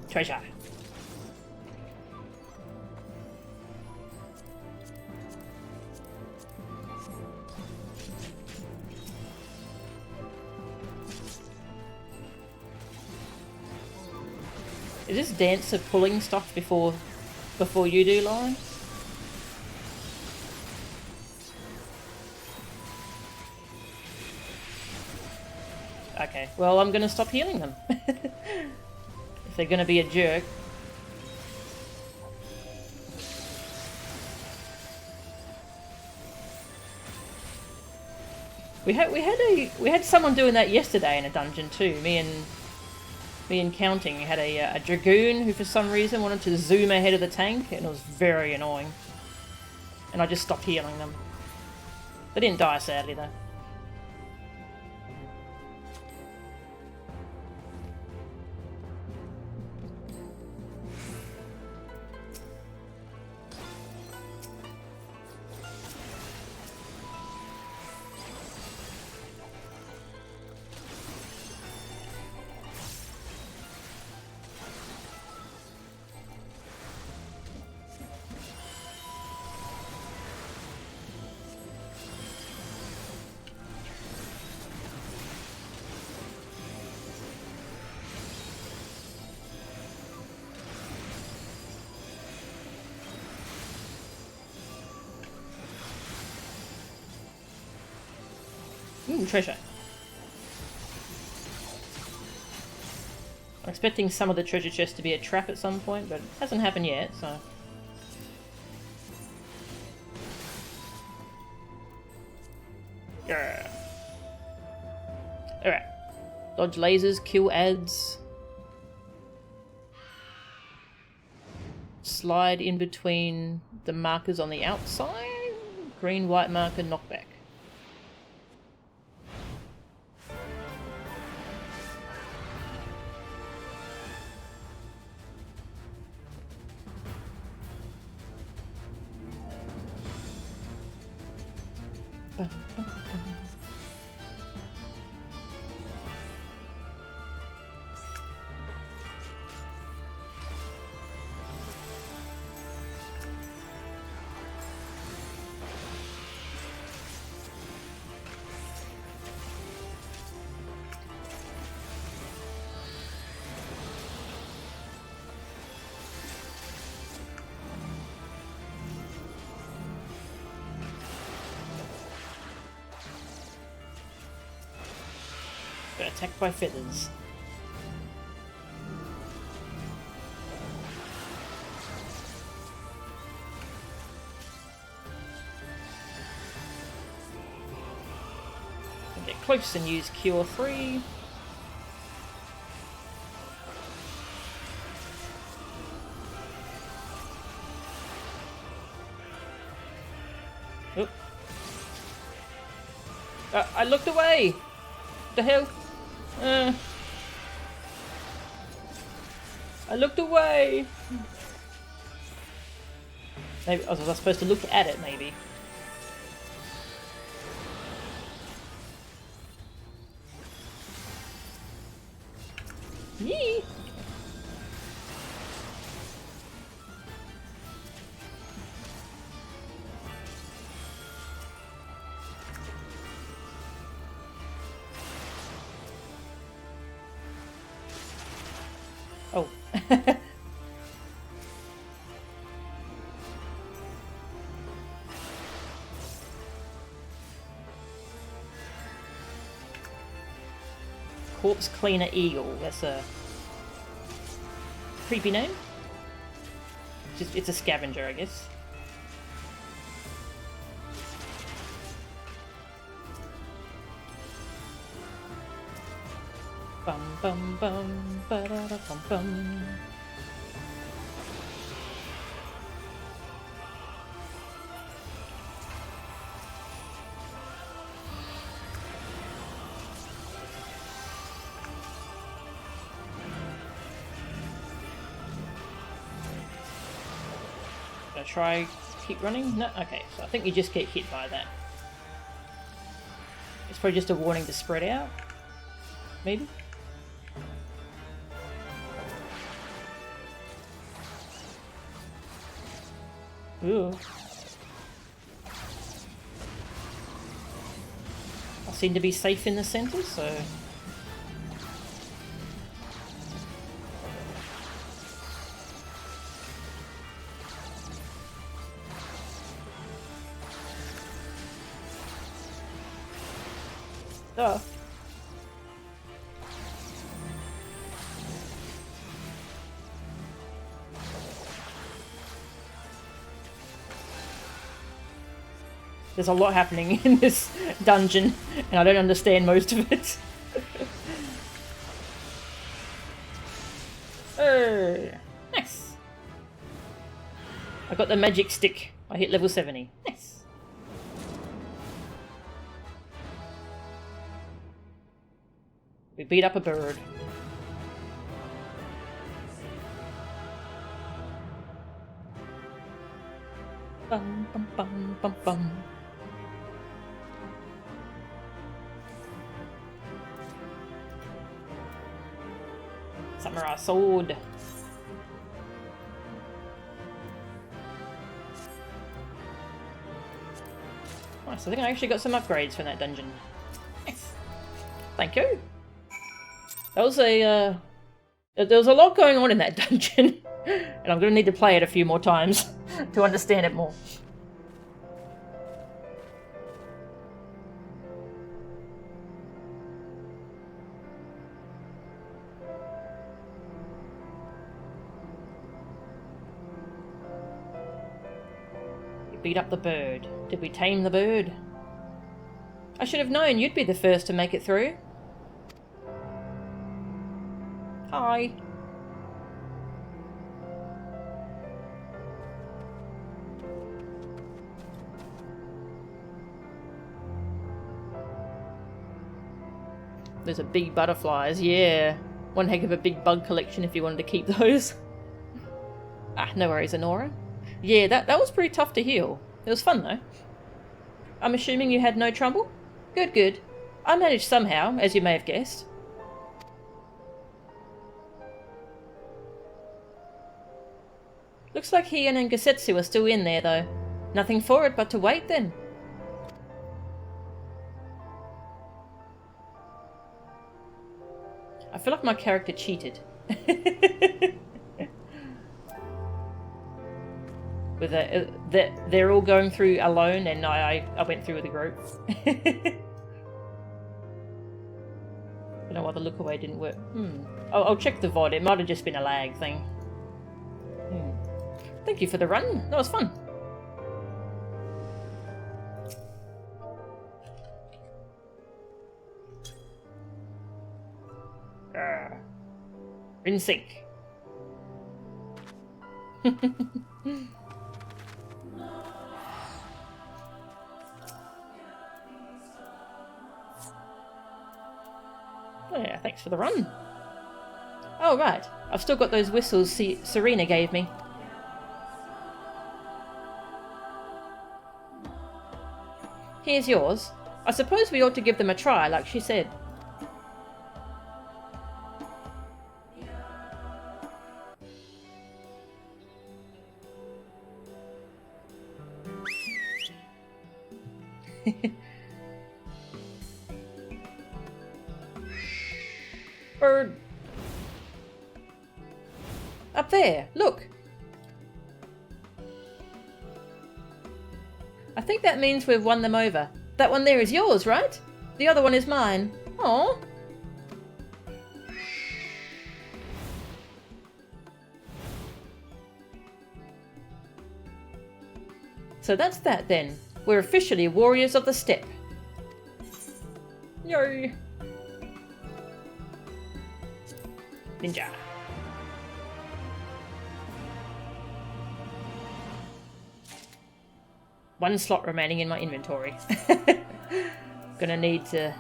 [SPEAKER 1] Treasure. Is this Dancer pulling stuff before you do, Lauren? Okay, well I'm gonna stop healing them. If they're gonna be a jerk. We had someone doing that yesterday in a dungeon too. Me and Counting. We had a dragoon who for some reason wanted to zoom ahead of the tank, and it was very annoying. And I just stopped healing them. They didn't die sadly though. Treasure. expecting some of the treasure chests to be a trap at some point, but it hasn't happened yet, so... Yeah. Alright. Dodge lasers, kill ads. Slide in between the markers on the outside. Green, white marker, knockback. Attacked by feathers. Get close and use Cure 3. Oop. I looked away! What the hell? I looked away! Maybe was I supposed to look at it, maybe? Yee! Oh. Corpse Cleaner Eagle. That's a creepy name. It's a scavenger, I guess. Bum bum bum ba da da bum bum. Gonna try keep running? No? Okay, so I think you just get hit by that. It's probably just a warning to spread out. Maybe? Ooh. I seem to be safe in the center, so... Duh. There's a lot happening in this dungeon, and I don't understand most of it. Oh, nice. I got the magic stick. I hit level 70. Nice. We beat up a bird. Bum bum bum bum bum. Samurai sword. Nice, I think I actually got some upgrades from that dungeon. Nice. Thank you. That was a, there was a lot going on in that dungeon. And I'm going to need to play it a few more times to understand it more. Beat up the bird. Did we tame the bird? I should have known you'd be the first to make it through. Hi. There's a big butterflies, yeah. One heck of a big bug collection if you wanted to keep those. Ah, no worries, Honora. Yeah, that was pretty tough to heal. It was fun though. I'm assuming you had no trouble? Good, good. I managed somehow, as you may have guessed. Looks like Hien and Gesetsu are still in there though. Nothing for it but to wait then. I feel like my character cheated. With they're all going through alone and I went through with a group. I don't know why the look away didn't work. I'll check the VOD. It might have just been a lag thing. Thank you for the run. That was fun. In sync. Yeah, thanks for the run. Oh, right. I've still got those whistles Serena gave me. Here's yours. I suppose we ought to give them a try, like she said. Bird. Up there, look. I think that means we've won them over. That one there is yours, right? The other one is mine. Aww. So that's that then. We're officially warriors of the steppe. Yay! Ninja. One slot remaining in my inventory. Gonna need to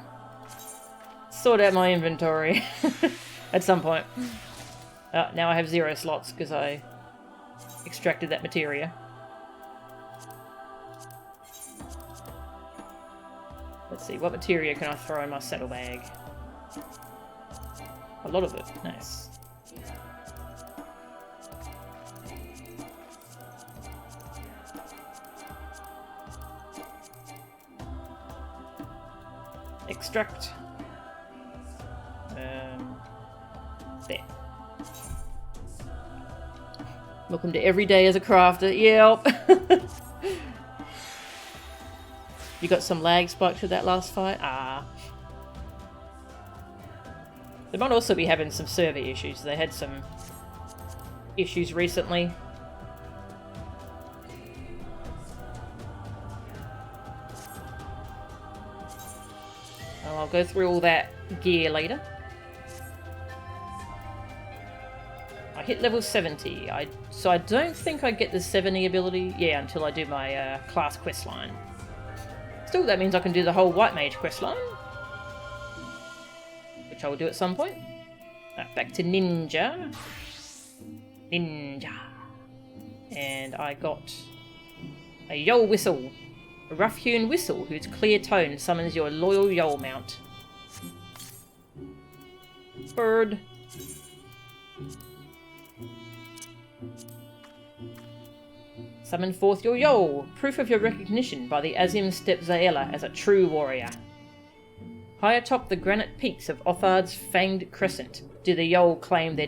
[SPEAKER 1] sort out my inventory at some point. Now I have 0 slots because I extracted that materia. Let's see, what materia can I throw in my saddlebag? A lot of it. Nice. Extract. There. Welcome to every day as a crafter. Yep. You got some lag spikes with that last fight? Ah. They might also be having some server issues. They had some issues recently. Well, I'll go through all that gear later. I hit level 70, so I don't think I get the 70 ability, until I do my class quest line. Still, that means I can do the whole White Mage quest line, which I will do at some point. Back to Ninja. Ninja. And I got a Yol Whistle. A rough-hewn whistle whose clear tone summons your loyal Yol mount. Bird. Summon forth your Yol, proof of your recognition by the Azim Steppe Xaela as a true warrior. High atop the granite peaks of Othard's fanged crescent do the Yol claim their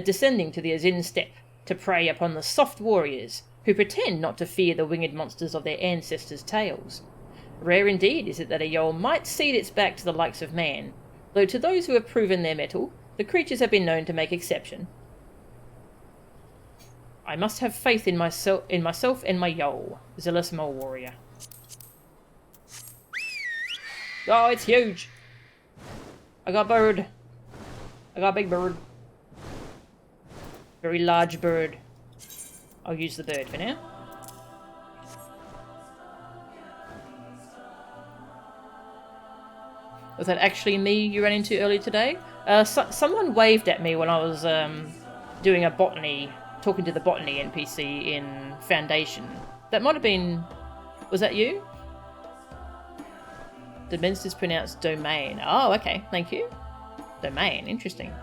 [SPEAKER 1] descending to the Azim Steppe to prey upon the soft warriors who pretend not to fear the winged monsters of their ancestors' tales. Rare indeed is it that a Yol might cede its back to the likes of man, though to those who have proven their mettle, the creatures have been known to make exception. I must have faith in myself and my yo. Zealous mole warrior. Oh, it's huge. I got bird. I got a big bird. Very large bird. I'll use the bird for now. Was that actually me you ran into earlier today? Someone waved at me when I was doing a botany, talking to the botany NPC in Foundation. That might have been... Was that you? The minister's pronounced domain. Oh, okay. Thank you. Domain. Interesting.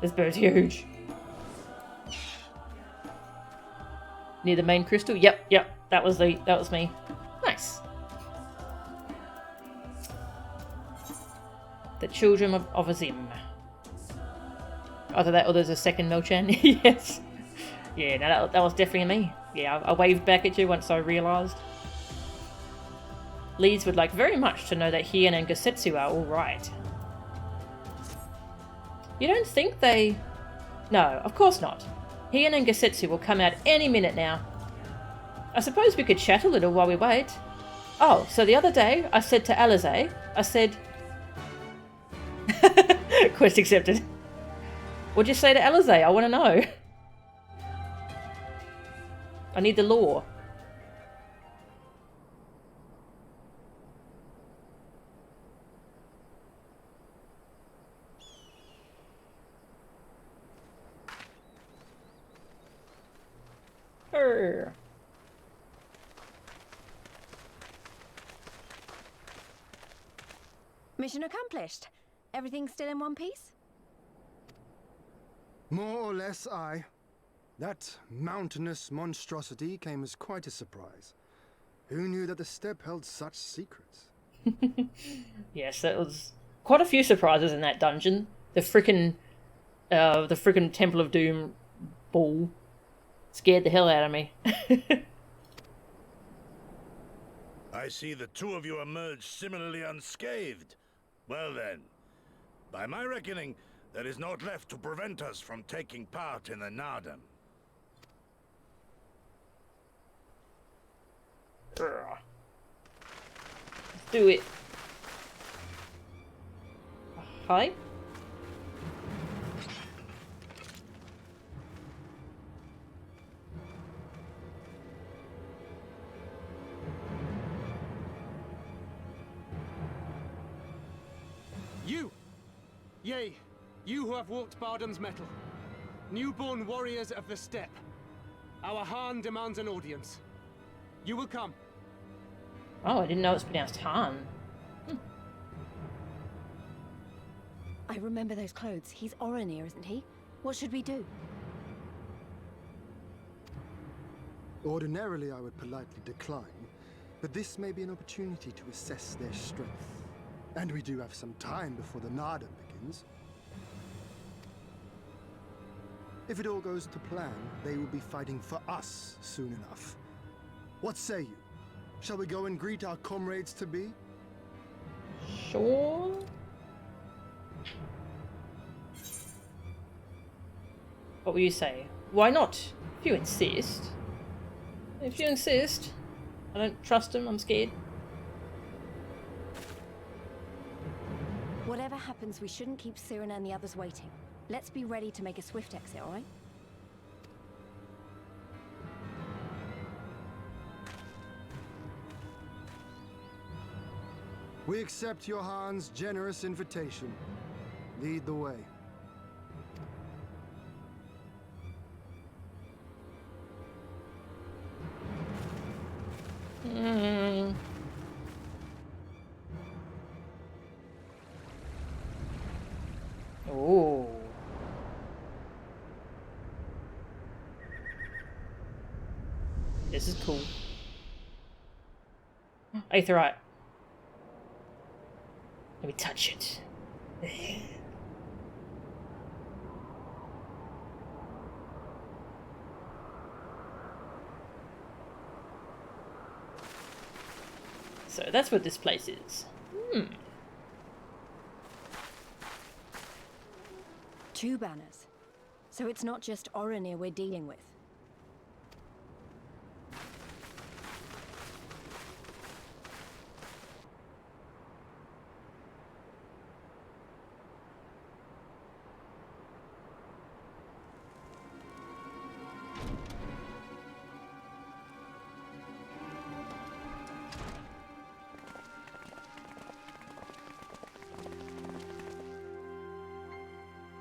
[SPEAKER 1] This bird's huge. Near the main crystal? Yep. That was me. Nice. The children of Azim. Either that or there's a second Melchan. Yes. Yeah, no, that was definitely me. Yeah, I waved back at you once I realised. Leeds would like very much to know that Hien and Gosetsu are alright. You don't think they... No, of course not. Hien and Gosetsu will come out any minute now. I suppose we could chat a little while we wait. Oh, so the other day I said to Alize, I said... Quest accepted. What'd you say to Alize? I want to know. I need the lore.
[SPEAKER 3] Mission accomplished. Everything still in one piece?
[SPEAKER 8] More or less, aye. That mountainous monstrosity came as quite a surprise. Who knew that the steppe held such secrets?
[SPEAKER 1] Yes, that was quite a few surprises in that dungeon. The frickin' Temple of Doom ball scared the hell out of me.
[SPEAKER 4] I see the two of you emerged similarly unscathed. Well then, by my reckoning, there is naught left to prevent us from taking part in the Nardam.
[SPEAKER 1] Let's do it. Hi.
[SPEAKER 7] You! Yea, you who have walked Bardam's metal. Newborn warriors of the steppe. Our Han demands an audience. You will come.
[SPEAKER 1] Oh, I didn't know it's pronounced Han.
[SPEAKER 3] I remember those clothes. He's Oronir, isn't he? What should we do?
[SPEAKER 8] Ordinarily, I would politely decline, but this may be an opportunity to assess their strength. And we do have some time before the Nardam begins. If it all goes to plan, they will be fighting for us soon enough. What say you? Shall we go and greet our comrades-to-be?
[SPEAKER 1] Sure. What will you say? Why not? If you insist. If you insist. I don't trust him, I'm scared.
[SPEAKER 3] Whatever happens, we shouldn't keep Siren and the others waiting. Let's be ready to make a swift exit, alright?
[SPEAKER 8] We accept your Han's generous invitation. Lead the way.
[SPEAKER 1] Oh. This is cool. Aetherite. Let me touch it. So that's what this place is.
[SPEAKER 3] Two banners. So it's not just Orenir we're dealing with.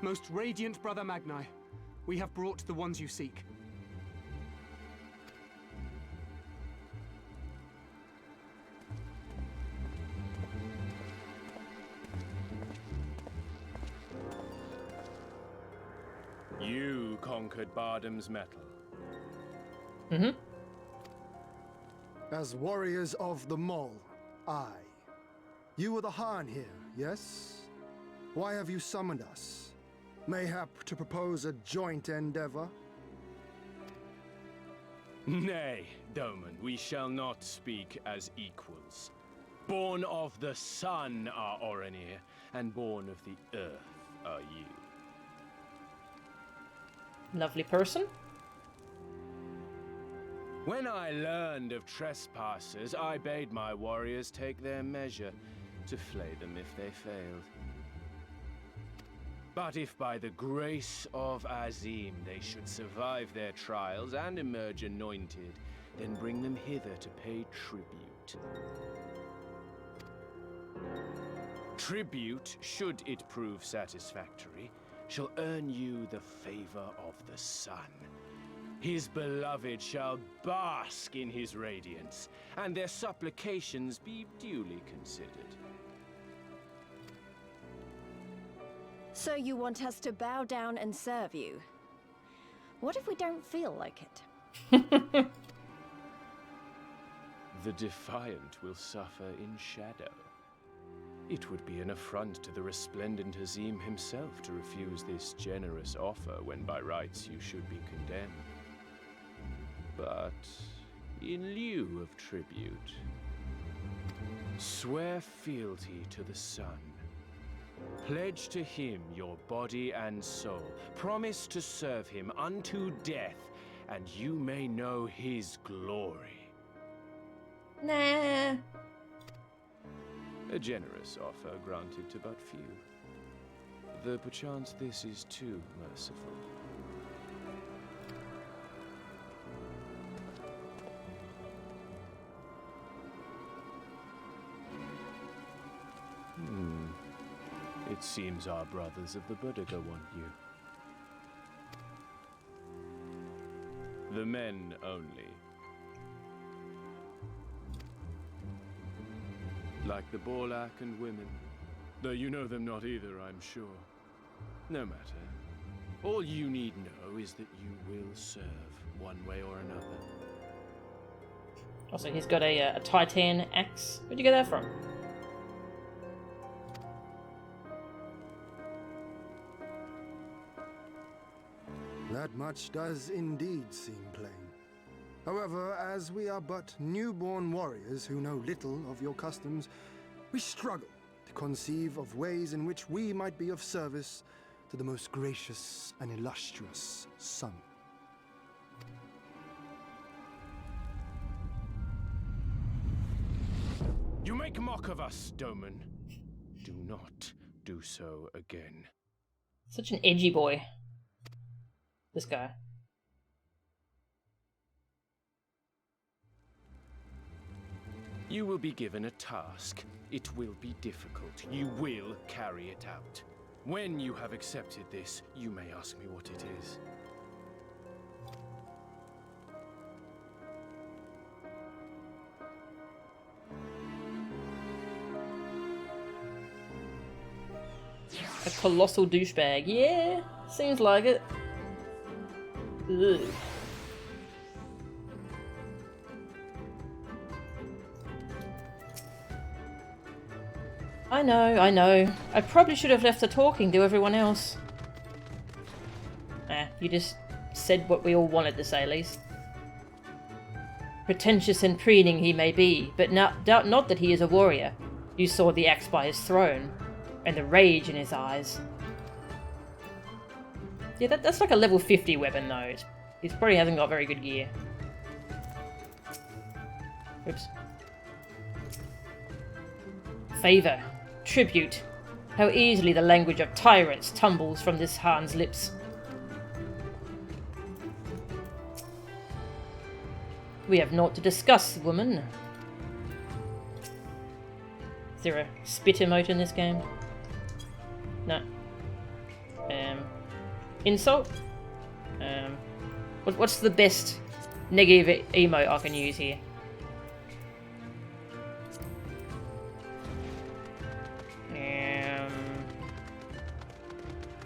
[SPEAKER 7] Most radiant Brother Magni, we have brought the ones you seek.
[SPEAKER 10] You conquered Bardam's metal.
[SPEAKER 1] Mm-hmm.
[SPEAKER 8] As warriors of the Mole, aye. You were the Hien here, yes? Why have you summoned us? Mayhap to propose a joint endeavor?
[SPEAKER 10] Nay, Doman, we shall not speak as equals. Born of the sun are Orenir, and born of the earth are you.
[SPEAKER 1] Lovely person.
[SPEAKER 10] When I learned of trespassers, I bade my warriors take their measure, to flay them if they failed. But if by the grace of Azim they should survive their trials and emerge anointed, then bring them hither to pay tribute. Tribute, should it prove satisfactory, shall earn you the favor of the sun. His beloved shall bask in his radiance, and their supplications be duly considered.
[SPEAKER 3] So you want us to bow down and serve you? What if we don't feel like it?
[SPEAKER 10] The defiant will suffer in shadow. It would be an affront to the resplendent Azim himself to refuse this generous offer when by rights you should be condemned. But in lieu of tribute, swear fealty to the sun. Pledge to him your body and soul. Promise to serve him unto death, and you may know his glory.
[SPEAKER 1] Nah.
[SPEAKER 10] A generous offer granted to but few. Though perchance this is too merciful. It seems our brothers of the Buddha want you. The men only. Like the Borlak and women. Though you know them not either, I'm sure. No matter. All you need know is that you will serve one way or another.
[SPEAKER 1] Also, he's got a Titan axe. Where'd you get that from?
[SPEAKER 8] That much does indeed seem plain. However, as we are but newborn warriors who know little of your customs, we struggle to conceive of ways in which we might be of service to the most gracious and illustrious sun.
[SPEAKER 10] You make mock of us, Doman. Do not do so again.
[SPEAKER 1] Such an edgy boy. This guy.
[SPEAKER 10] You will be given a task. It will be difficult. You will carry it out. When you have accepted this, you may ask me what it is.
[SPEAKER 1] A colossal douchebag. Yeah, seems like it. Ugh. I know. I probably should have left her talking to everyone else. You just said what we all wanted to say, at least. Pretentious and preening he may be, but doubt not that he is a warrior. You saw the axe by his throne, and the rage in his eyes. Yeah, that's like a level 50 weapon though. It probably hasn't got very good gear. Oops. Favor. Tribute. How easily the language of tyrants tumbles from this Han's lips. We have naught to discuss, woman. Is there a spit emote in this game? No. Insult? What's the best negative emote I can use here?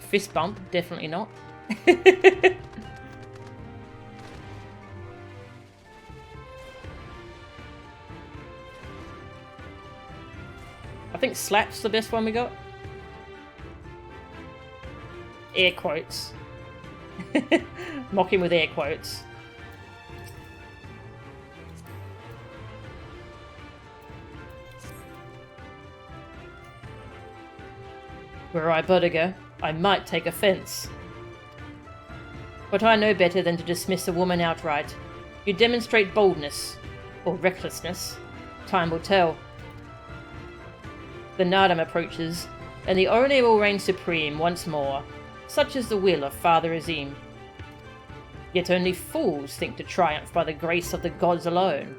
[SPEAKER 1] Fist bump? Definitely not. I think slap's the best one we got. Air quotes. Mock him with air quotes. Were I Bodiger, I might take offence. But I know better than to dismiss a woman outright. You demonstrate boldness, or recklessness. Time will tell. The Nardam approaches, and the Oronir will reign supreme once more. Such is the will of Father Azim. Yet only fools think to triumph by the grace of the gods alone,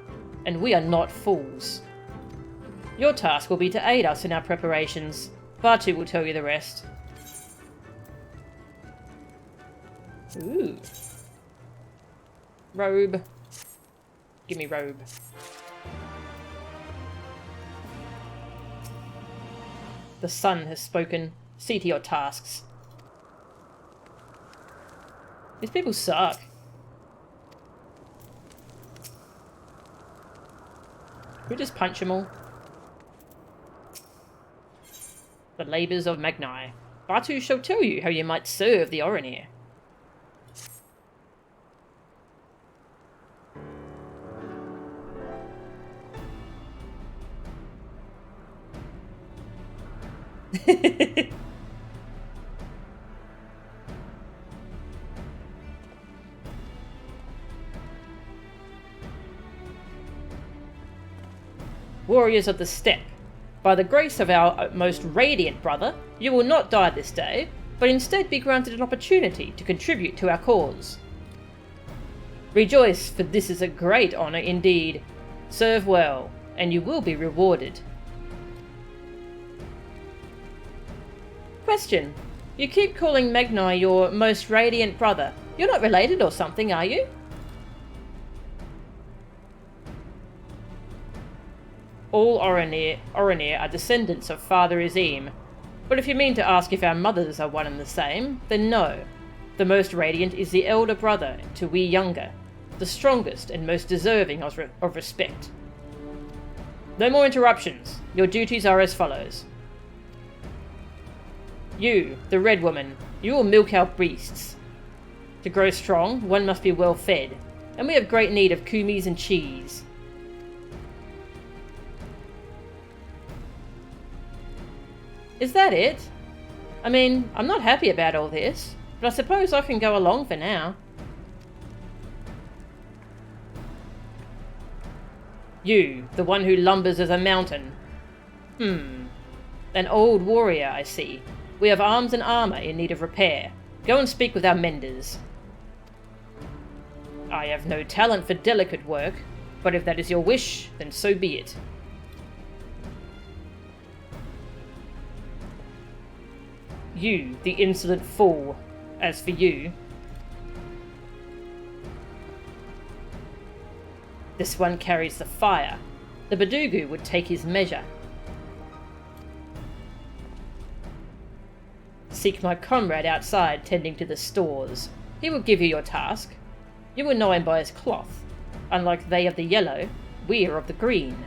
[SPEAKER 1] and we are not fools. Your task will be to aid us in our preparations. Batu will tell you the rest. Ooh. Robe. Give me robe. The sun has spoken. See to your tasks. These people suck. We just punch them all. The labours of Magnai. Batu shall tell you how you might serve the Oronir. Warriors of the Steppe, by the grace of our most radiant brother, you will not die this day, but instead be granted an opportunity to contribute to our cause. Rejoice, for this is a great honour indeed. Serve well, and you will be rewarded. Question. You keep calling Magnai your most radiant brother. You're not related or something, are you? All Oronir are descendants of Father Azim, but if you mean to ask if our mothers are one and the same, then no. The most radiant is the elder brother to we younger, the strongest and most deserving of respect. No more interruptions. Your duties are as follows. You, the Red Woman, you will milk our beasts. To grow strong, one must be well fed, and we have great need of kumis and cheese. Is that it? I mean, I'm not happy about all this, but I suppose I can go along for now. You, the one who lumbers as a mountain. An old warrior, I see. We have arms and armour in need of repair. Go and speak with our menders. I have no talent for delicate work, but if that is your wish, then so be it. You, the insolent fool. As for you... This one carries the fire. The Badugu would take his measure. Seek my comrade outside tending to the stores. He will give you your task. You will know him by his cloth. Unlike they of the yellow, we are of the green.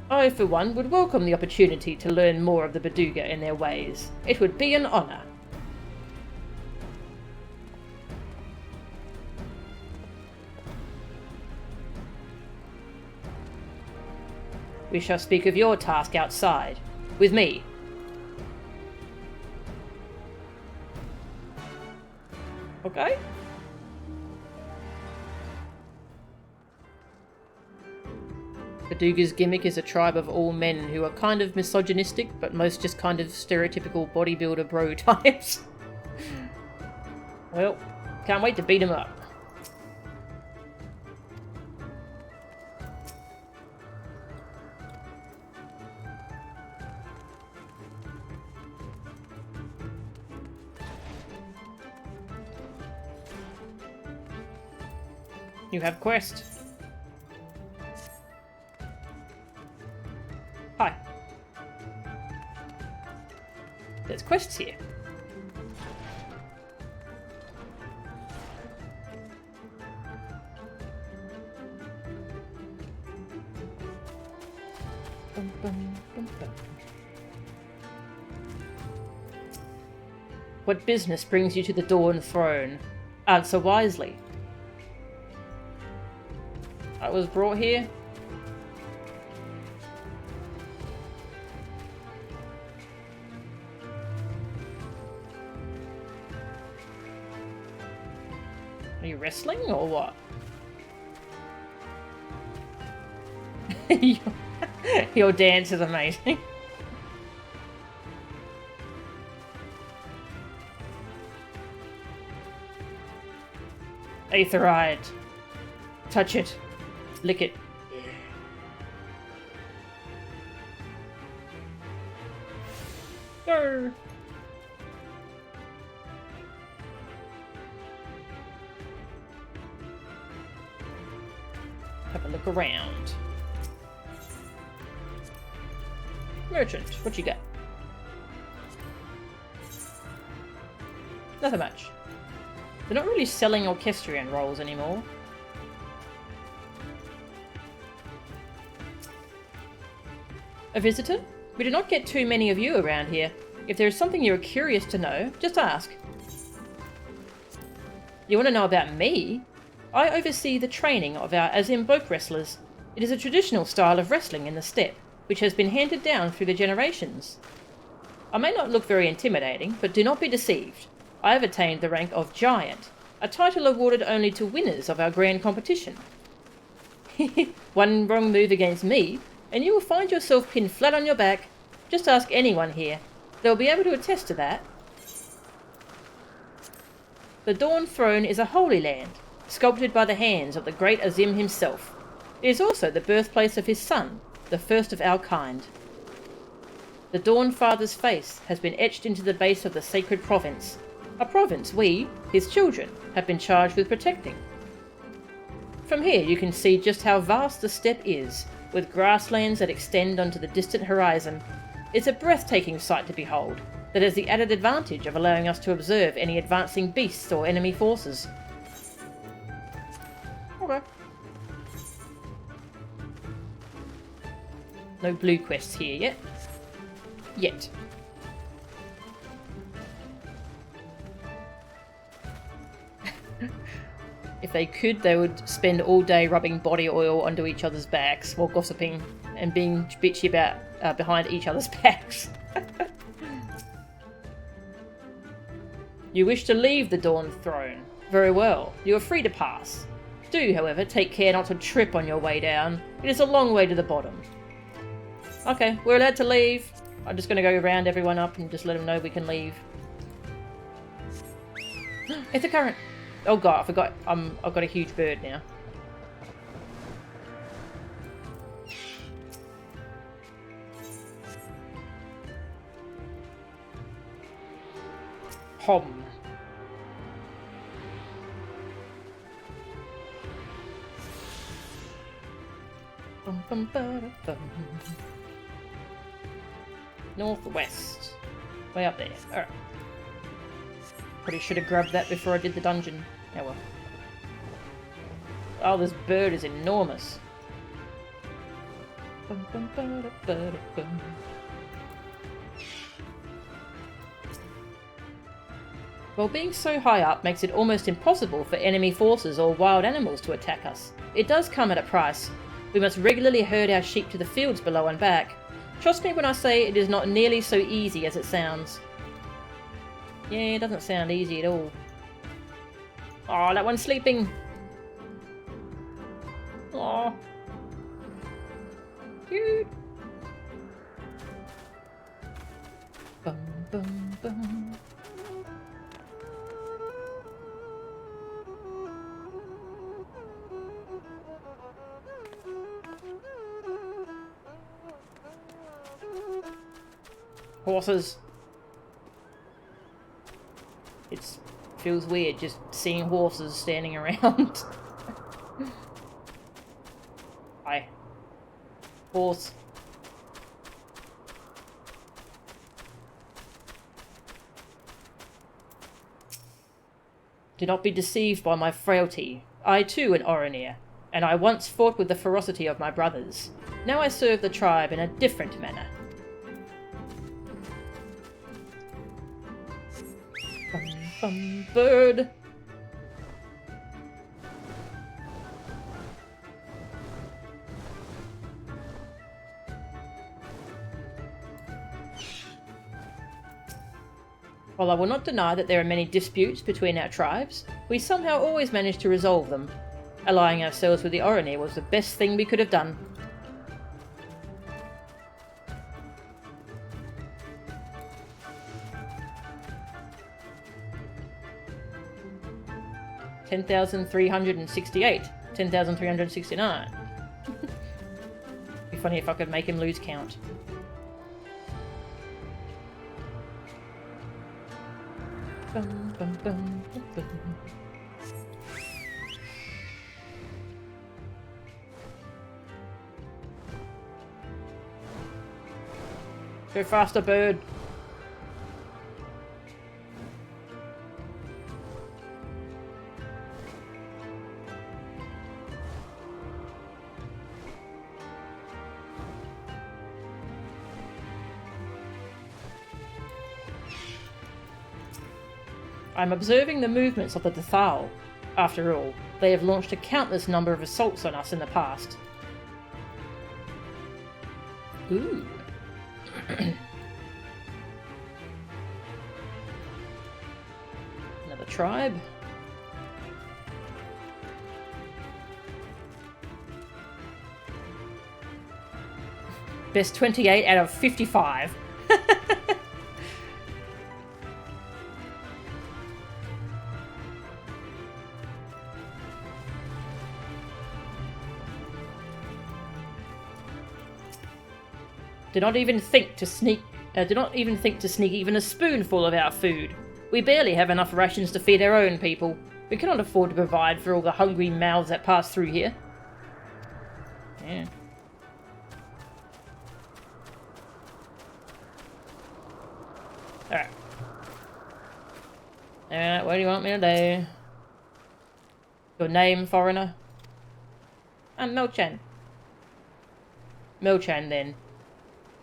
[SPEAKER 1] I, for one, would welcome the opportunity to learn more of the Baduga and their ways. It would be an honour. We shall speak of your task outside. With me. Okay. Kaduga's gimmick is a tribe of all men who are kind of misogynistic, but most just kind of stereotypical bodybuilder bro types. Well, can't wait to beat him up. You have quest. Hi. There's quests here. Bum, bum, bum, bum. What business brings you to the Dawn Throne? Answer wisely. I was brought here. Are you wrestling or what? Your dance is amazing. Aetherite. Touch it. Lick it. Grr. Have a look around. Merchant, what you got? Nothing much. They're not really selling orchestrion rolls anymore. A visitor? We do not get too many of you around here. If there is something you are curious to know, just ask. You want to know about me? I oversee the training of our Azimboke wrestlers. It is a traditional style of wrestling in the steppe, which has been handed down through the generations. I may not look very intimidating, but do not be deceived. I have attained the rank of Giant, a title awarded only to winners of our grand competition. One wrong move against me, and you will find yourself pinned flat on your back. Just ask anyone here. They'll be able to attest to that. The Dawn Throne is a holy land, sculpted by the hands of the great Azim himself. It is also the birthplace of his son, the first of our kind. The Dawn Father's face has been etched into the base of the sacred province, a province we, his children, have been charged with protecting. From here you can see just how vast the steppe is, with grasslands that extend onto the distant horizon. It's a breathtaking sight to behold, that has the added advantage of allowing us to observe any advancing beasts or enemy forces. Okay. No blue quests here yet. Yet. If they could, they would spend all day rubbing body oil onto each other's backs while gossiping and being bitchy about behind each other's backs. You wish to leave the Dawn Throne? Very well, you are free to pass. Do, however, take care not to trip on your way down. It is a long way to the bottom. Okay, we're allowed to leave. I'm just going to go round everyone up and just let them know we can leave. It's a current. Oh god, I forgot. I've got a huge bird now. Hom. Bum, bum, ba, bum. Northwest. Way up there. Alright. Probably should have grabbed that before I did the dungeon. Oh well. Oh, this bird is enormous. Bum, bum, ba, da, ba, da, bum. Well, being so high up makes it almost impossible for enemy forces or wild animals to attack us. It does come at a price. We must regularly herd our sheep to the fields below and back. Trust me when I say it is not nearly so easy as it sounds. Yeah, it doesn't sound easy at all. Oh, that one's sleeping. Oh. Cute. Bum, bum, bum. Horses. It feels weird just seeing horses standing around. Hi. Horse. Do not be deceived by my frailty. I too an Oranir, and I once fought with the ferocity of my brothers. Now I serve the tribe in a different manner. Bird. While I will not deny that there are many disputes between our tribes, we somehow always manage to resolve them. Allying ourselves with the Oranir was the best thing we could have done. $10,368. 10,369. Be funny if I could make him lose count. Bum, bum, bum, bum. Go faster, bird. I'm observing the movements of the Dethal. After all, they have launched a countless number of assaults on us in the past. Ooh. Another tribe. Best 28 out of 55. Do not even think to sneak even a spoonful of our food. We barely have enough rations to feed our own people. We cannot afford to provide for all the hungry mouths that pass through here. Yeah. Alright. Alright, what do you want me to do? Your name, foreigner? I'm Milchan. Milchan, then.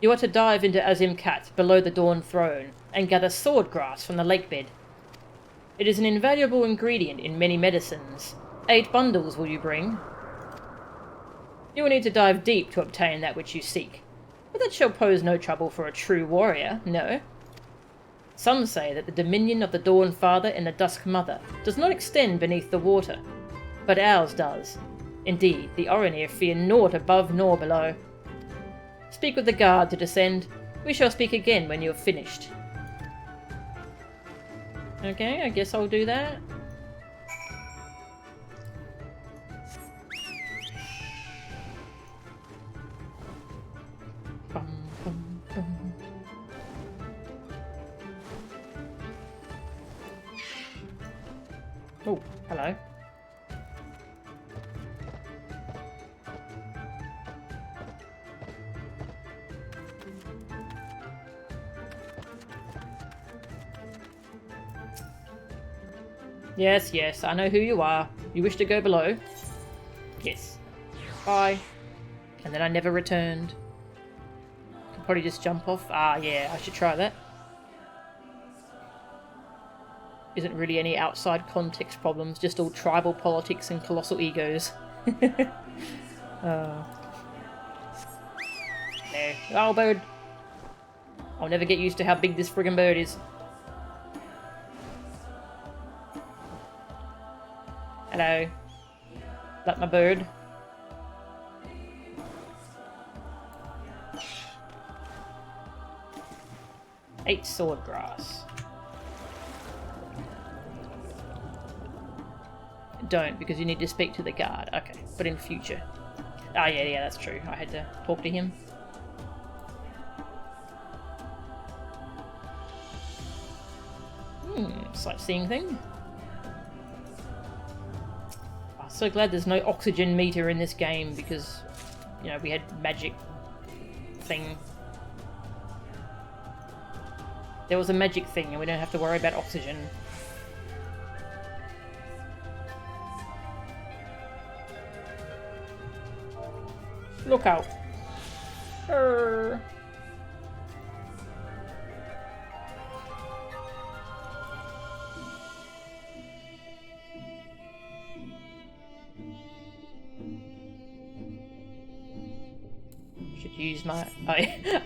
[SPEAKER 1] You are to dive into Azimkat, below the Dawn Throne, and gather sword grass from the lakebed. It is an invaluable ingredient in many medicines. 8 bundles will you bring? You will need to dive deep to obtain that which you seek, but that shall pose no trouble for a true warrior, no? Some say that the dominion of the Dawn Father and the Dusk Mother does not extend beneath the water, but ours does. Indeed, the Oranir fear naught above nor below. Speak with the guard to descend. We shall speak again when you have finished. Okay, I guess I'll do that. Bum, bum, bum. Oh, hello. Yes, yes, I know who you are. You wish to go below? Yes. Bye. And then I never returned. Could probably just jump off. Ah, yeah, I should try that. Isn't really any outside context problems, just all tribal politics and colossal egos. No. Oh, bird. I'll never get used to how big this friggin' bird is. Hello. Like my bird. Eight sword grass. Don't, because you need to speak to the guard. Okay, but in future. Oh yeah, that's true. I had to talk to him. Sightseeing thing. Oh, so glad there's no oxygen meter in this game because, you know, we had magic thing. There was a magic thing and we don't have to worry about oxygen. Look out. Should use my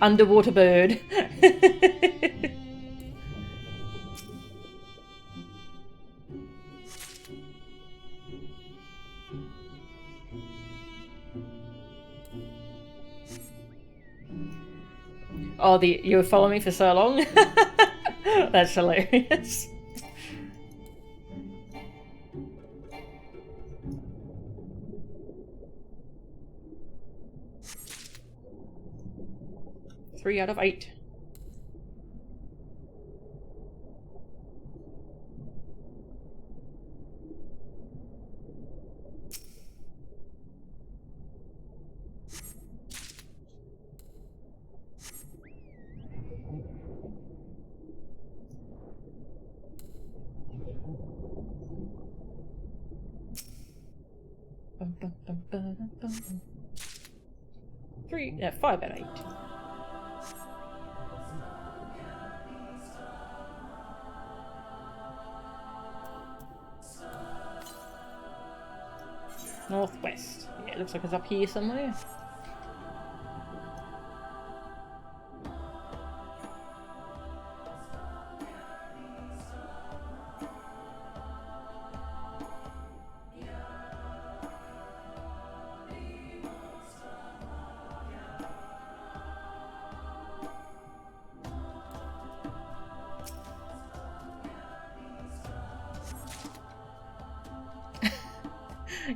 [SPEAKER 1] underwater bird. Oh, you were following me for so long? That's hilarious. Three out of 8. Five out of 8. Northwest. Yeah, it looks like it's up here somewhere.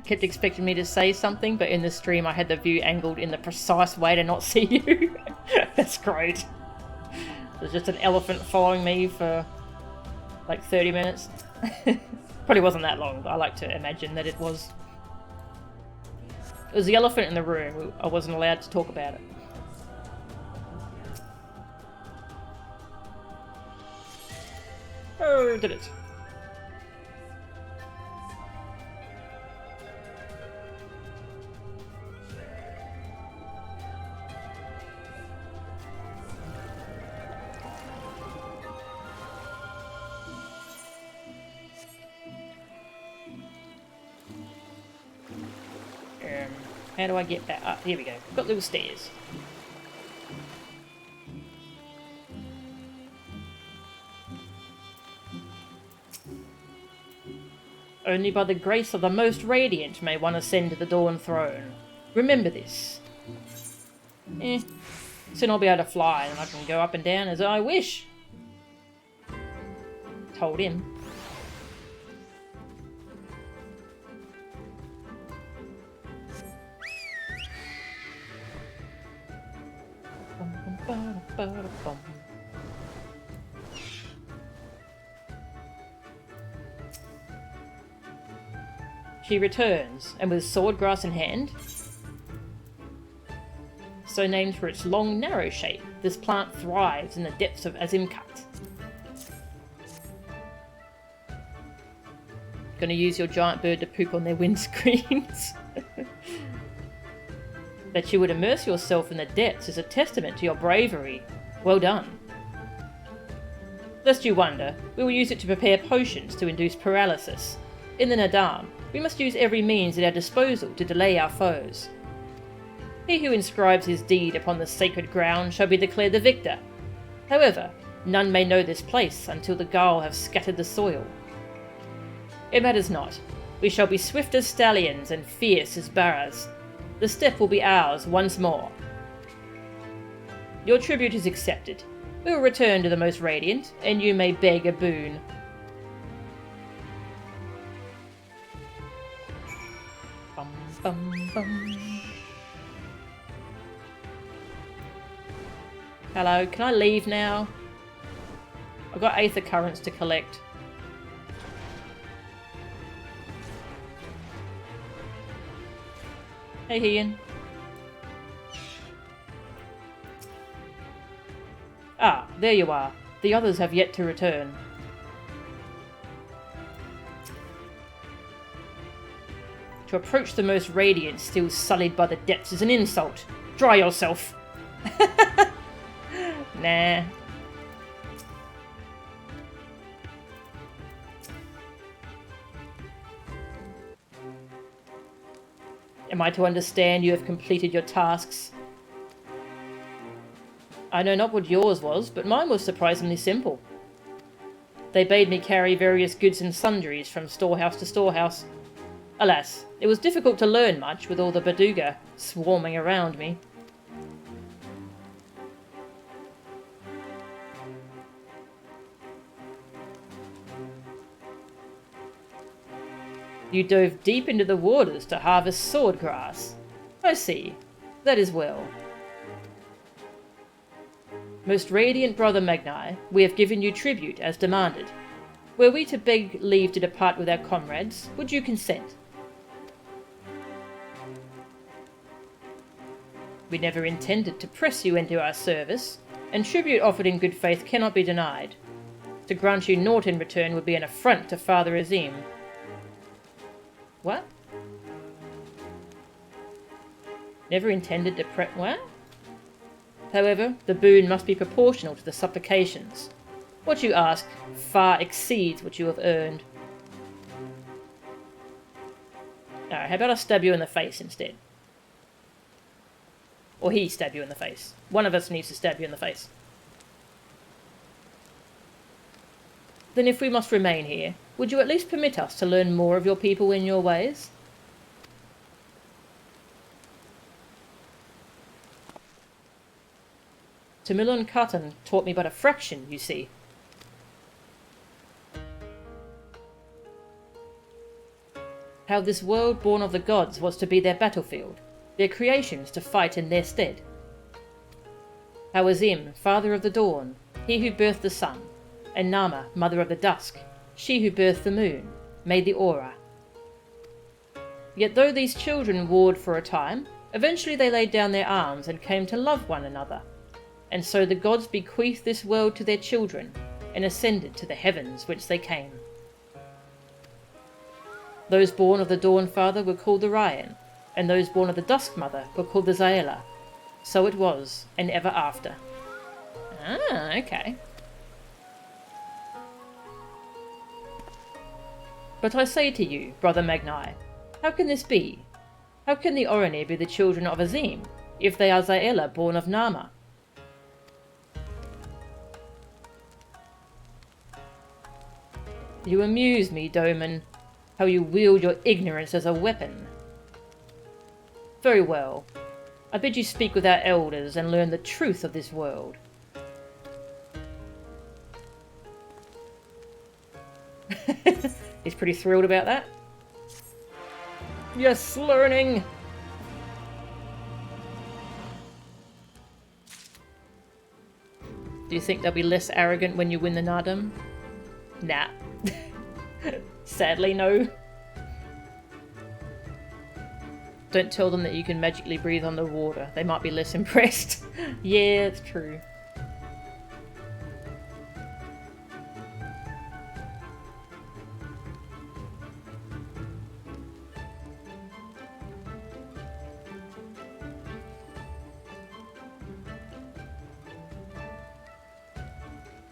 [SPEAKER 1] Kept expecting me to say something, but in the stream I had the view angled in the precise way to not see you. That's great. There's just an elephant following me for like 30 minutes. Probably wasn't that long, but I like to imagine that it was. It was the elephant in the room. I wasn't allowed to talk about it. Oh, did it. How do I get back up? Here we go. Got little stairs. Only by the grace of the most radiant may one ascend to the Dawn Throne. Remember this. Soon I'll be able to fly and I can go up and down as I wish. Told him. She returns, and with swordgrass in hand, so named for its long, narrow shape, this plant thrives in the depths of Azimkat. Gonna use your giant bird to poop on their windscreens. That you would immerse yourself in the depths is a testament to your bravery. Well done. Lest you wonder, we will use it to prepare potions to induce paralysis. In the Nadam, we must use every means at our disposal to delay our foes. He who inscribes his deed upon the sacred ground shall be declared the victor. However, none may know this place until the Gaul have scattered the soil. It matters not. We shall be swift as stallions and fierce as barras. The steppe will be ours once more. Your tribute is accepted. We will return to the most radiant, and you may beg a boon. Bum, bum, bum. Hello, can I leave now? I've got Aether Currents to collect. Hey, Hien. Ah, there you are. The others have yet to return. To approach the most radiant, still sullied by the depths, is an insult. Dry yourself. Nah. Am I to understand you have completed your tasks? I know not what yours was, but mine was surprisingly simple. They bade me carry various goods and sundries from storehouse to storehouse. Alas, it was difficult to learn much with all the Baduga swarming around me. You dove deep into the waters to harvest sword grass. I see. That is well. Most radiant Brother Magni, we have given you tribute as demanded. Were we to beg leave to depart with our comrades, would you consent? We never intended to press you into our service, and tribute offered in good faith cannot be denied. To grant you naught in return would be an affront to Father Azim. What? Never intended to what? However, the boon must be proportional to the supplications. What you ask far exceeds what you have earned. Alright, how about I stab you in the face instead? Or he stab you in the face. One of us needs to stab you in the face. Then if we must remain here, would you at least permit us to learn more of your people and your ways? Tamilon Katan taught me but a fraction, you see. How this world born of the gods was to be their battlefield, their creations to fight in their stead. How Azim, father of the dawn, he who birthed the sun, and Nama, mother of the dusk, she who birthed the moon, made the aura. Yet though these children warred for a time, eventually they laid down their arms and came to love one another. And so the gods bequeathed this world to their children, and ascended to the heavens whence they came. Those born of the Dawn Father were called the Ryan, and those born of the Dusk Mother were called the Xaela. So it was, and ever after. Ah, okay. But I say to you, Brother Magni, how can this be? How can the Oranir be the children of Azim, if they are Xaela born of Nama? You amuse me, Doman, how you wield your ignorance as a weapon. Very well. I bid you speak with our elders and learn the truth of this world. He's pretty thrilled about that. Yes, learning! Do you think they'll be less arrogant when you win the Nardum? Nah. Sadly, no. Don't tell them that you can magically breathe underwater. They might be less impressed. Yeah, it's true.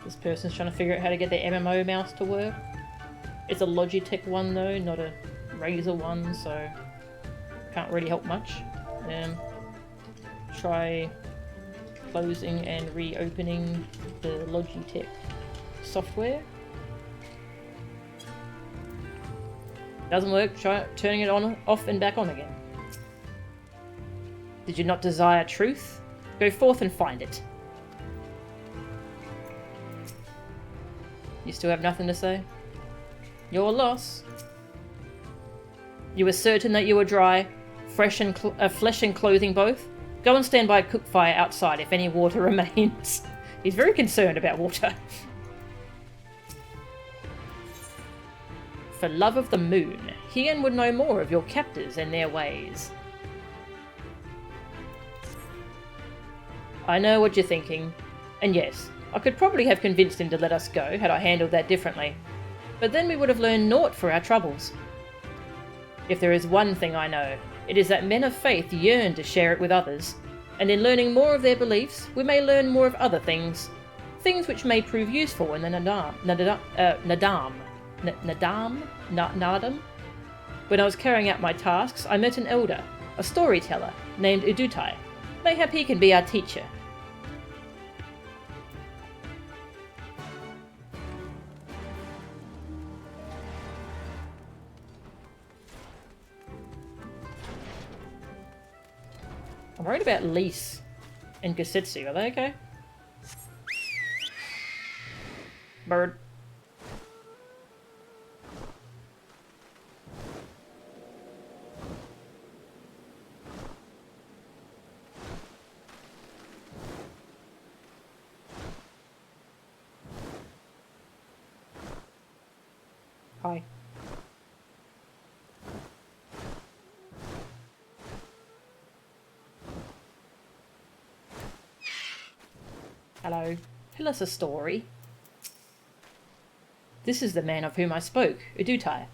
[SPEAKER 1] This person's trying to figure out how to get their MMO mouse to work. It's a Logitech one though, not a Razer one, so can't really help much. Try closing and reopening the Logitech software. Doesn't work, try turning it on, off and back on again. Did you not desire truth? Go forth and find it. You still have nothing to say? Your loss. You were certain that you were dry, fresh and flesh and clothing both? Go and stand by a cook fire outside if any water remains. He's very concerned about water. For love of the moon, Hien would know more of your captors and their ways. I know what you're thinking, and yes, I could probably have convinced him to let us go had I handled that differently, but then we would have learned naught for our troubles. If there is one thing I know, it is that men of faith yearn to share it with others, and in learning more of their beliefs, we may learn more of other things, things which may prove useful in the Nadam. When I was carrying out my tasks, I met an elder, a storyteller, named Udutai. Mayhap he can be our teacher. I'm worried about Lise and Gosetsu. Are they okay? Bird. Hi. Hello. Tell us a story. This is the man of whom I spoke, Udutai.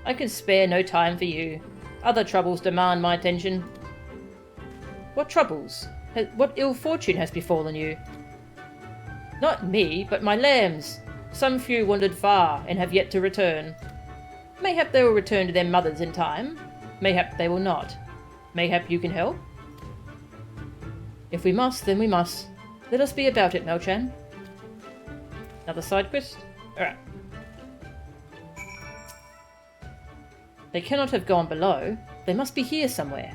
[SPEAKER 1] I can spare no time for you. Other troubles demand my attention. What troubles? What ill fortune has befallen you? Not me, but my lambs. Some few wandered far, and have yet to return. Mayhap they will return to their mothers in time. Mayhap they will not. Mayhap you can help? If we must, then we must. Let us be about it, Melchan. Another side quest? Alright. They cannot have gone below. They must be here somewhere.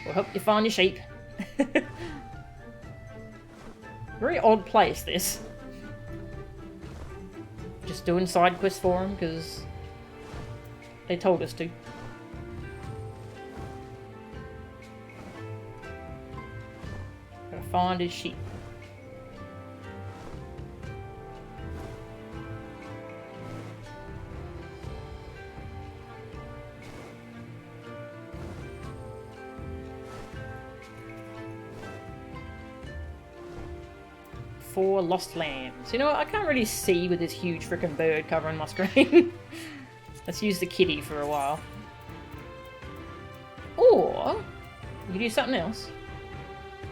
[SPEAKER 1] We'll help you find your sheep. Very odd place, this. Just doing side quests for them, because they told us to. Gotta find his sheep. Four lost lambs. You know what? I can't really see with this huge frickin' bird covering my screen. Let's use the kitty for a while. Or we could use something else.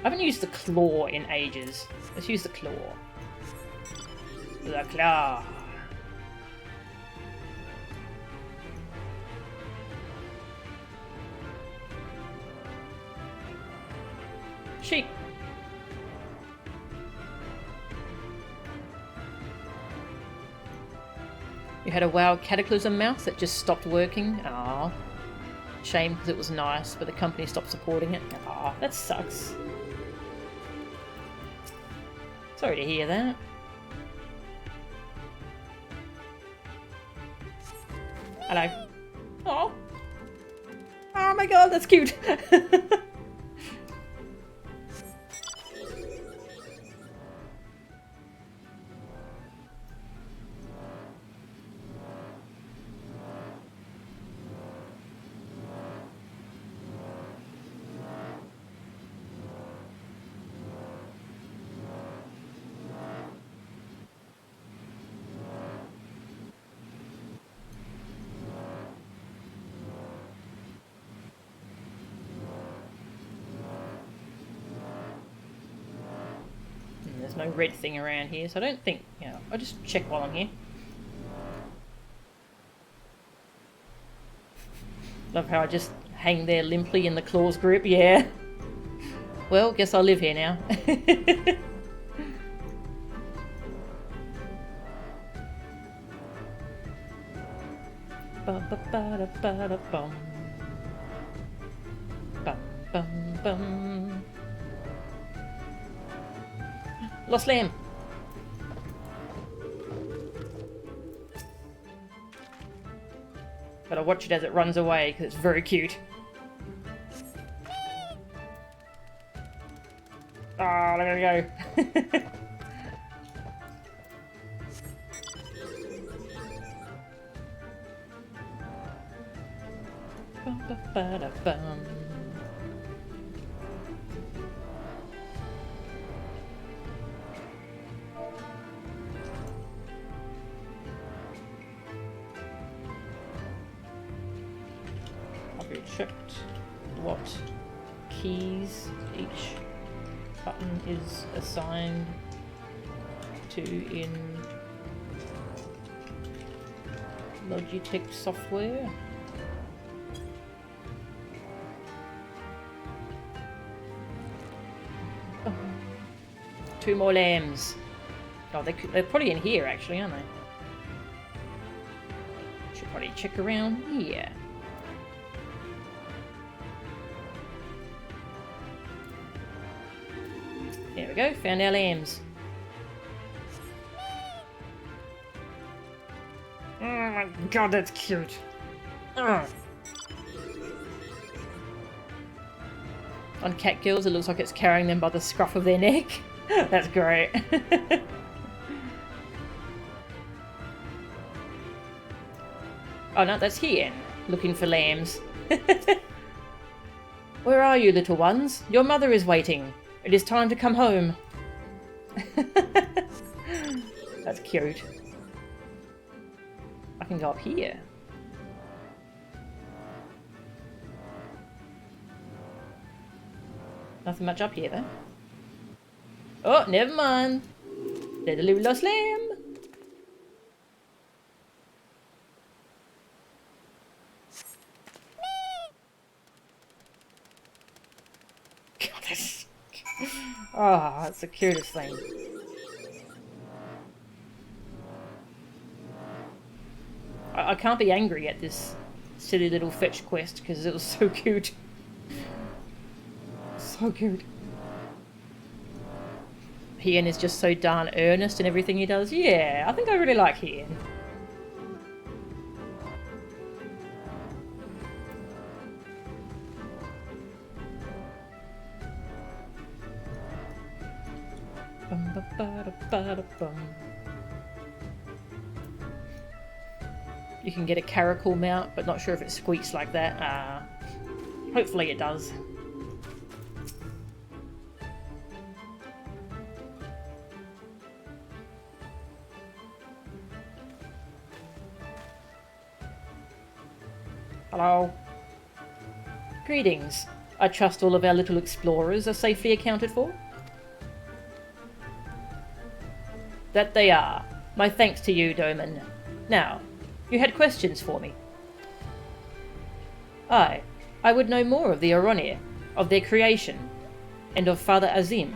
[SPEAKER 1] I haven't used the claw in ages. Let's use the claw. The claw. Sheep. You had a wild cataclysm mouse that just stopped working. Ah, shame because it was nice, but the company stopped supporting it. Ah, that sucks. Sorry to hear that. Hello. Oh. Oh my god, that's cute. There's no red thing around here, so I don't think, you know, I'll just check while I'm here. Love how I just hang there limply in the claws grip, yeah. Well, guess I'll live here now. Bum, ba, ba, da, ba, da, bum. Bum, bum, bum. Lost lamb. Gotta watch it as it runs away because it's very cute. Ah, look at it go. Bum, ba, ba, da, bum. I've checked what keys each button is assigned to in Logitech software. Oh. 2 more lambs. Oh, they're probably in here actually, aren't they? Should probably check around here. There we go, found our lambs. Oh my god, that's cute. Ugh. On cat girls, it looks like it's carrying them by the scruff of their neck. That's great. Oh no, that's Hien, looking for lambs. Where are you, little ones? Your mother is waiting. It is time to come home. That's cute. I can go up here. Nothing much up here though. Oh, never mind. There's a little lost lamb. God, that's... Oh, that's the cutest thing. I can't be angry at this silly little fetch quest because it was so cute. So cute. Hien is just so darn earnest in everything he does. Yeah, I think I really like Hien. Bum, ba, ba, da, ba, da, bum. You can get a caracal mount, but not sure if it squeaks like that. Hopefully it does. Hello. Greetings. I trust all of our little explorers are safely accounted for? That they are. My thanks to you, Doman. Now, you had questions for me. I would know more of the Aronir, of their creation, and of Father Azim.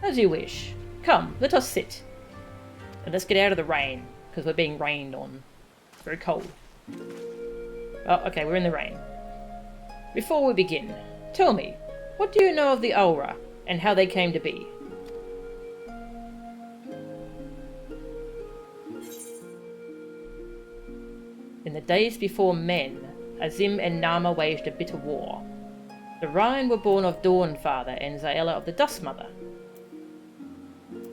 [SPEAKER 1] As you wish. Come, let us sit. And let's get out of the rain, because we're being rained on. It's very cold. Oh, okay, we're in the rain. Before we begin, tell me, what do you know of the Aura, and how they came to be? In the days before men, Azim and Nama waged a bitter war. The Rhine were born of Dawnfather and Xaela of the Dustmother.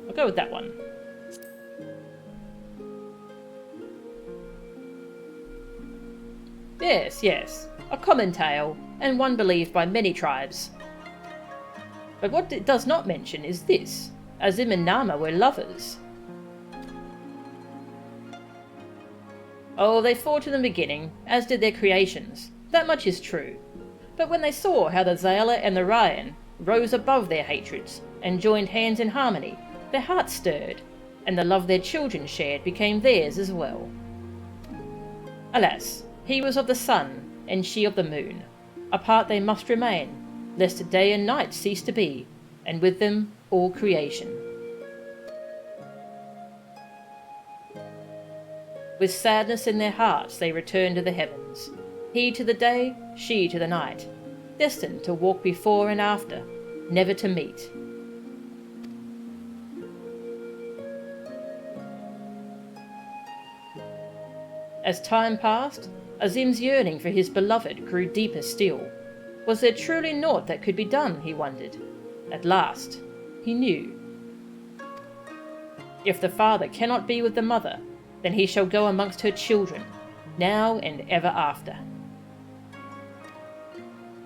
[SPEAKER 1] I'll go with that one. Yes, yes, a common tale, and one believed by many tribes. But what it does not mention is this. Azim and Nama were lovers. Oh, they fought in the beginning, as did their creations. That much is true. But when they saw how the Xaela and the Ryan rose above their hatreds and joined hands in harmony, their hearts stirred, and the love their children shared became theirs as well. Alas, he was of the sun, and she of the moon. Apart they must remain, lest day and night cease to be, and with them all creation. With sadness in their hearts they return to the heavens, he to the day, she to the night, destined to walk before and after, never to meet. As time passed, Azim's yearning for his beloved grew deeper still. Was there truly naught that could be done, he wondered. At last, he knew. If the father cannot be with the mother, then he shall go amongst her children, now and ever after.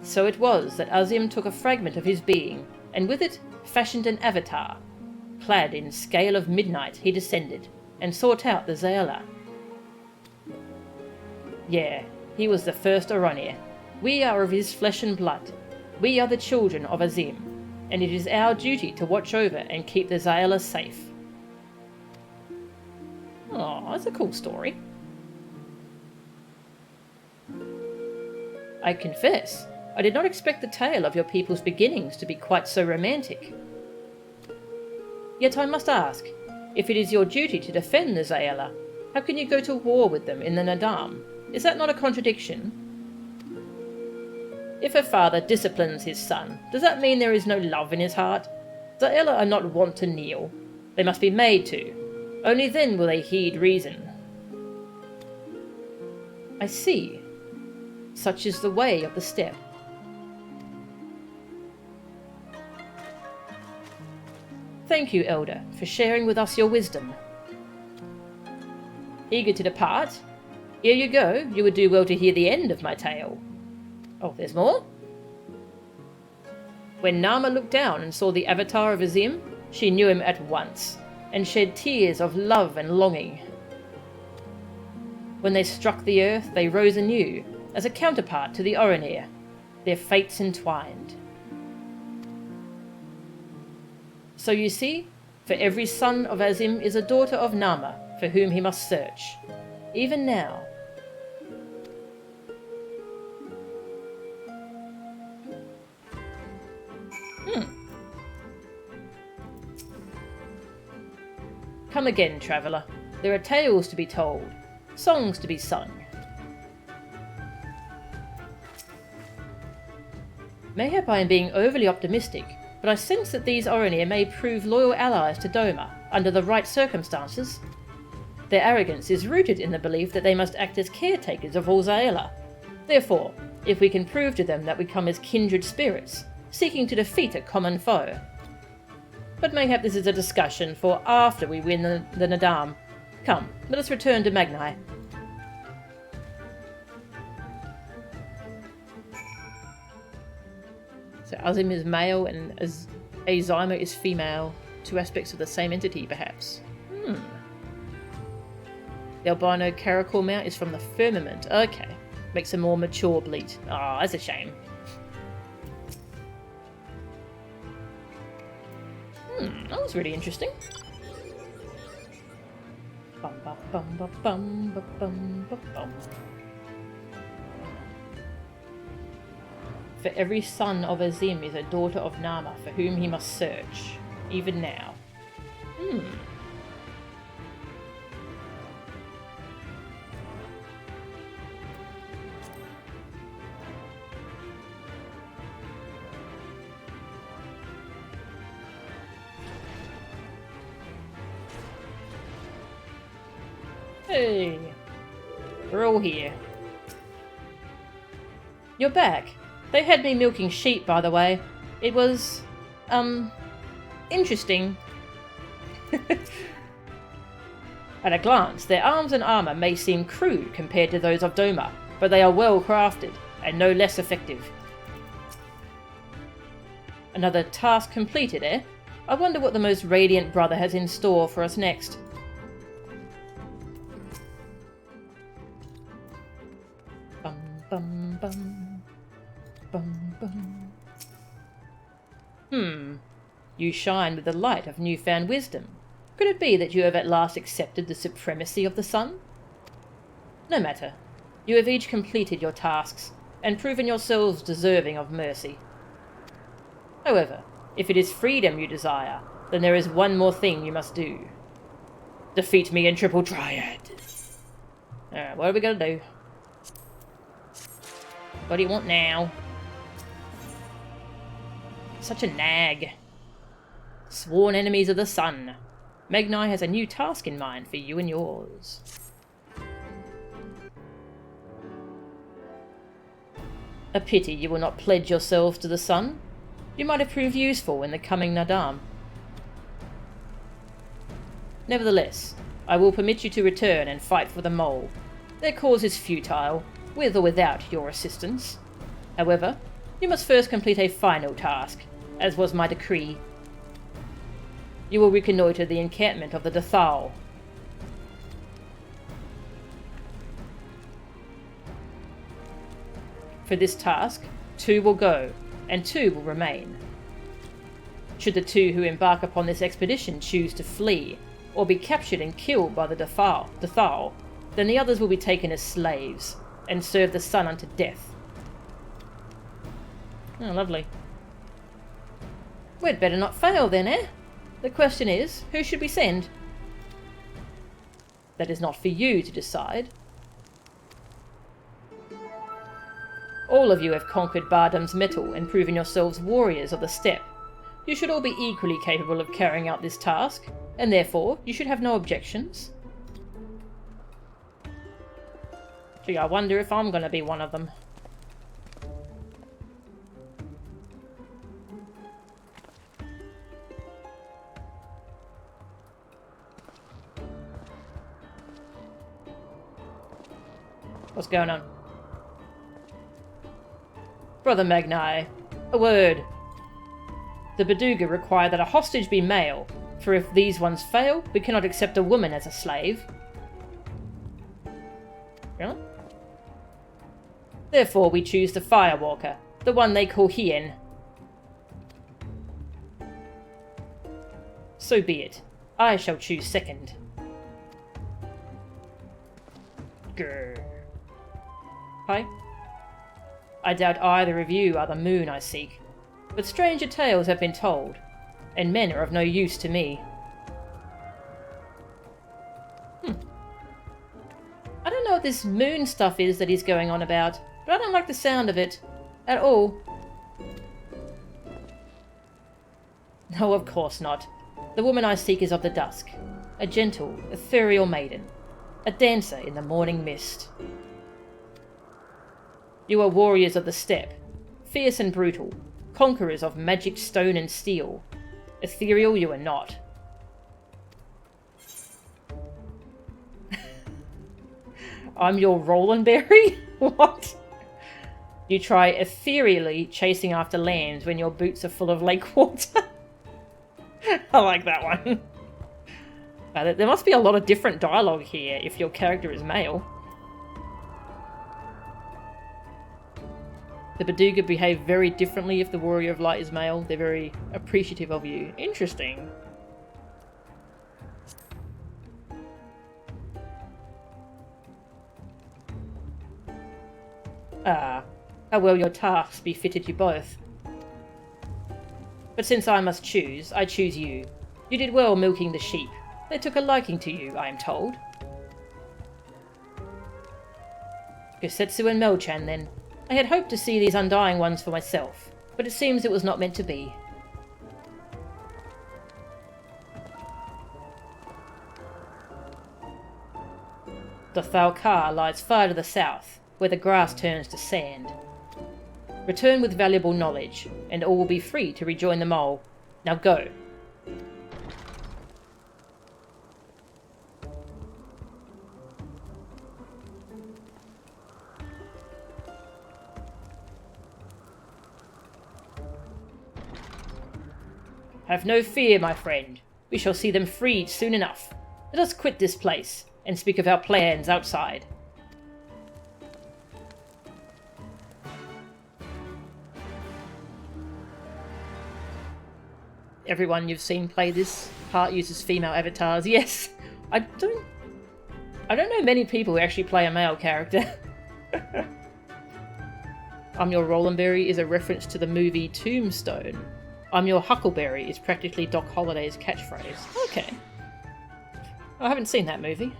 [SPEAKER 1] So it was that Azim took a fragment of his being, and with it fashioned an avatar. Clad in scale of midnight he descended, and sought out the Xaela. Yeah, he was the first Aronir. We are of his flesh and blood. We are the children of Azim, and it is our duty to watch over and keep the Xaela safe. Oh, that's a cool story. I confess, I did not expect the tale of your people's beginnings to be quite so romantic. Yet I must ask, if it is your duty to defend the Xaela, how can you go to war with them in the Nadam? Is that not a contradiction? If a father disciplines his son, does that mean there is no love in his heart? Xaela are not wont to kneel. They must be made to. Only then will they heed reason. I see. Such is the way of the steppe. Thank you, Elder, for sharing with us your wisdom. Eager to depart? Here you go. You would do well to hear the end of my tale. Oh, there's more? When Nama looked down and saw the avatar of Azim, she knew him at once, and shed tears of love and longing. When they struck the earth, they rose anew, as a counterpart to the Aronir, their fates entwined. So you see, for every son of Azim is a daughter of Nama, for whom he must search, even now. Come again, traveller. There are tales to be told, songs to be sung. Mayhap I am being overly optimistic, but I sense that these Aronir may prove loyal allies to Doma under the right circumstances. Their arrogance is rooted in the belief that they must act as caretakers of all Xaela. Therefore, if we can prove to them that we come as kindred spirits, seeking to defeat a common foe. But mayhap this is a discussion for after we win the Nadam. Come, let us return to Magni. So Azim is male and Azima is female. Two aspects of the same entity, perhaps. The albino caracal mount is from the firmament. Okay. Makes a more mature bleat. Ah, that's a shame. That was really interesting. Bum, bum, bum, bum, bum, bum, bum, bum, bum. For every son of Azim is a daughter of Nama, for whom he must search, even now. Hey, we're all here. You're back. They had me milking sheep, by the way. It was, interesting. At a glance, their arms and armour may seem crude compared to those of Doma, but they are well crafted, and no less effective. Another task completed, eh? I wonder what the most radiant brother has in store for us next. Bum bum bum. Bum bum. You shine with the light of newfound wisdom. Could it be that you have at last accepted the supremacy of the sun? No matter. You have each completed your tasks, and proven yourselves deserving of mercy. However, if it is freedom you desire, then there is one more thing you must do. Defeat me in Triple Triad. Alright, what are we gonna do? What do you want now? Such a nag. Sworn enemies of the sun. Magnai has a new task in mind for you and yours. A pity you will not pledge yourselves to the sun. You might have proved useful in the coming Nadam. Nevertheless, I will permit you to return and fight for the mole. Their cause is futile, with or without your assistance. However, you must first complete a final task, as was my decree. You will reconnoitre the encampment of the Dathal. For this task, 2 will go, and 2 will remain. Should the 2 who embark upon this expedition choose to flee, or be captured and killed by the Dathal, then the others will be taken as slaves, and serve the sun unto death. Oh, lovely. We'd better not fail then, eh? The question is, who should we send? That is not for you to decide. All of you have conquered Bardam's metal and proven yourselves warriors of the steppe. You should all be equally capable of carrying out this task, and therefore you should have no objections. Gee, I wonder if I'm going to be one of them. What's going on? Brother Magnai, a word. The Baduga require that a hostage be male, for if these ones fail, we cannot accept a woman as a slave. Really? Therefore we choose the Firewalker, the one they call Hien. So be it. I shall choose second. Grr. Hi. I doubt either of you are the moon I seek, but stranger tales have been told, and men are of no use to me. I don't know what this moon stuff is that he's going on about, but I don't like the sound of it at all. No, of course not. The woman I seek is of the dusk, a gentle, ethereal maiden, a dancer in the morning mist. You are warriors of the steppe, fierce and brutal, conquerors of magic stone and steel. Ethereal you are not. I'm your Rolandberry? What? You try ethereally chasing after lambs when your boots are full of lake water. I like that one. There must be a lot of different dialogue here if your character is male. The Baduga behave very differently if the Warrior of Light is male. They're very appreciative of you. Interesting. Ah, how well your tasks befitted you both. But since I must choose, I choose you. You did well milking the sheep. They took a liking to you, I am told. Gosetsu and Melchan, then. I had hoped to see these undying ones for myself, but it seems it was not meant to be. The Thalkar lies far to the south, where the grass turns to sand. Return with valuable knowledge, and all will be free to rejoin the mole. Now go. Have no fear, my friend. We shall see them freed soon enough. Let us quit this place, and speak of our plans outside. Everyone you've seen play this part uses female avatars. Yes, I don't know many people who actually play a male character. I'm Your Rolandberry is a reference to the movie Tombstone. I'm Your Huckleberry is practically Doc Holliday's catchphrase. Okay. I haven't seen that movie.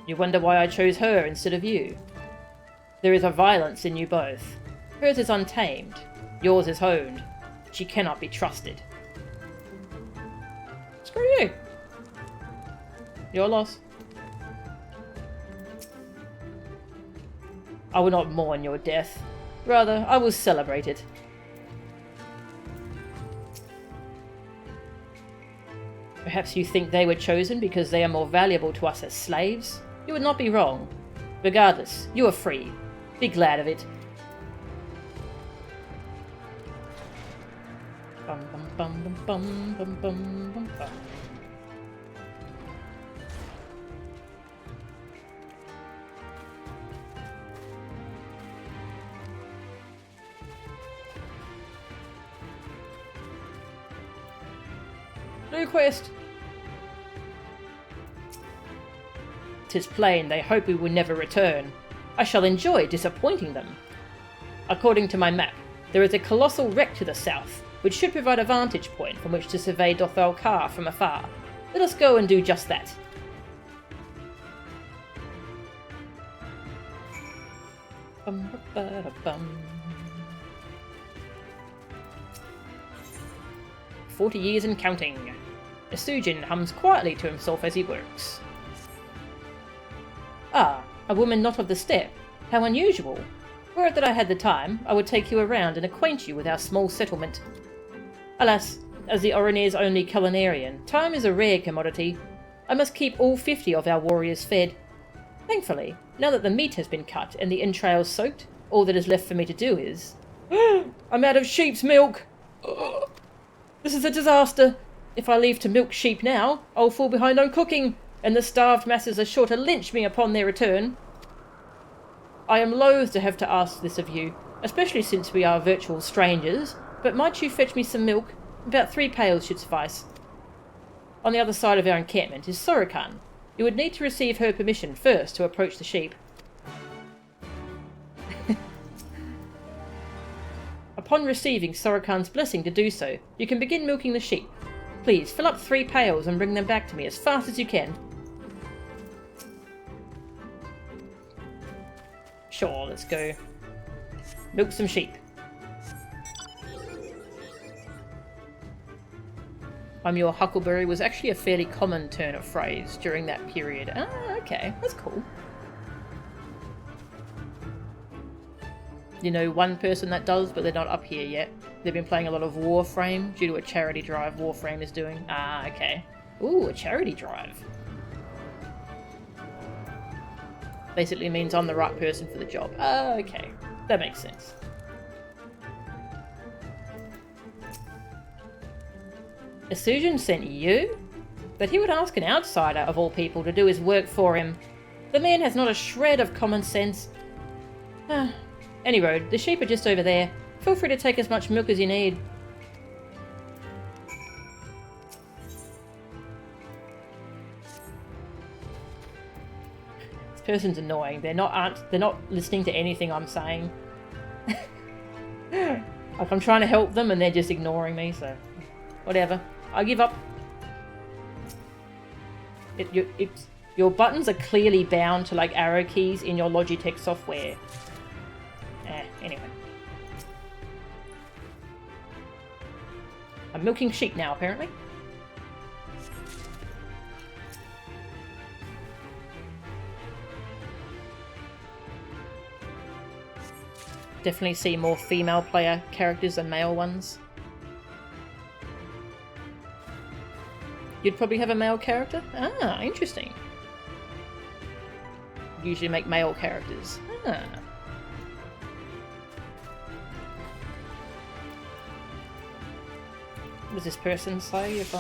[SPEAKER 1] You wonder why I chose her instead of you. There is a violence in you both. Hers is untamed. Yours is honed. She cannot be trusted. Screw you. Your loss. I will not mourn your death. Rather, I will celebrate it. Perhaps you think they were chosen because they are more valuable to us as slaves? You would not be wrong. Regardless, you are free. Be glad of it. Bum bum bum bum bum bum bum bum. New quest. 'Tis plain they hope we will never return. I shall enjoy disappointing them. According to my map, there is a colossal wreck to the south, which should provide a vantage point from which to survey Dothal Kar from afar. Let us go and do just that. Bum, ba, ba, da, bum. 40 years and counting. A Sujin hums quietly to himself as he works. Ah, a woman not of the steppe. How unusual. Were it that I had the time, I would take you around and acquaint you with our small settlement. Alas, as the Orinir's only culinarian, time is a rare commodity. I must keep all 50 of our warriors fed. Thankfully, now that the meat has been cut and the entrails soaked, all that is left for me to do is... I'm out of sheep's milk! This is a disaster. If I leave to milk sheep now, I'll fall behind on cooking, and the starved masses are sure to lynch me upon their return. I am loath to have to ask this of you, especially since we are virtual strangers, but might you fetch me some milk? About 3 pails should suffice. On the other side of our encampment is Sorokan. You would need to receive her permission first to approach the sheep. Upon receiving Sorokan's blessing to do so, you can begin milking the sheep. Please, fill up 3 pails and bring them back to me as fast as you can. Sure, let's go. Milk some sheep. I'm your huckleberry was actually a fairly common turn of phrase during that period. Ah, okay, that's cool. You know one person that does, but they're not up here yet. They've been playing a lot of Warframe due to a charity drive Warframe is doing. Ah, okay. Ooh, a charity drive. Basically means I'm the right person for the job. Ah, okay. That makes sense. A Sujin sent you? That he would ask an outsider, of all people, to do his work for him. The man has not a shred of common sense. Any road, the sheep are just over there. Feel free to take as much milk as you need. This person's annoying. They're not listening to anything I'm saying. Like I'm trying to help them and they're just ignoring me, so whatever. I give up. Your buttons are clearly bound to like arrow keys in your Logitech software. Anyway. I'm milking sheep now, apparently. Definitely see more female player characters than male ones. You'd probably have a male character? Ah, interesting. Usually make male characters. Ah. What does this person say if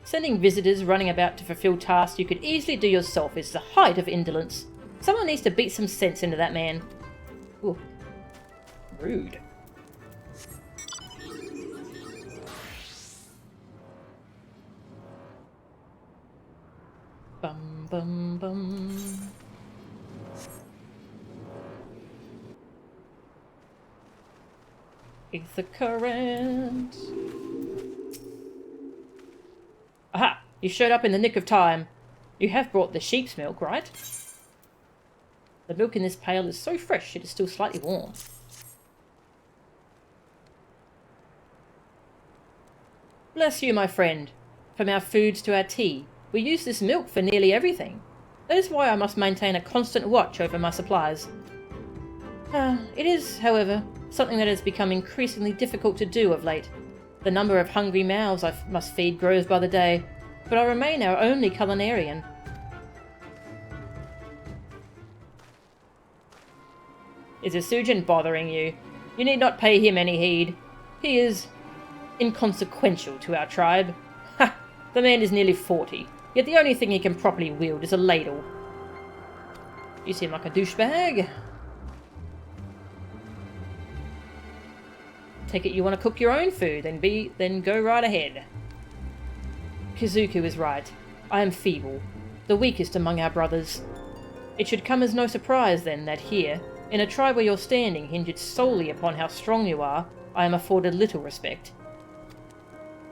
[SPEAKER 1] sending visitors running about to fulfill tasks you could easily do yourself is the height of indolence. Someone needs to beat some sense into that man. Ooh. Rude. Bum bum bum. Ether current. You showed up in the nick of time. You have brought the sheep's milk, right? The milk in this pail is so fresh it is still slightly warm. Bless you, my friend. From our foods to our tea, we use this milk for nearly everything. That is why I must maintain a constant watch over my supplies. It is, however, something that has become increasingly difficult to do of late. The number of hungry mouths I must feed grows by the day, but I remain our only culinarian. Is a Sujin bothering you? You need not pay him any heed. He is inconsequential to our tribe. Ha! The man is nearly 40, yet the only thing he can properly wield is a ladle. You seem like a douchebag. Take it you want to cook your own food, then go right ahead. Kizuku is right. I am feeble, the weakest among our brothers. It should come as no surprise, then, that here, in a tribe where your standing hinges solely upon how strong you are, I am afforded little respect.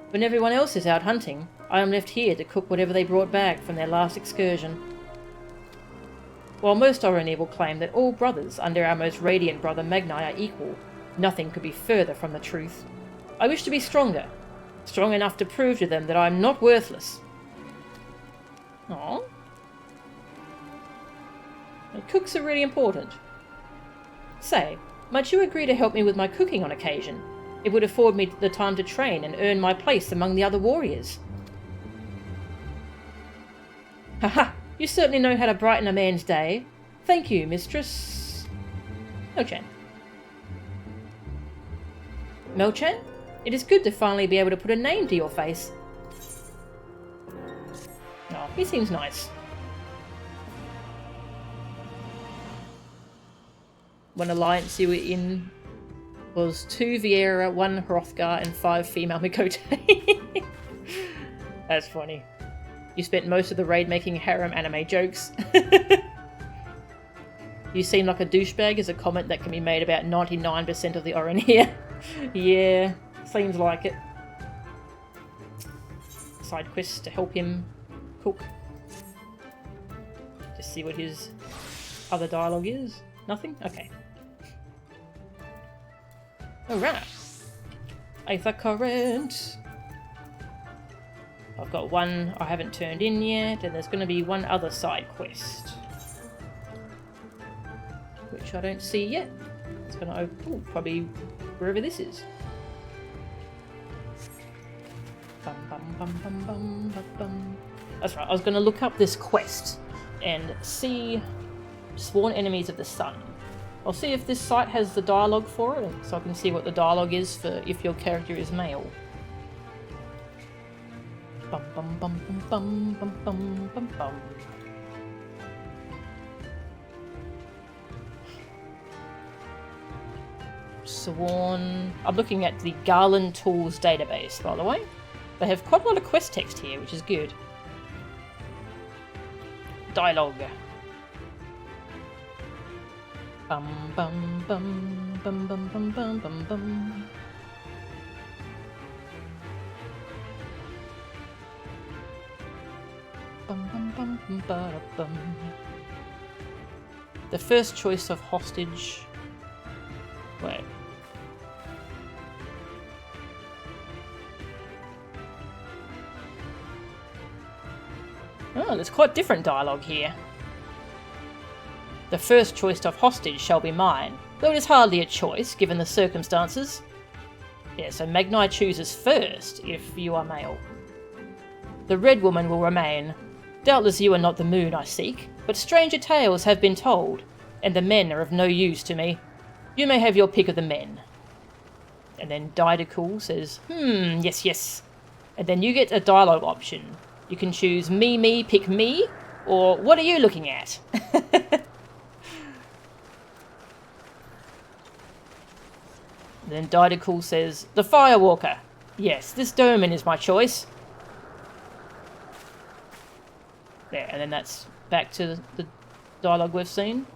[SPEAKER 1] When everyone else is out hunting, I am left here to cook whatever they brought back from their last excursion. While most Orani will claim that all brothers under our most radiant brother Magnai are equal, nothing could be further from the truth. I wish to be stronger, strong enough to prove to them that I am not worthless. Aww. And cooks are really important. Say, might you agree to help me with my cooking on occasion? It would afford me the time to train and earn my place among the other warriors. Haha, you certainly know how to brighten a man's day. Thank you, Mistress Melchan. Melchan? It is good to finally be able to put a name to your face. Oh, he seems nice. One alliance you were in was 2 Vieira, 1 Hrothgar, and 5 female Mikote. That's funny. You spent most of the raid making harem anime jokes. You seem like a douchebag is a comment that can be made about 99% of the Orin here. Yeah, seems like it. Side quests to help him cook. Just see what his other dialogue is. Nothing? Okay. Alright. Aether Current. I've got one I haven't turned in yet, and there's going to be one other side quest. Which I don't see yet. It's going to open, probably wherever this is. Bum, bum, bum, bum, bum, bum, bum. That's right, I was going to look up this quest and see Sworn Enemies of the Sun. I'll see if this site has the dialogue for it, so I can see what the dialogue is for if your character is male. Bum bum bum bum bum bum bum bum bum. Sworn. I'm looking at the Garland Tools database, by the way. They have quite a lot of quest text here, which is good. Dialogue. Bum bum bum bum bum bum bum bum bum. Bum bum bum bum ba bum. The first choice of hostage. Wait. Oh, there's quite different dialogue here. The first choice of hostage shall be mine, though it is hardly a choice, given the circumstances. Yeah, so Magnai chooses first, if you are male. The Red Woman will remain. Doubtless you are not the moon I seek, but stranger tales have been told, and the men are of no use to me. You may have your pick of the men. And then Didacul says, yes, yes. And then you get a dialogue option. You can choose me, pick me, or what are you looking at? Then Didacul says, the Firewalker. Yes, this Doman is my choice. There, and then that's back to the dialogue we've seen.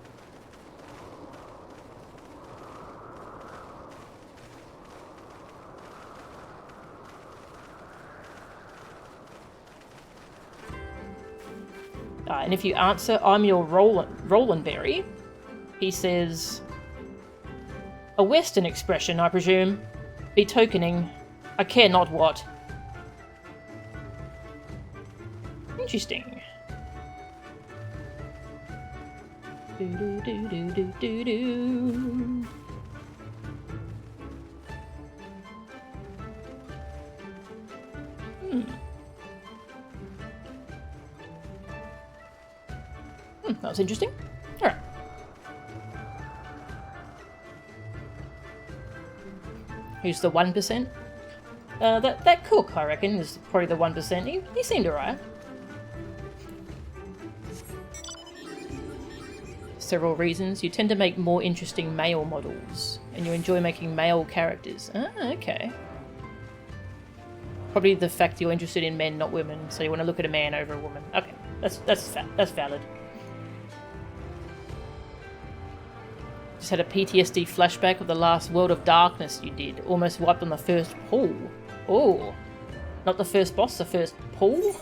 [SPEAKER 1] And if you answer, I'm your Rolandberry, he says, a Western expression, I presume, betokening, I care not what. Interesting. Do do do do do do do. That was interesting. Alright. Who's the 1%? That cook, I reckon, is probably the 1%. He seemed alright. Several reasons. You tend to make more interesting male models, and you enjoy making male characters. Ah, okay. Probably the fact you're interested in men, not women, so you want to look at a man over a woman. Okay, that's valid. Just had a PTSD flashback of the last World of Darkness you did. Almost wiped on the first pool. Oh, not the first boss, the first pool?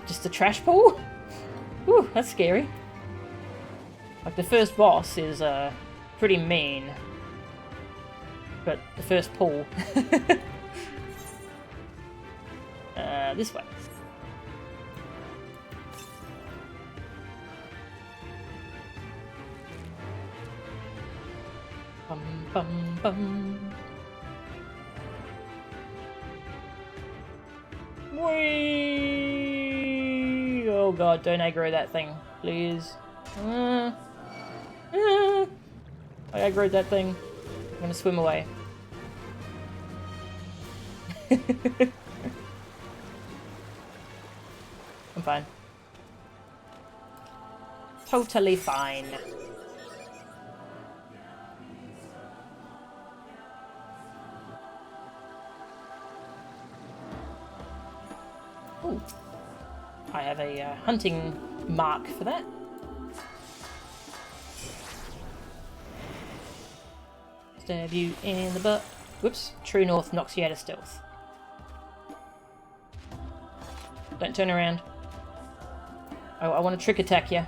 [SPEAKER 1] Just the trash pool? Ooh, that's scary. Like, the first boss is pretty mean. But the first pool. This way. Bum bum bum. Whee! Oh god, don't aggro that thing, please. I aggroed that thing. I'm gonna swim away. I'm fine. Totally fine. Ooh. I have a hunting mark for that. Stab you in the butt. Whoops. True North knocks you out of stealth. Don't turn around. Oh, I want to trick attack you.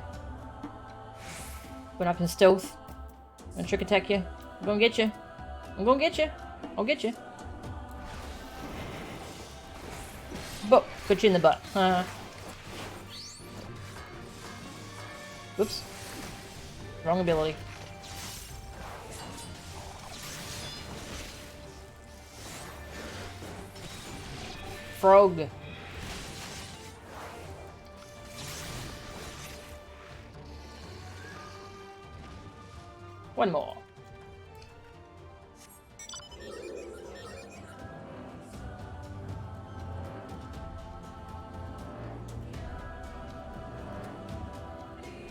[SPEAKER 1] When I can stealth. I'm gonna trick attack you. I'm gonna get you. I'm gonna get you. I'll get you. But put you in the butt. Whoops. Wrong ability. Frog. One more.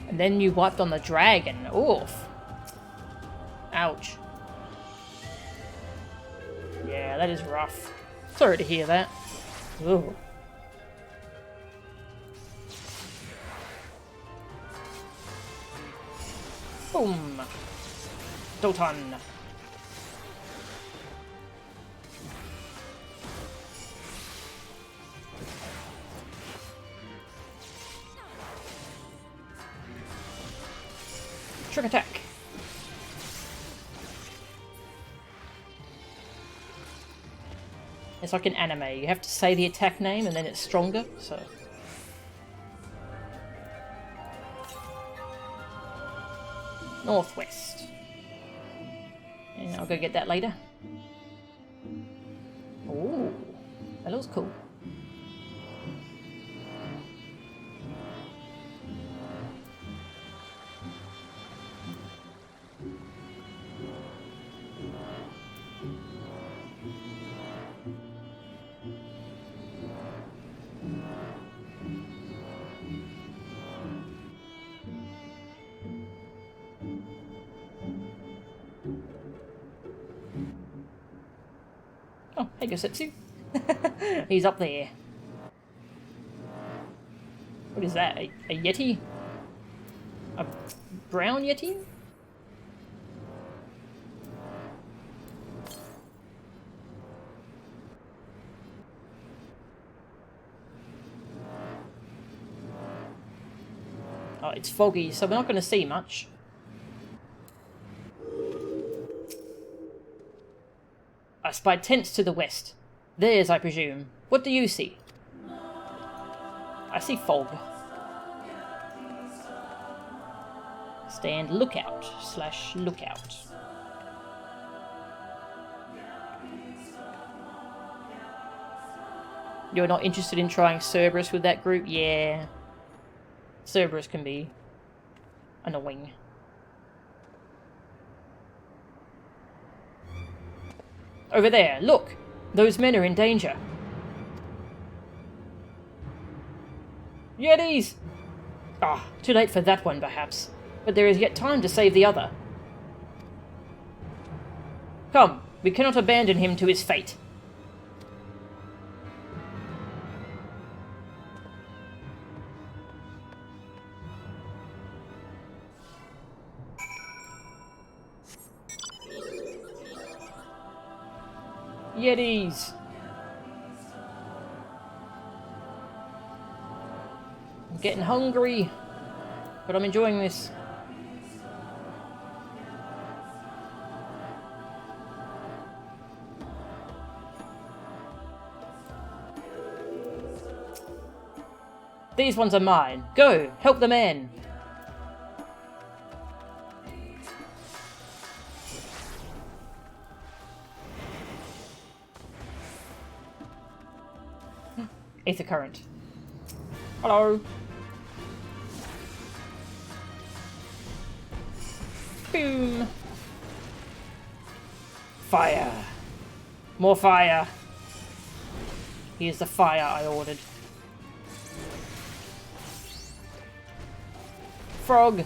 [SPEAKER 1] And then you wiped on the dragon. Oof. Ouch. Yeah, that is rough. Sorry to hear that. Ooh. Boom. Doton. Trick attack. It's like an anime. You have to say the attack name and then it's stronger, so... Northwest. And I'll go get that later. Ooh, that looks cool. Oh, hey Gosetsu. He's up there. What is that? A yeti? A brown yeti? it's foggy, so we're not going to see much. I spy tents to the west. Theirs, I presume. What do you see? I see fog. Stand lookout / lookout. You're not interested in trying Cerberus with that group? Yeah. Cerberus can be annoying. Over there, look! Those men are in danger. Yetis! Ah, too late for that one, perhaps. But there is yet time to save the other. Come, we cannot abandon him to his fate. Yetis! I'm getting hungry, but I'm enjoying this. These ones are mine. Go, help the man. Aether current. Hello. Boom. Fire. More fire. Here's the fire I ordered. Frog.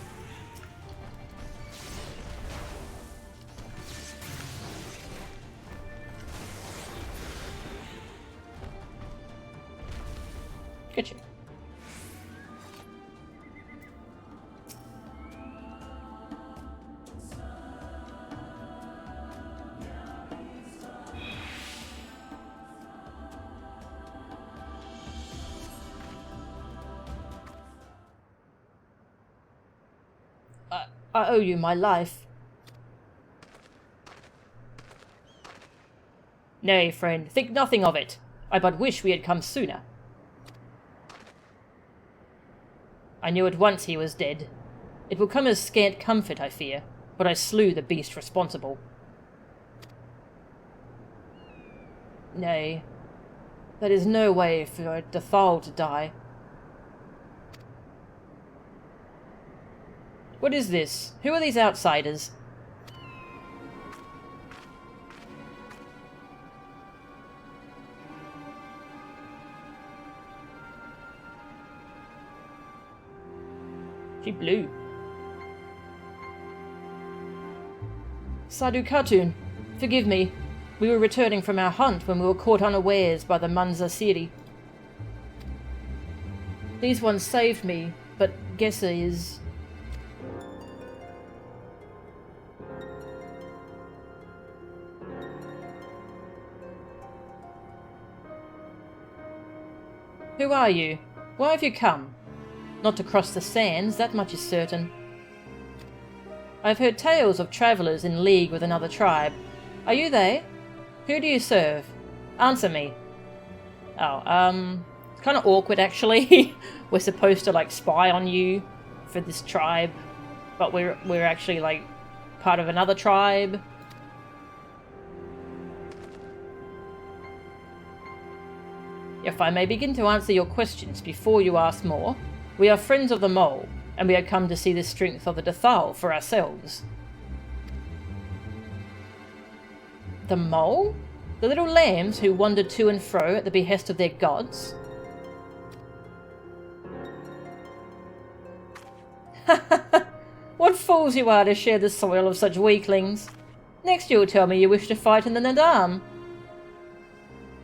[SPEAKER 1] Get you. I owe you my life. Nay, friend, think nothing of it. I but wish we had come sooner. I knew at once he was dead. It will come as scant comfort, I fear, but I slew the beast responsible. Nay, that is no way for a Dathal to die. What is this? Who are these outsiders? She blew. Sadu Khatun, forgive me. We were returning from our hunt when we were caught unawares by the Manza Siri. These ones saved me, but Gessa is... Who are you? Why have you come? Not to cross the sands, that much is certain. I've heard tales of travellers in league with another tribe. Are you they? Who do you serve? Answer me. Oh, it's kind of awkward actually. We're supposed to like spy on you for this tribe, but we're actually like part of another tribe. If I may begin to answer your questions before you ask more, we are friends of the mole, and we have come to see the strength of the Dathal for ourselves. The mole? The little lambs who wander to and fro at the behest of their gods? What fools you are to share the soil of such weaklings! Next you'll tell me you wish to fight in the Nadam.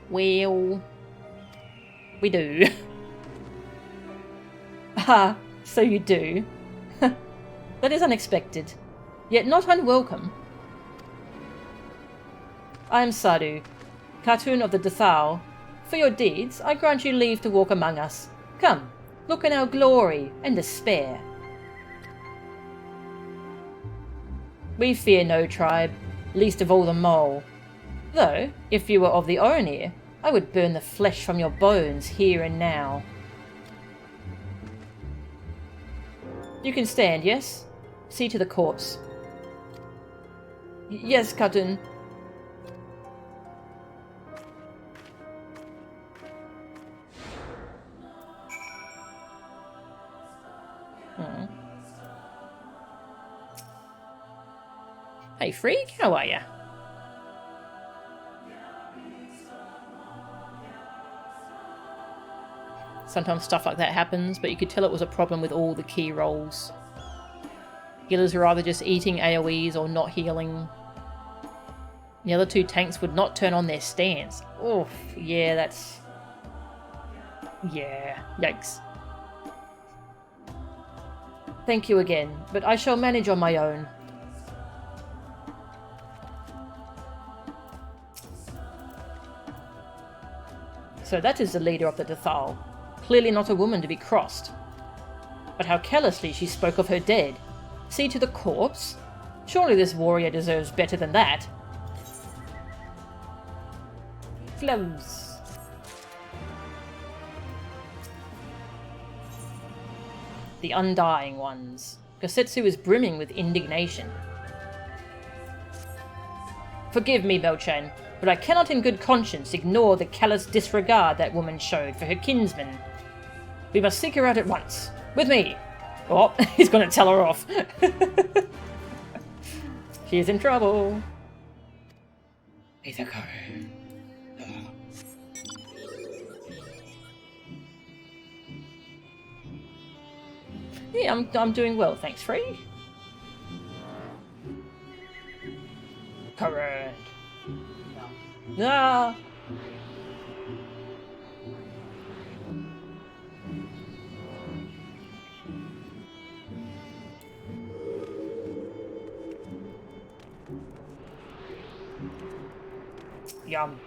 [SPEAKER 1] Well... we do. Ah, so you do. That is unexpected, yet not unwelcome. I am Sadu, Khatun of the Dathal. For your deeds, I grant you leave to walk among us. Come, look on our glory and despair. We fear no tribe, least of all the mole. Though, if you were of the Oranir, I would burn the flesh from your bones here and now. You can stand, yes? See to the corpse. Yes, Captain. Hey, freak, how are ya? Sometimes stuff like that happens, but you could tell it was a problem with all the key rolls. Healers are either just eating AoEs or not healing. The other two tanks would not turn on their stance. Oof, yeah, that's... yeah, yikes. Thank you again, but I shall manage on my own. So that is the leader of the Dethal. Clearly not a woman to be crossed. But how callously she spoke of her dead. See to the corpse? Surely this warrior deserves better than that. Gloves. The Undying Ones. Gosetsu is brimming with indignation. Forgive me, Belchan, but I cannot in good conscience ignore the callous disregard that woman showed for her kinsman. We must seek her out at once. With me. Oh, he's going to tell her off. She is in trouble. Ithaco. Yeah, I'm doing well, thanks, Free. Correct. Ah. Yum.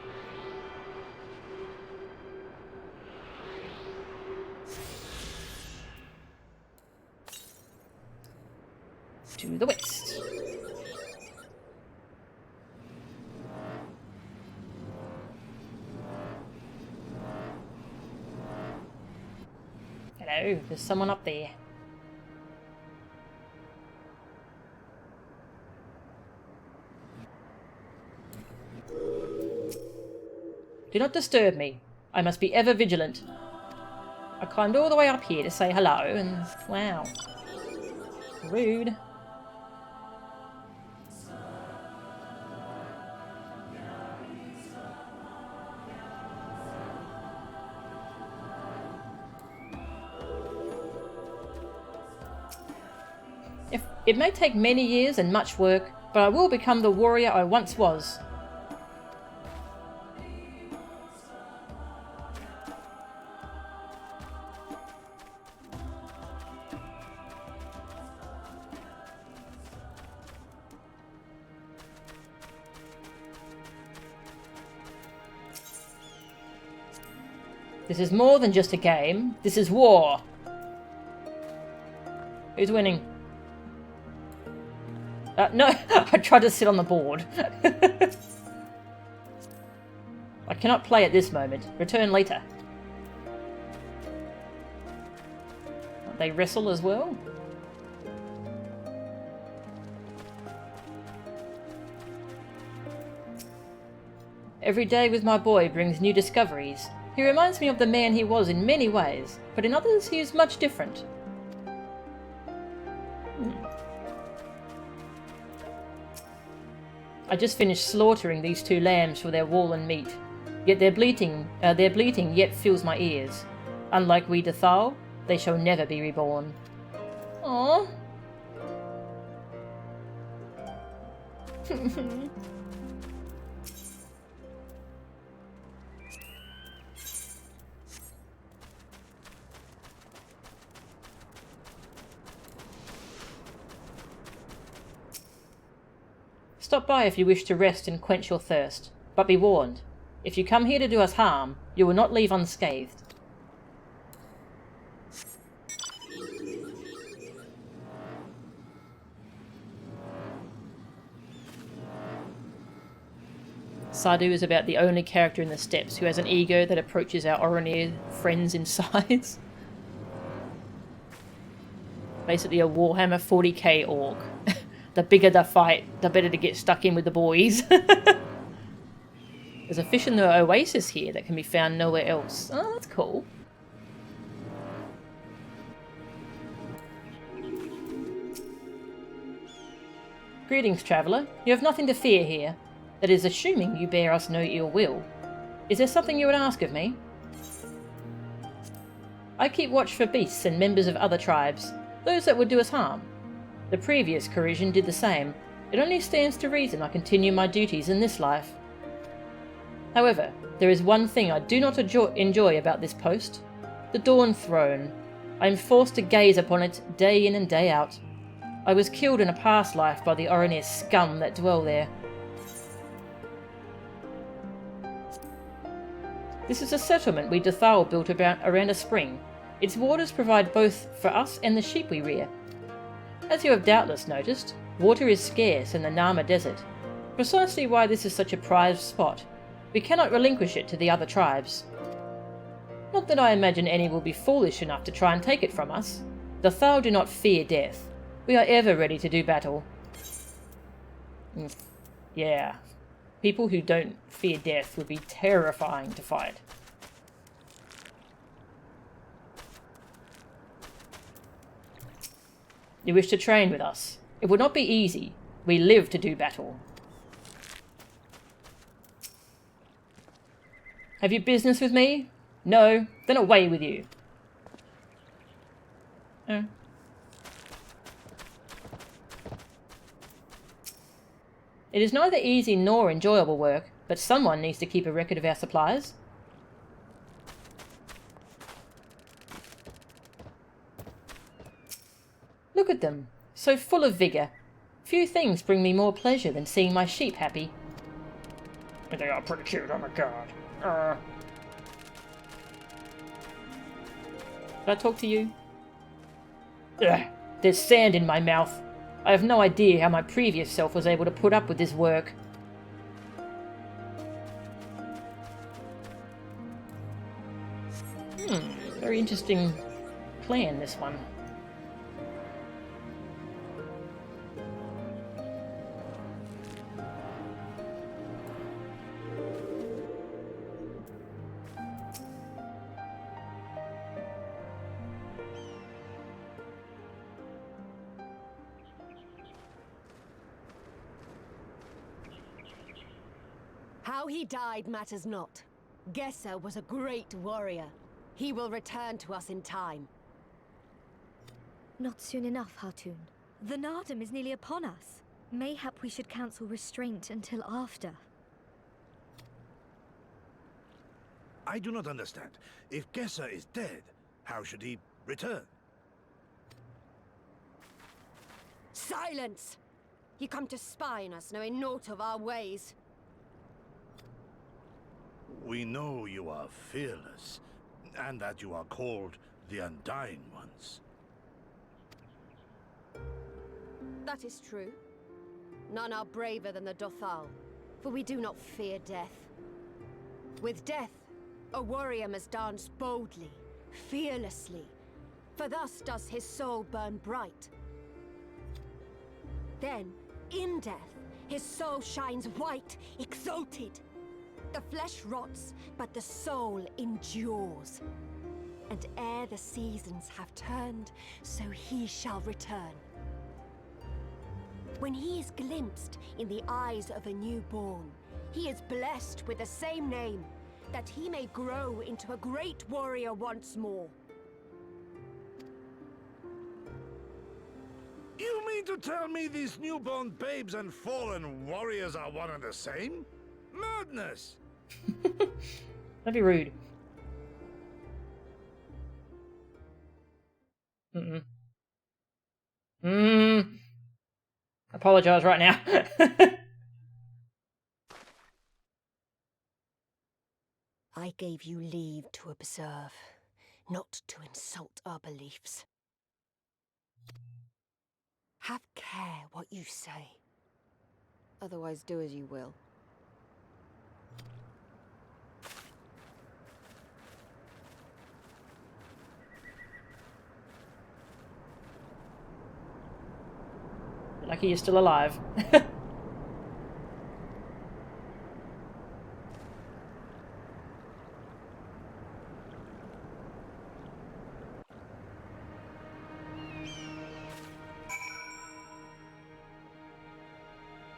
[SPEAKER 1] To the west. Hello, there's someone up there. Do not disturb me. I must be ever vigilant. I climbed all the way up here to say hello and... wow. Rude. It may take many years and much work, but I will become the warrior I once was. This is more than just a game. This is war. Who's winning? No, I tried to sit on the board. I cannot play at this moment. Return later. They wrestle as well? Every day with my boy brings new discoveries. He reminds me of the man he was in many ways, but in others he is much different. I just finished slaughtering these two lambs for their wool and meat. Yet their bleating yet fills my ears. Unlike we Dethal, they shall never be reborn. Aww. Stop by if you wish to rest and quench your thirst, but be warned, if you come here to do us harm, you will not leave unscathed. Sardu is about the only character in the Steppes who has an ego that approaches our Oronir friends in size. Basically a Warhammer 40k orc. The bigger the fight, the better to get stuck in with the boys. There's a fish in the oasis here that can be found nowhere else. Oh, that's cool. Greetings, traveller. You have nothing to fear here. That is, assuming you bear us no ill will. Is there something you would ask of me? I keep watch for beasts and members of other tribes, those that would do us harm. The previous Corisian did the same. It only stands to reason I continue my duties in this life. However, there is one thing I do not enjoy about this post. The Dawn Throne. I am forced to gaze upon it day in and day out. I was killed in a past life by the Oronir scum that dwell there. This is a settlement we Dathal built around a spring. Its waters provide both for us and the sheep we rear. As you have doubtless noticed, water is scarce in the Nama Desert. Precisely why this is such a prized spot. We cannot relinquish it to the other tribes. Not that I imagine any will be foolish enough to try and take it from us. The Thal do not fear death. We are ever ready to do battle. Yeah. People who don't fear death would be terrifying to fight. You wish to train with us? It would not be easy. We live to do battle. Have you business with me? No? Then away with you. Oh. It is neither easy nor enjoyable work, but someone needs to keep a record of our supplies. Look at them, so full of vigour. Few things bring me more pleasure than seeing my sheep happy. And they are pretty cute, oh my god. Did I talk to you? Ugh, there's sand in my mouth. I have no idea how my previous self was able to put up with this work. Very interesting plan, this one.
[SPEAKER 11] How he died matters not. Gesa was a great warrior. He will return to us in time.
[SPEAKER 3] Not soon enough, Hartoon. The Nardum is nearly upon us. Mayhap we should counsel restraint until after.
[SPEAKER 4] I do not understand. If Gesa is dead, how should he return?
[SPEAKER 11] Silence! You come to spy on us, knowing naught of our ways.
[SPEAKER 4] We know you are fearless, and that you are called the Undying Ones.
[SPEAKER 11] That is true. None are braver than the Dothal, for we do not fear death. With death, a warrior must dance boldly, fearlessly, for thus does his soul burn bright. Then, in death, his soul shines white, exalted. The flesh rots, but the soul endures. And ere the seasons have turned, so he shall return. When he is glimpsed in the eyes of a newborn, he is blessed with the same name, that he may grow into a great warrior once more.
[SPEAKER 4] You mean to tell me these newborn babes and fallen warriors are one and the same? Madness!
[SPEAKER 1] That'd be rude. Apologise right now.
[SPEAKER 11] I gave you leave to observe, not to insult our beliefs. Have care what you say. Otherwise do as you will.
[SPEAKER 1] Lucky you're still alive.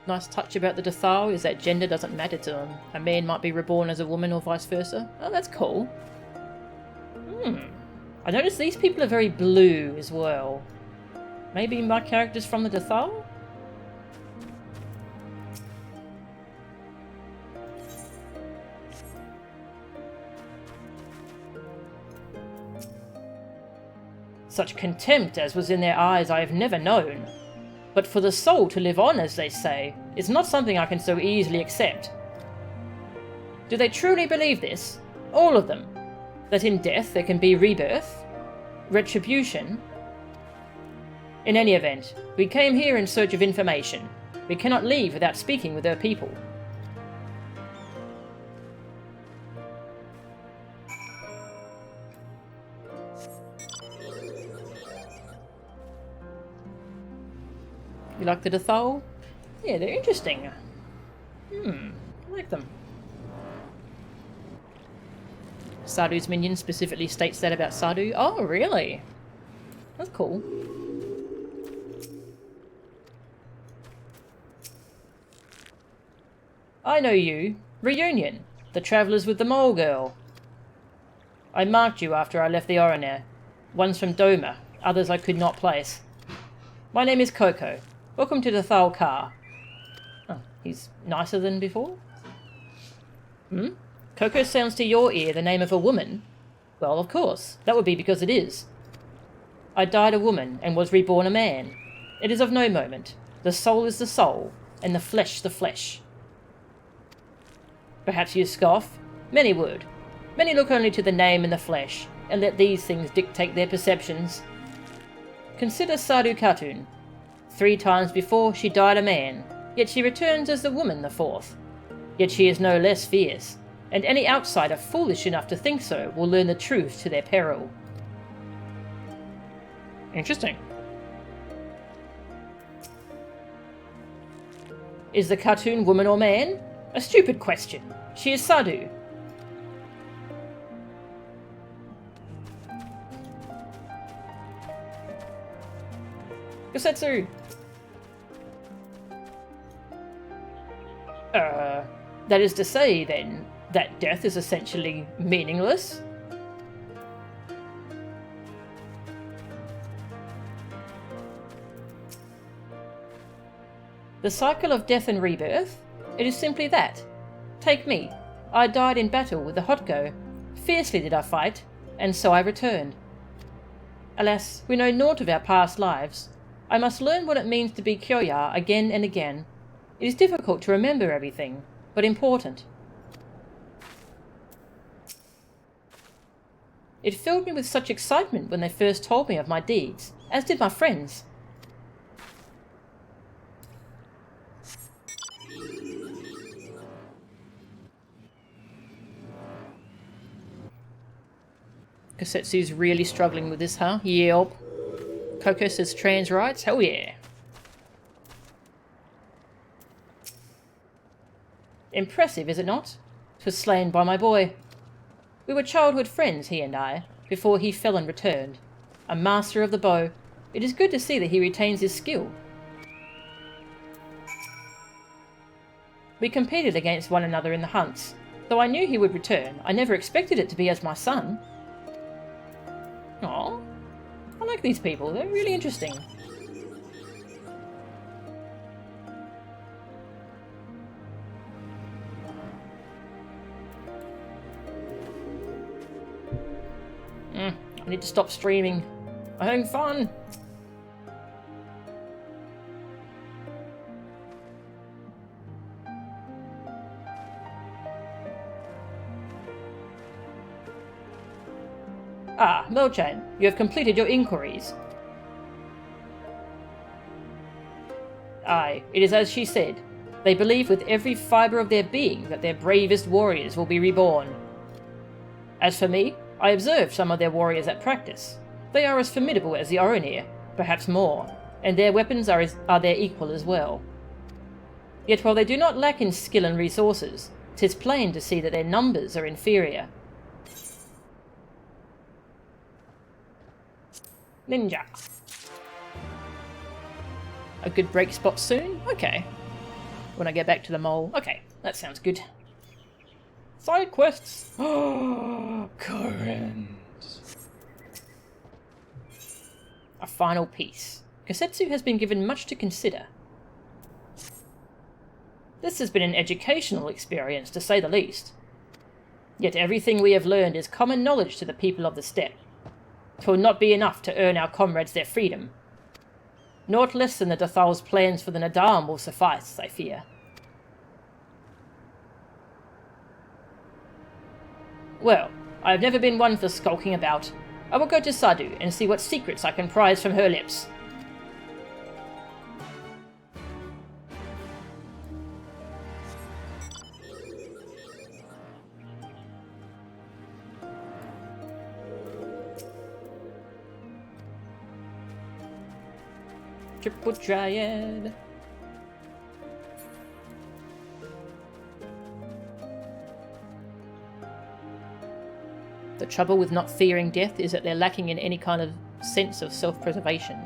[SPEAKER 1] Nice touch about the Dothal is that gender doesn't matter to them. A man might be reborn as a woman or vice versa. Oh, that's cool. I noticed these people are very blue as well. Maybe my character's from the Dothal? Such contempt as was in their eyes I have never known. But for the soul to live on, as they say, is not something I can so easily accept. Do they truly believe this? All of them? That in death there can be rebirth? Retribution? In any event, we came here in search of information. We cannot leave without speaking with our people. You like the Dothal? Yeah, they're interesting. I like them. Sadu's minion specifically states that about Sadu. Oh, really? That's cool. I know you. Reunion. The travellers with the mole girl. I marked you after I left the Oroner. One's from Doma, others I could not place. My name is Coco. Welcome to the Thal Car. Oh, he's nicer than before? Coco sounds to your ear the name of a woman? Well, of course. That would be because it is. I died a woman and was reborn a man. It is of no moment. The soul is the soul, and the flesh the flesh. Perhaps you scoff? Many would. Many look only to the name and the flesh, and let these things dictate their perceptions. Consider Sadu Khatun. 3 times before she died a man, yet she returns as the woman the 4th. Yet she is no less fierce, and any outsider foolish enough to think so will learn the truth to their peril. Interesting. Is the Khatun woman or man? A stupid question. She is Sadu. Yosetsu! That is to say, then, that death is essentially meaningless? The cycle of death and rebirth? It is simply that. Take me. I died in battle with the Hotgo. Fiercely did I fight, and so I returned. Alas, we know naught of our past lives. I must learn what it means to be Kyoya again and again. It is difficult to remember everything, but important. It filled me with such excitement when they first told me of my deeds, as did my friends. Kosetsu's really struggling with this, huh? Yelp. Coco says trans rights? Hell yeah. Impressive, is it not? 'Twas slain by my boy. We were childhood friends, he and I, before he fell and returned. A master of the bow. It is good to see that he retains his skill. We competed against one another in the hunts. Though I knew he would return, I never expected it to be as my son. Aww. I like these people, they're really interesting. I need to stop streaming. I'm having fun! Ah, Mochan, you have completed your inquiries. Aye, it is as she said. They believe with every fibre of their being that their bravest warriors will be reborn. As for me, I observed some of their warriors at practice. They are as formidable as the Oronir, perhaps more. and their weapons are their equal as well. Yet while they do not lack in skill and resources, 'tis plain to see that their numbers are inferior. Ninja. A good break spot soon? Okay. When I get back to the mole. Okay, that sounds good. Side quests! Oh, current. A final piece. Kosetsu has been given much to consider. This has been an educational experience, to say the least. Yet everything we have learned is common knowledge to the people of the steppe. 'Twill not be enough to earn our comrades their freedom. Naught less than the Dathal's plans for the Nadam will suffice, I fear. Well, I have never been one for skulking about. I will go to Sadu and see what secrets I can prise from her lips. Triple Dryad. The trouble with not fearing death is that they're lacking in any kind of sense of self-preservation.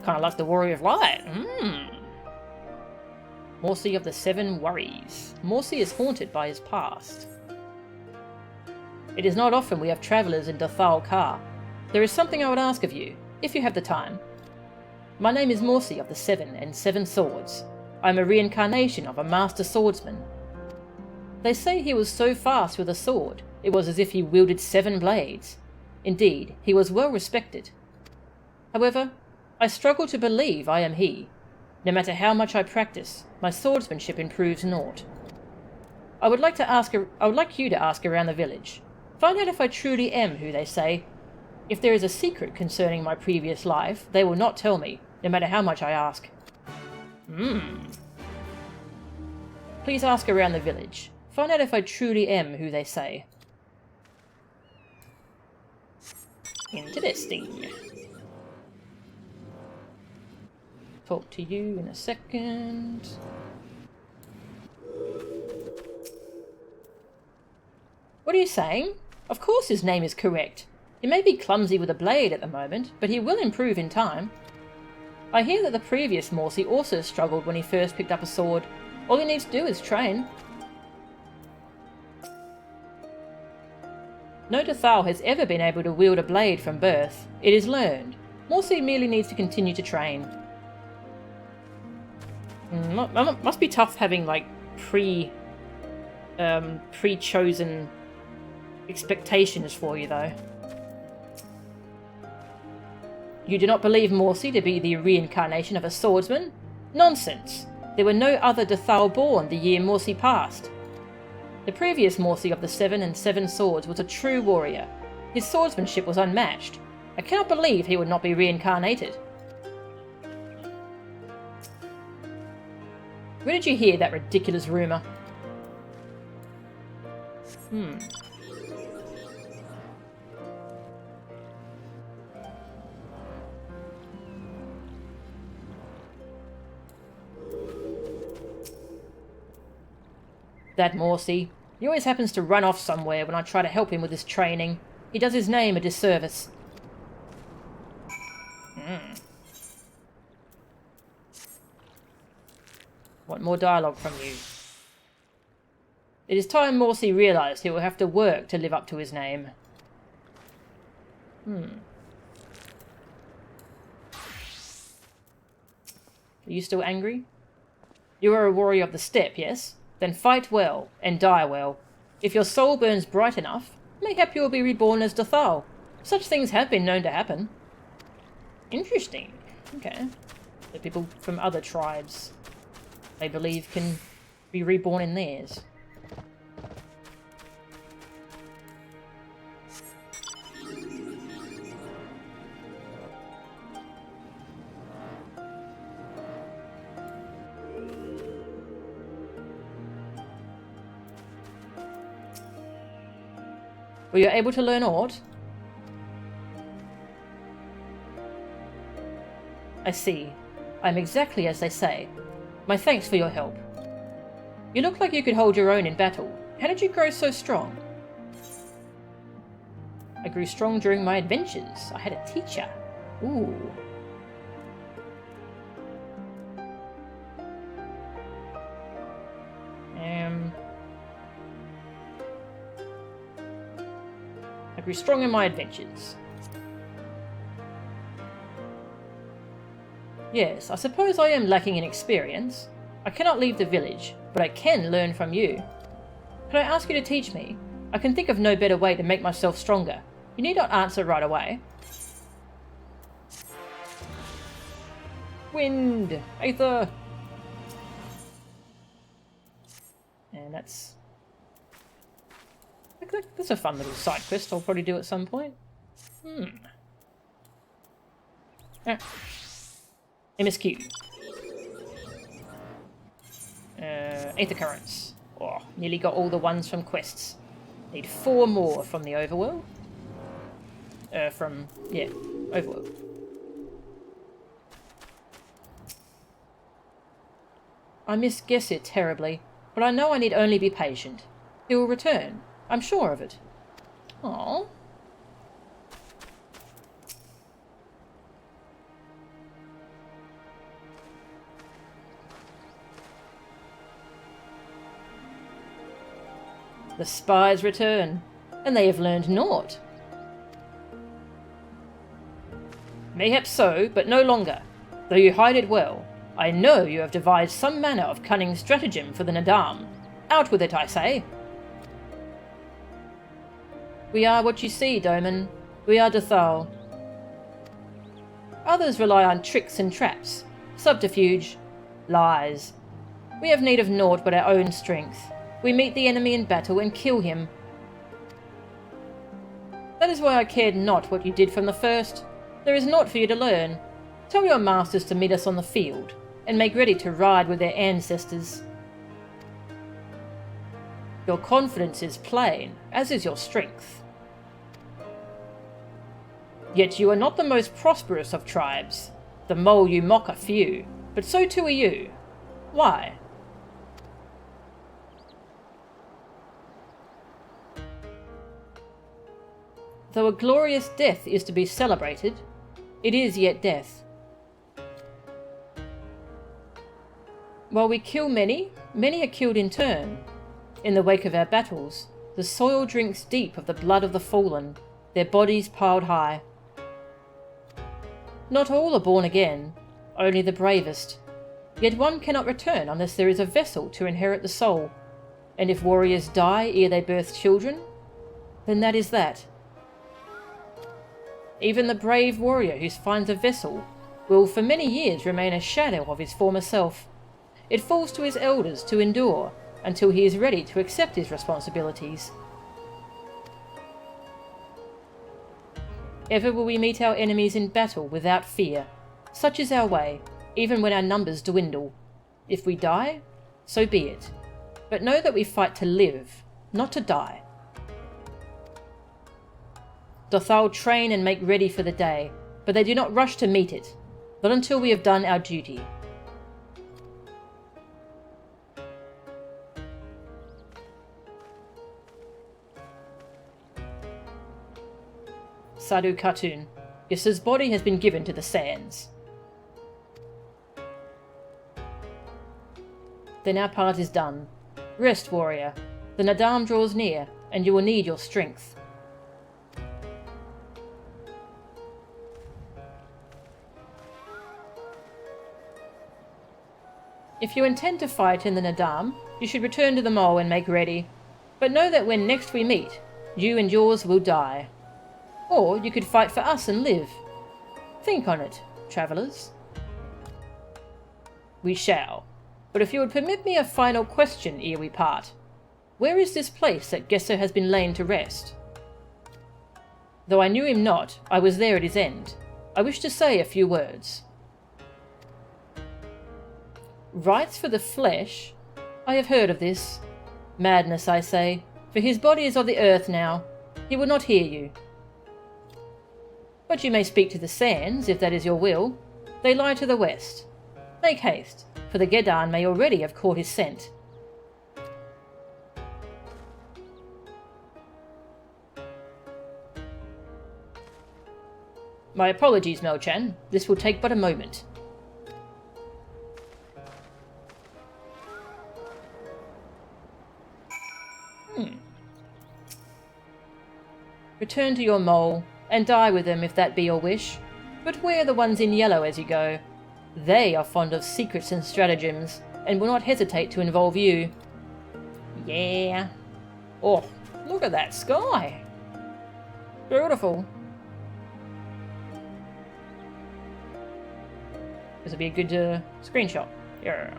[SPEAKER 1] Kind of like the Warrior of Light. Morsi of the Seven Worries. Morsi is haunted by his past. It is not often we have travellers in Dathal Ka. There is something I would ask of you, if you have the time. My name is Morsi of the Seven and Seven Swords. I am a reincarnation of a master swordsman. They say he was so fast with a sword, it was as if he wielded 7 blades. Indeed, he was well respected. However, I struggle to believe I am he. No matter how much I practice, my swordsmanship improves naught. I would like you to ask around the village. Find out if I truly am who they say. If there is a secret concerning my previous life, they will not tell me, no matter how much I ask. Please ask around the village. Find out if I truly am who they say. Interesting. Talk to you in a second. What are you saying? Of course his name is correct. He may be clumsy with a blade at the moment, but he will improve in time. I hear that the previous Morsi also struggled when he first picked up a sword. All he needs to do is train. No Dathal has ever been able to wield a blade from birth. It is learned. Morsi merely needs to continue to train. Must be tough having, like, pre-chosen expectations for you, though. You do not believe Morsi to be the reincarnation of a swordsman? Nonsense! There were no other Dathal born the year Morsi passed. The previous Morsi of the Seven and Seven Swords was a true warrior. His swordsmanship was unmatched. I cannot believe he would not be reincarnated. Where did you hear that ridiculous rumour? That Morsi. He always happens to run off somewhere when I try to help him with his training. He does his name a disservice. Want more dialogue from you. It is time Morsi realised he will have to work to live up to his name. Are you still angry? You are a warrior of the steppe, yes? Then fight well, and die well. If your soul burns bright enough, mayhap you will be reborn as Dathal. Such things have been known to happen. Interesting. Okay. The people from other tribes, they believe, can be reborn in theirs. Were you able to learn aught? I see. I'm exactly as they say. My thanks for your help. You look like you could hold your own in battle. How did you grow so strong? I grew strong during my adventures. I had a teacher. Ooh. I grew strong in my adventures. Yes, I suppose I am lacking in experience. I cannot leave the village, but I can learn from you. Could I ask you to teach me? I can think of no better way to make myself stronger. You need not answer right away. Wind! Aether! And that's a fun little side quest I'll probably do at some point. MSQ. Aether currents. Oh, nearly got all the ones from quests. Need 4 more from the overworld. Overworld. I miss Gesser terribly, but I know I need only be patient. He will return. I'm sure of it. Aww. The spies return, and they have learned naught. Mayhap so, but no longer. Though you hide it well, I know you have devised some manner of cunning stratagem for the Nadam. Out with it, I say. We are what you see, Doman. We are Dothal. Others rely on tricks and traps, subterfuge, lies. We have need of naught but our own strength. We meet the enemy in battle and kill him. That is why I cared not what you did from the first. There is naught for you to learn. Tell your masters to meet us on the field, and make ready to ride with their ancestors. Your confidence is plain, as is your strength. Yet you are not the most prosperous of tribes. The mole you mock are few, but so too are you. Why? Though a glorious death is to be celebrated, it is yet death. While we kill many, many are killed in turn. In the wake of our battles, the soil drinks deep of the blood of the fallen, their bodies piled high. Not all are born again, only the bravest. Yet one cannot return unless there is a vessel to inherit the soul. And if warriors die ere they birth children, then that is that. Even the brave warrior who finds a vessel will for many years remain a shadow of his former self. It falls to his elders to endure until he is ready to accept his responsibilities. Ever will we meet our enemies in battle without fear. Such is our way, even when our numbers dwindle. If we die, so be it. But know that we fight to live, not to die. Dothal train and make ready for the day, but they do not rush to meet it, not until we have done our duty. Sadhu Khatun, Yssa's body has been given to the Scions. Then our part is done. Rest, warrior. The Nadam draws near, and you will need your strength. If you intend to fight in the Nadam, you should return to the mole and make ready. But know that when next we meet, you and yours will die. Or you could fight for us and live. Think on it, travellers. We shall. But if you would permit me a final question ere we part. Where is this place that Gesser has been lain to rest? Though I knew him not, I was there at his end. I wish to say a few words. Rites for the flesh? I have heard of this. Madness, I say, for his body is of the earth now. He will not hear you. But you may speak to the Scions, if that is your will. They lie to the west. Make haste, for the Gedan may already have caught his scent. My apologies, Melchan. This will take but a moment. Return to your mole, and die with them if that be your wish. But wear the ones in yellow as you go. They are fond of secrets and stratagems, and will not hesitate to involve you. Yeah. Oh, look at that sky. Beautiful. This will be a good screenshot. Yeah.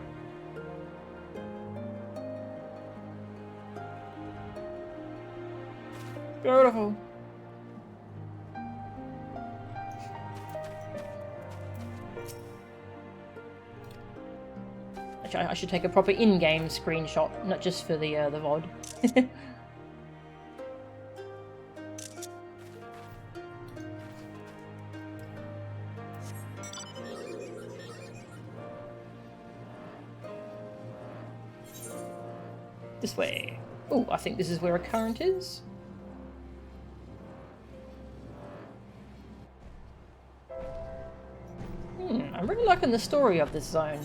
[SPEAKER 1] Beautiful. Actually, I should take a proper in-game screenshot, not just for the VOD. This way. Oh, I think this is where a current is. I'm really liking the story of this zone.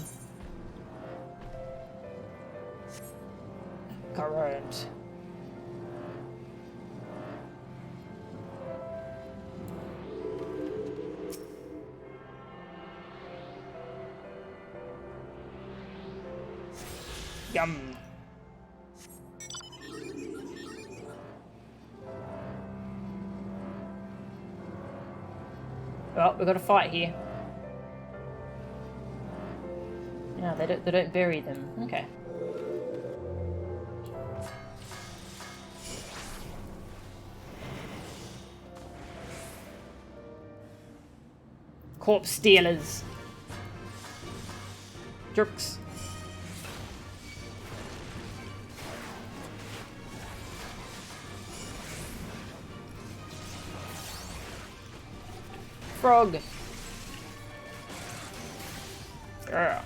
[SPEAKER 1] Current. Yum. Oh, we've got a fight here. No, they don't bury them. Okay. Corpse stealers. Jerks. Frog. Yeah.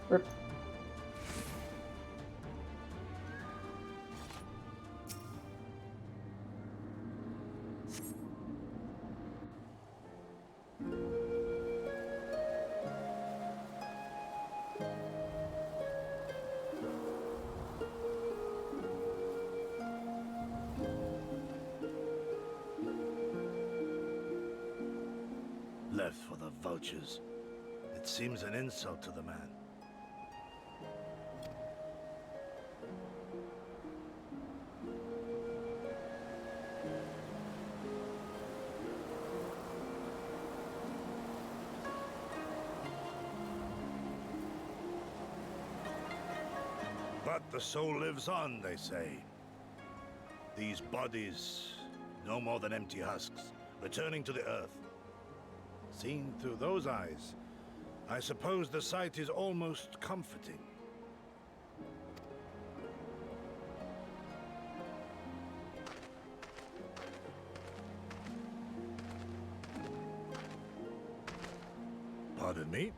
[SPEAKER 1] Rip.
[SPEAKER 4] Left for the vultures. It seems an insult to the man. But the soul lives on, they say. These bodies, no more than empty husks, returning to the earth. Seen through those eyes, I suppose the sight is almost comforting. Pardon me?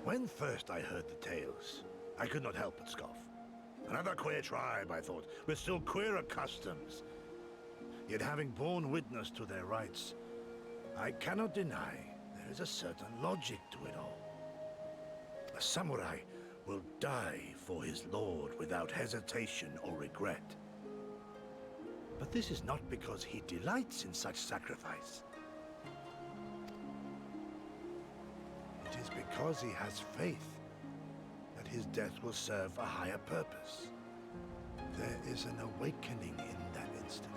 [SPEAKER 4] When first I heard the tales, I could not help but scoff. Another queer tribe, I thought, with still queerer customs. Yet having borne witness to their rites, I cannot deny there is a certain logic to it all. A samurai will die for his lord without hesitation or regret. But this is not because he delights in such sacrifice. It is because he has faith that his death will serve a higher purpose. There is an awakening in that instant.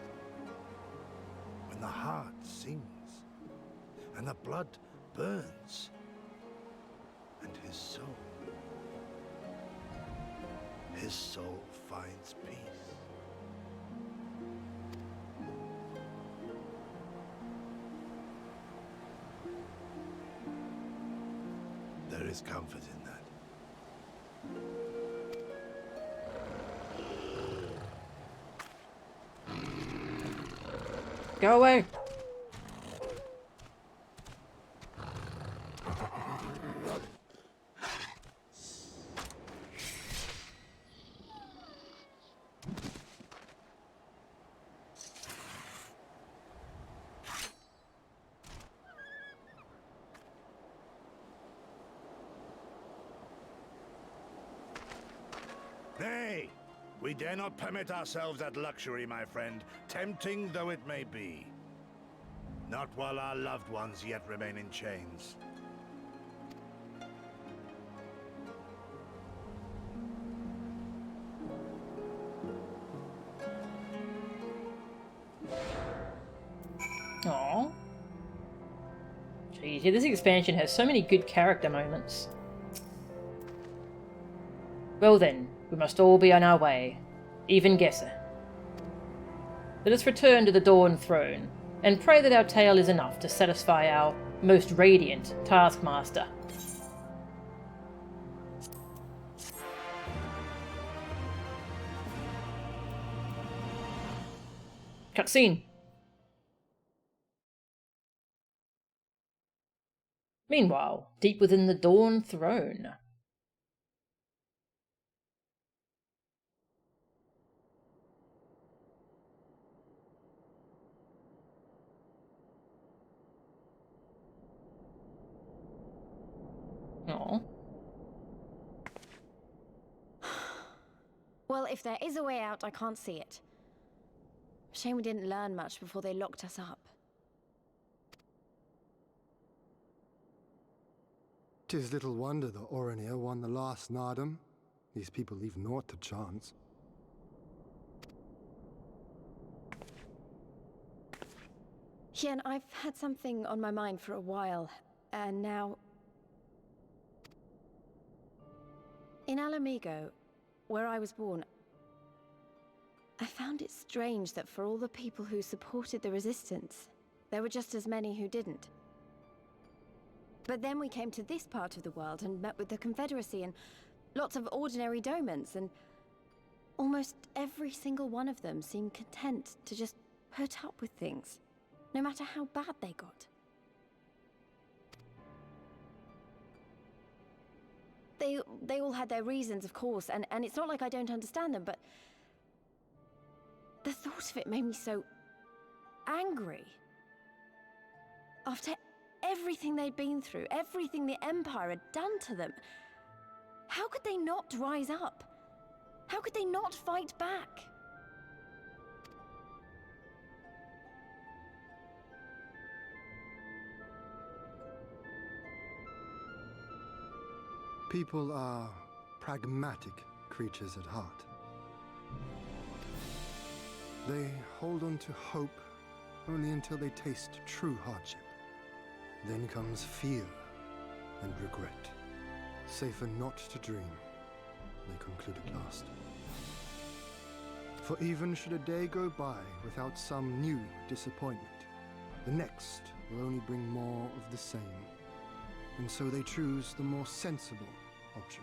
[SPEAKER 4] When the heart sings and the blood burns and his soul finds peace. is comfort in that.
[SPEAKER 1] Go away.
[SPEAKER 4] Nay, we dare not permit ourselves that luxury, my friend, tempting though it may be. Not while our loved ones yet remain in chains.
[SPEAKER 1] Aww. Jeez, yeah, this expansion has so many good character moments. Well then, we must all be on our way. Even Guesser. Let us return to the Dawn Throne, and pray that our tale is enough to satisfy our most radiant taskmaster. Cutscene. Meanwhile, deep within the Dawn Throne. Aww.
[SPEAKER 3] Well, if there is a way out, I can't see it. Shame we didn't learn much before they locked us up.
[SPEAKER 8] 'Tis little wonder the Orinir won the last Nardum. These people leave naught to chance.
[SPEAKER 3] Hien, I've had something on my mind for a while, and now... In Alamigo, where I was born, I found it strange that for all the people who supported the Resistance, there were just as many who didn't. But then we came to this part of the world and met with the Confederacy and lots of ordinary domans, and almost every single one of them seemed content to just put up with things, no matter how bad they got. They all had their reasons, of course, and it's not like I don't understand them, but the thought of it made me so angry. After everything they'd been through, everything the Empire had done to them, how could they not rise up? How could they not fight back?
[SPEAKER 8] People are pragmatic creatures at heart. They hold on to hope only until they taste true hardship. Then comes fear and regret. Safer not to dream, they concluded last. For even should a day go by without some new disappointment, the next will only bring more of the same. And so they choose the more sensible option.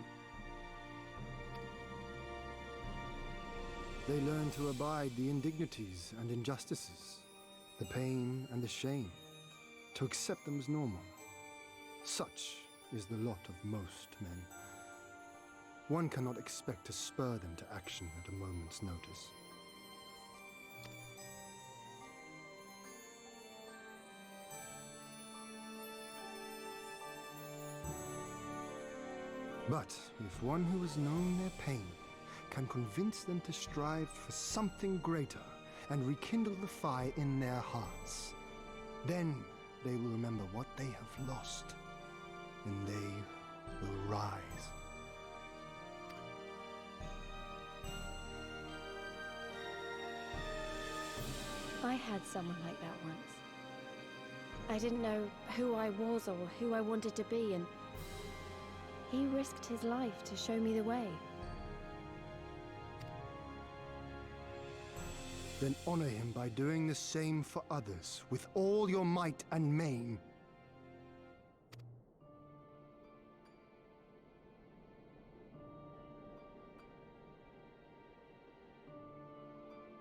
[SPEAKER 8] They learn to abide the indignities and injustices, the pain and the shame, to accept them as normal. Such is the lot of most men. One cannot expect to spur them to action at a moment's notice. But if one who has known their pain can convince them to strive for something greater and rekindle the fire in their hearts, then they will remember what they have lost, and they will rise.
[SPEAKER 3] I had someone like that once. I didn't know who I was or who I wanted to be, and he risked his life to show me the way.
[SPEAKER 8] Then honor him by doing the same for others with all your might and main.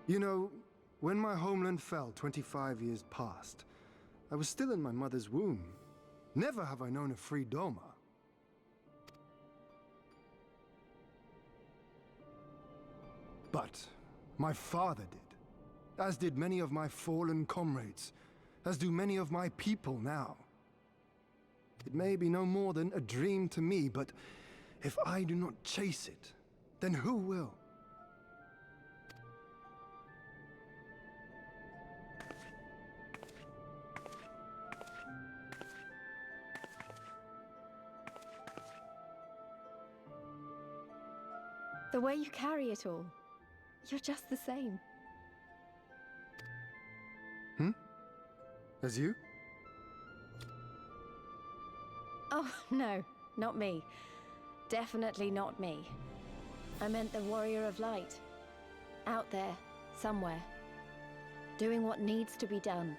[SPEAKER 8] You know, when my homeland fell 25 years past, I was still in my mother's womb. Never have I known a free Doma. But my father did, as did many of my fallen comrades, as do many of my people now. It may be no more than a dream to me, but if I do not chase it, then who will?
[SPEAKER 3] The way you carry it all, you're just the same.
[SPEAKER 8] As you?
[SPEAKER 3] Oh, no, not me. Definitely not me. I meant the warrior of light. Out there, somewhere. Doing what needs to be done.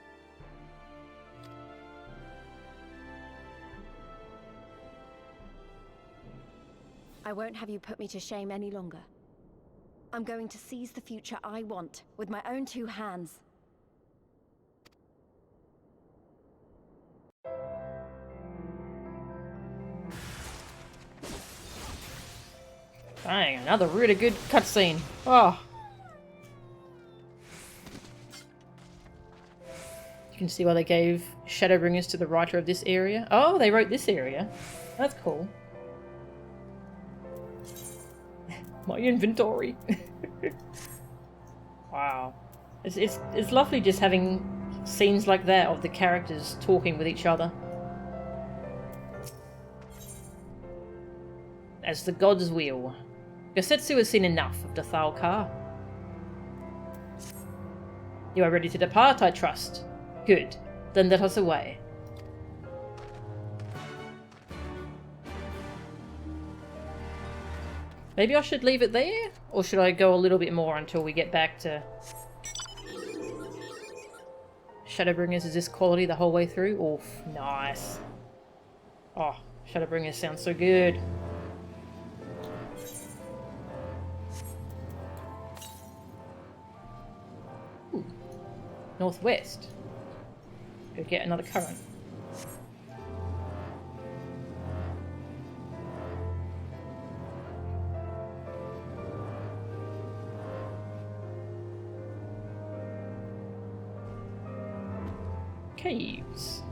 [SPEAKER 3] I won't have you put me to shame any longer. I'm going to seize the future I want, with my own two hands.
[SPEAKER 1] Dang, another really good cutscene. Oh. You can see why they gave Shadowbringers to the writer of this area. Oh, they wrote this area. That's cool. My inventory. Wow. It's lovely just having scenes like that of the characters talking with each other. As the gods will. Gosetsu has seen enough of the Thalkar. You are ready to depart, I trust. Good. Then let us away. Maybe I should leave it there? Or should I go a little bit more until we get back to... Shadowbringers is this quality the whole way through? Oof, nice. Oh, Shadowbringers sounds so good. Ooh. Northwest. Go get another current. Caves.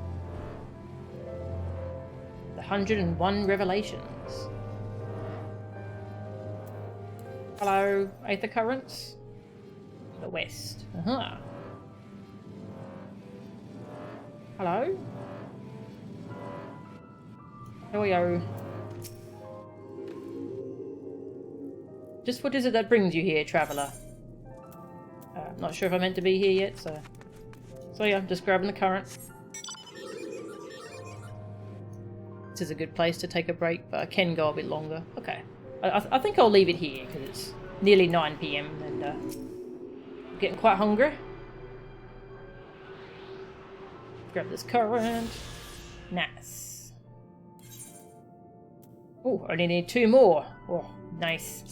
[SPEAKER 1] The 101 Revelations. Hello, Aether Currents. The west. Uh-huh. Hello? Here we go. Just what is it that brings you here, traveller? I'm not sure if I'm meant to be here yet, so... So yeah, I'm just grabbing the current. This is a good place to take a break, but I can go a bit longer. Okay. I think I'll leave it here, because it's nearly 9 PM and I'm getting quite hungry. Grab this current. Nice. Oh, I only need 2 more. Oh, nice.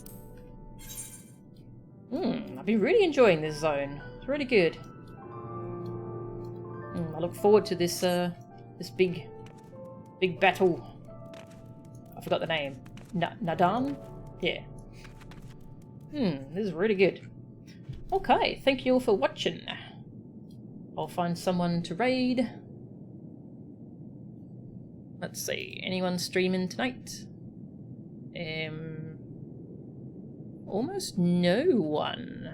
[SPEAKER 1] I've been really enjoying this zone. It's really good. I look forward to this this big battle. I forgot the name. Nadan? Yeah. This is really good. Okay, thank you all for watching. I'll find someone to raid. Let's see, anyone streaming tonight? Almost no one.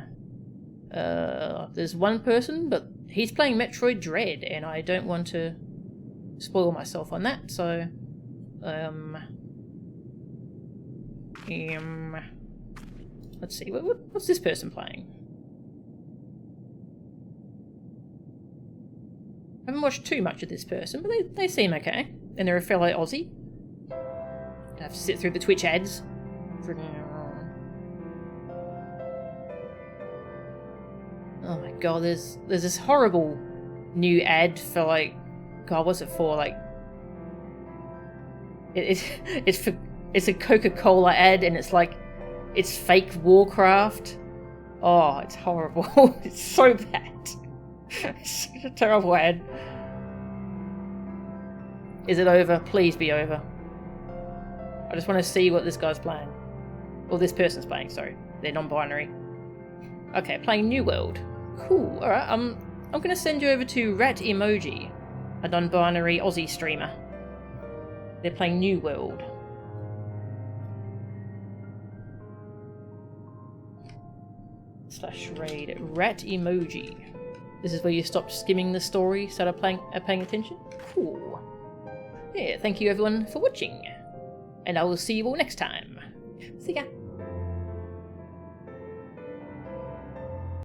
[SPEAKER 1] There's one person, but he's playing Metroid Dread, and I don't want to spoil myself on that, so... let's see, what's this person playing? I haven't watched too much of this person, but they seem okay. And they're a fellow Aussie. I have to sit through the Twitch ads. Oh my god, there's this horrible new ad for like, god, what's it for? Like, it's a Coca-Cola ad, and it's like, it's fake Warcraft, Oh, it's horrible. It's so bad. It's such a terrible ad. Is it over? Please be over. I just want to see what this guy's playing. Or this person's playing, sorry. They're non-binary. Okay, playing New World. Cool. Alright, I'm going to send you over to Rat Emoji, a non-binary Aussie streamer. They're playing New World. /raid Rat Emoji. This is where you stop skimming the story, start paying attention. Cool. Yeah, thank you everyone for watching. And I will see you all next time. See ya.